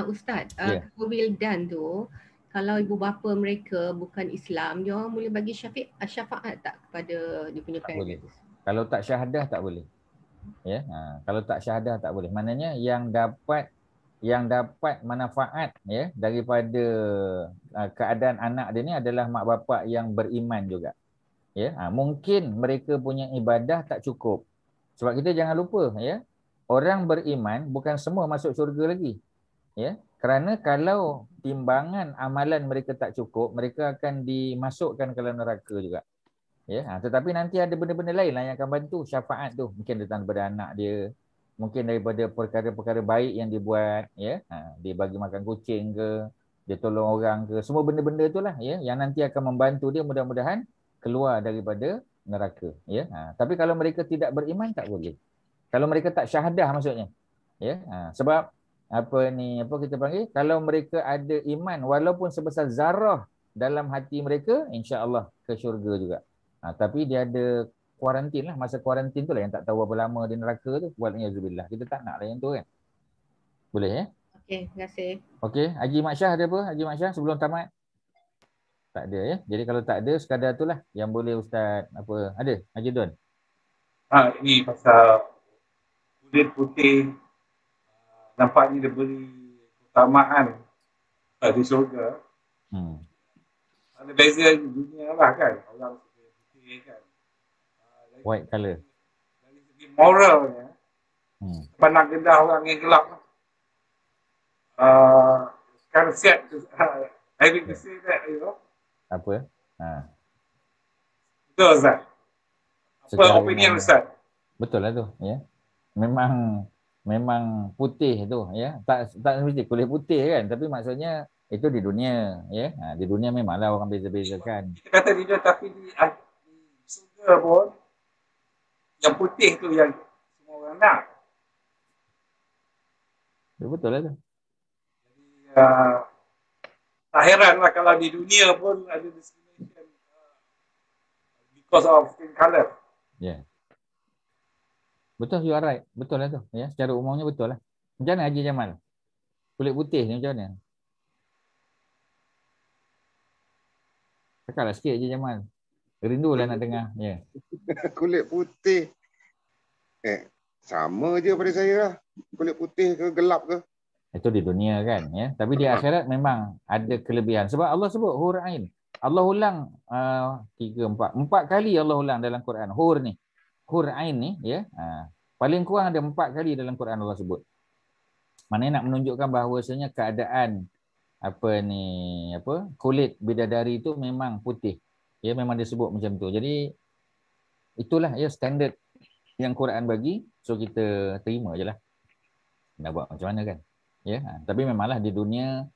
Speaker 4: Ustaz, kalau wildan tu, kalau ibu bapa mereka bukan Islam, dia orang boleh bagi syafaat tak kepada dia punya parents?
Speaker 1: Kalau tak syahadah tak boleh. Ya, kalau tak syahadah tak boleh. Maknanya yang dapat manfaat, ya, daripada keadaan anak dia ni adalah mak bapak yang beriman juga. Ya, mungkin mereka punya ibadah tak cukup. Sebab kita jangan lupa, ya, orang beriman bukan semua masuk syurga lagi. Ya, kerana kalau timbangan amalan mereka tak cukup, mereka akan dimasukkan ke dalam neraka juga. Ya, tetapi nanti ada benda-benda lain lah yang akan bantu syafaat tu. Mungkin datang daripada anak dia, mungkin daripada perkara-perkara baik yang dibuat, ya. Dia bagi makan kucing ke, dia tolong orang ke, semua benda-benda itulah, ya, yang nanti akan membantu dia mudah-mudahan keluar daripada neraka, ya. Tapi kalau mereka tidak beriman tak boleh. Kalau mereka tak syahadah maksudnya, ya. Sebab apa kita panggil, kalau mereka ada iman walaupun sebesar zarah dalam hati mereka, insya-Allah ke syurga juga. Tapi dia ada kuarantin lah, masa kuarantin tu lah yang tak tahu berapa lama di neraka tu. Wal'iyahzubillah. Kita tak nak lah yang tu kan. Boleh, ya?
Speaker 4: Okey, terima kasih.
Speaker 1: Okey, Haji Mak Syah ada apa? Haji Mak Syah sebelum tamat? Tak ada, ya. Jadi kalau tak ada, sekadar tu lah yang boleh Ustaz apa ada. Haji Don.
Speaker 3: Ini pasal kulit putih, nampaknya dia beri keutamaan di syurga. Ada beza dunia lah kan. Orang putih kan.
Speaker 1: White colour.
Speaker 3: Dari segi moralnya, pandang rendah orang yang gelap. Kind of sad having to say that, you know.
Speaker 1: Apa?
Speaker 3: Betul, Ustaz. Apa opinion Ustaz?
Speaker 1: Betul lah tu, ya. Memang putih tu, ya. Tak mesti kulit putih kan, tapi maksudnya itu di dunia, ya. Di dunia memanglah orang beza-bezakan.
Speaker 3: Kita kata di dunia, tapi di surga pun yang putih tu yang semua orang nak.
Speaker 1: Betul lah tu.
Speaker 3: Jadi tak heran lah kalau di dunia pun ada discrimination because of skin color.
Speaker 1: Ya. Betul, you are right. Betul lah tu. Ya, secara umumnya betul lah. Macam mana Haji Jamal? Kulit putih ni macam mana? Cakaplah sikit Haji Jamal. Rindulah nak dengar. Ya.
Speaker 13: Kulit putih. Sama je pada saya lah. Kulit putih ke gelap ke.
Speaker 1: Itu di dunia kan, ya. Tapi di akhirat memang ada kelebihan. Sebab Allah sebut hur ain. Allah ulang 4 kali Allah ulang dalam Quran. Hur ni. Hur ain ni, ya. Paling kurang ada 4 kali dalam Quran Allah sebut. Maknanya nak menunjukkan bahawasanya keadaan kulit bidadari itu memang putih. Ya, memang disebut macam tu. Jadi itulah, ya, standard yang Quran bagi. So kita terima je lah. Nak buat macam mana kan. Ya, tapi memanglah di dunia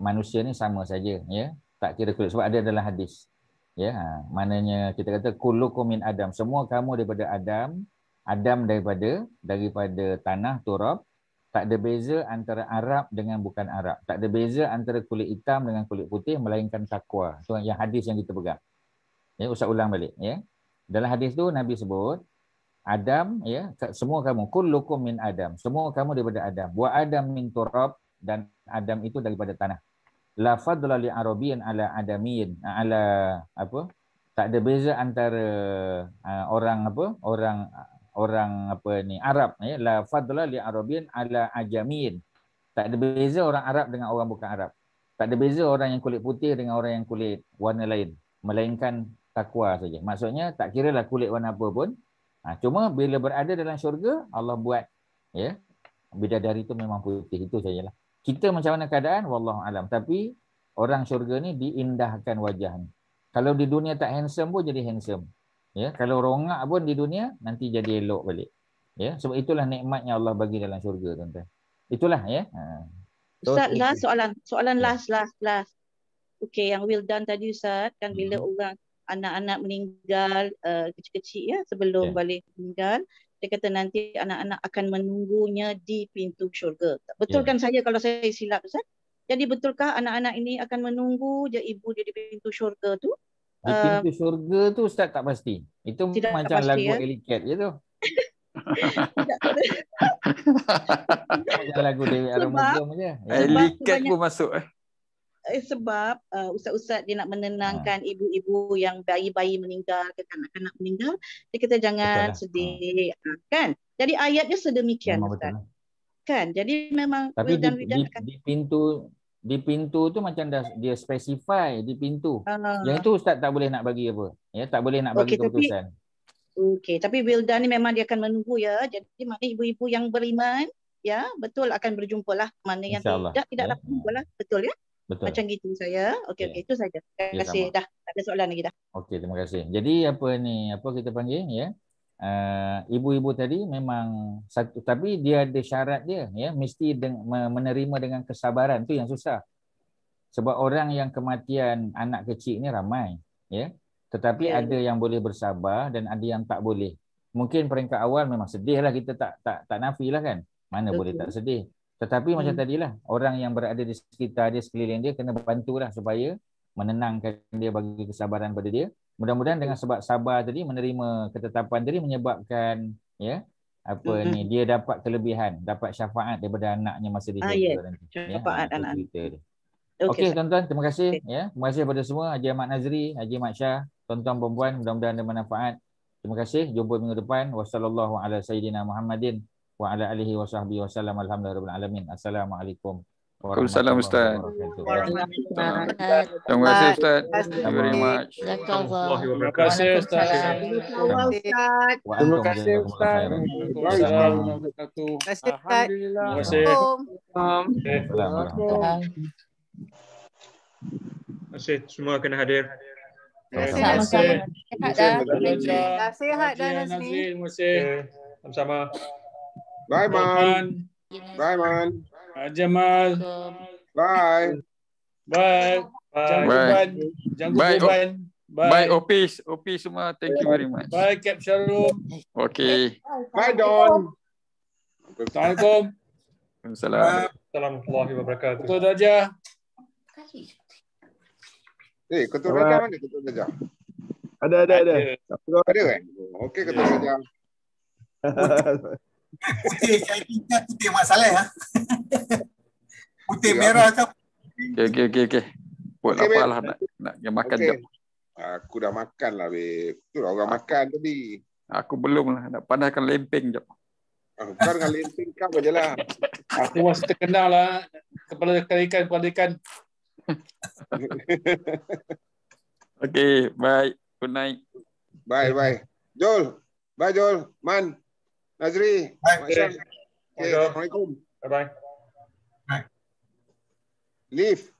Speaker 1: manusia ni sama saja, ya. Tak kira kulit, sebab ada dalam hadis. Ya, maknanya kita kata kullukum min Adam, semua kamu daripada Adam. Adam daripada tanah turab. Tak ada beza antara Arab dengan bukan Arab. Tak ada beza antara kulit hitam dengan kulit putih melainkan takwa. So yang hadis yang kita pegang. Ya, Ustaz ulang balik, ya. Dalam hadis tu Nabi sebut Adam, ya, semua kamu, kullukum min Adam, semua kamu daripada Adam. Wa Adam min turab, dan Adam itu daripada tanah. La fadla li arabiyyin ala adamiyyin, tak ada beza antara orang Arab, ya. La fadla li arabiyyin ala ajamiyyin. Tak ada beza orang Arab dengan orang bukan Arab. Tak ada beza orang yang kulit putih dengan orang yang kulit warna lain. Melainkan takwa saja. Maksudnya tak kira lah kulit warna apa pun. Cuma bila berada dalam syurga, Allah buat ya bidadari itu memang putih. Itu sajalah. Kita macam mana keadaan? Wallahu alam. Tapi orang syurga ni diindahkan wajahnya. Kalau di dunia tak handsome pun jadi handsome. Ya, kalau rongak pun di dunia nanti jadi elok balik. Ya, sebab itulah nikmat yang Allah bagi dalam syurga, tuan-tuan. Itulah ya.
Speaker 8: Ustaz, last soalan last. Okey, yang well done tadi Ustaz, kan bila orang anak-anak meninggal kecil-kecil ya sebelum balik meninggal, dia kata nanti anak-anak akan menunggunya di pintu syurga. Betul kan saya kalau saya silap Ustaz? Jadi betulkah anak-anak ini akan menunggu je ibu dia di pintu syurga tu?
Speaker 1: Di pintu syurga tu Ustaz tak pasti. Itu macam pasti, lagu Ellie Cat je tu. Macam lagu Dewi Aramugam je.
Speaker 2: Ellie Cat pun masuk.
Speaker 8: Sebab ustaz-ustaz dia nak menenangkan ibu-ibu yang bayi-bayi meninggal, kanak-kanak meninggal, dia kata jangan sedih, kan? Jadi ayatnya sedemikian Ustaz. Kan? Jadi memang
Speaker 1: tapi di pintu tu macam dah dia specify di pintu. Yang itu Ustaz tak boleh nak bagi apa? Ya, tak boleh nak bagi keputusan.
Speaker 8: Okey, tapi Wildan ni memang dia akan menunggu ya. Jadi mana ibu-ibu yang beriman ya, betul akan berjumpa lah. Mana yang tidaklah berjumpa lah. Betul ya? Betul. Macam gitu saya. Okey, itu saja. Terima kasih. Dah tak ada soalan lagi dah.
Speaker 1: Okey, terima kasih. Jadi apa kita panggil ya? Ibu-ibu tadi memang satu, tapi dia ada syarat dia ya, mesti menerima dengan kesabaran. Tu yang susah. Sebab orang yang kematian anak kecil ni ramai ya. Tetapi ada yang boleh bersabar dan ada yang tak boleh. Mungkin peringkat awal memang sedih lah, kita tak nafilah kan. Mana boleh tak sedih. Tetapi macam tadilah, orang yang berada di sekitar dia, sekeliling dia, kena bantulah supaya menenangkan dia, bagi kesabaran pada dia. Mudah-mudahan dengan sebab sabar tadi, menerima ketetapan tadi menyebabkan ya dia dapat kelebihan, dapat syafaat daripada anaknya masa dia jaga nanti.
Speaker 8: Syafaat anak.
Speaker 1: Okey tuan-tuan, terima kasih ya. Terima kasih kepada semua, Haji Ahmad Nazri, Haji Mat Shah, tuan-tuan puan-puan, mudah-mudahan ada manfaat. Terima kasih. Jumpa minggu depan. Wassallallahu ala sayyidina Muhammadin wa ala alihi wa sahbihi wasallam. Alhamdulillahirabbil alamin. Assalamualaikum
Speaker 2: warahmatullahi wabarakatuh. Terima kasih Ustaz. Thank you very much.
Speaker 12: Terima kasih Ustaz.
Speaker 14: Terima kasih Ustaz.
Speaker 9: Alhamdulillah.
Speaker 12: Terima kasih. Terima kasih semua kena hadir.
Speaker 9: Terima kasih.
Speaker 14: Sihat dan Nazri.
Speaker 12: Terima kasih. Sama-sama.
Speaker 13: Bye Man. Bye Man.
Speaker 12: Jamal.
Speaker 13: Bye.
Speaker 12: Bye.
Speaker 2: Jangan beban. Bye Opis semua. Thank you very much.
Speaker 12: Bye Cap Sharum.
Speaker 2: Okay.
Speaker 13: Bye Don.
Speaker 12: Assalamualaikum.
Speaker 2: Assalamualaikum
Speaker 12: warahmatullahi wabarakatuh. Ketua Darjah.
Speaker 13: Ketua Darjah mana Ketua Darjah?
Speaker 14: Ada.
Speaker 13: Ada kan? Okey Ketua Darjah.
Speaker 10: Putih masalah ya. Putih merah kan.
Speaker 2: Okey. Buat apa lah nak makan jap.
Speaker 13: Aku dah makan lah babe. Tu orang makan tadi.
Speaker 2: Aku belum lah, nak panaskan lempeng jap.
Speaker 13: Bukan dengan lempeng kau aja lah.
Speaker 12: Aku masih terkenal lah kepala ikan.
Speaker 2: Okey, bye. Good night.
Speaker 13: Bye. Jol. Bye Jol. Man. Nazri.
Speaker 12: Bye.
Speaker 13: Assalamualaikum.
Speaker 12: Bye.
Speaker 13: Leave.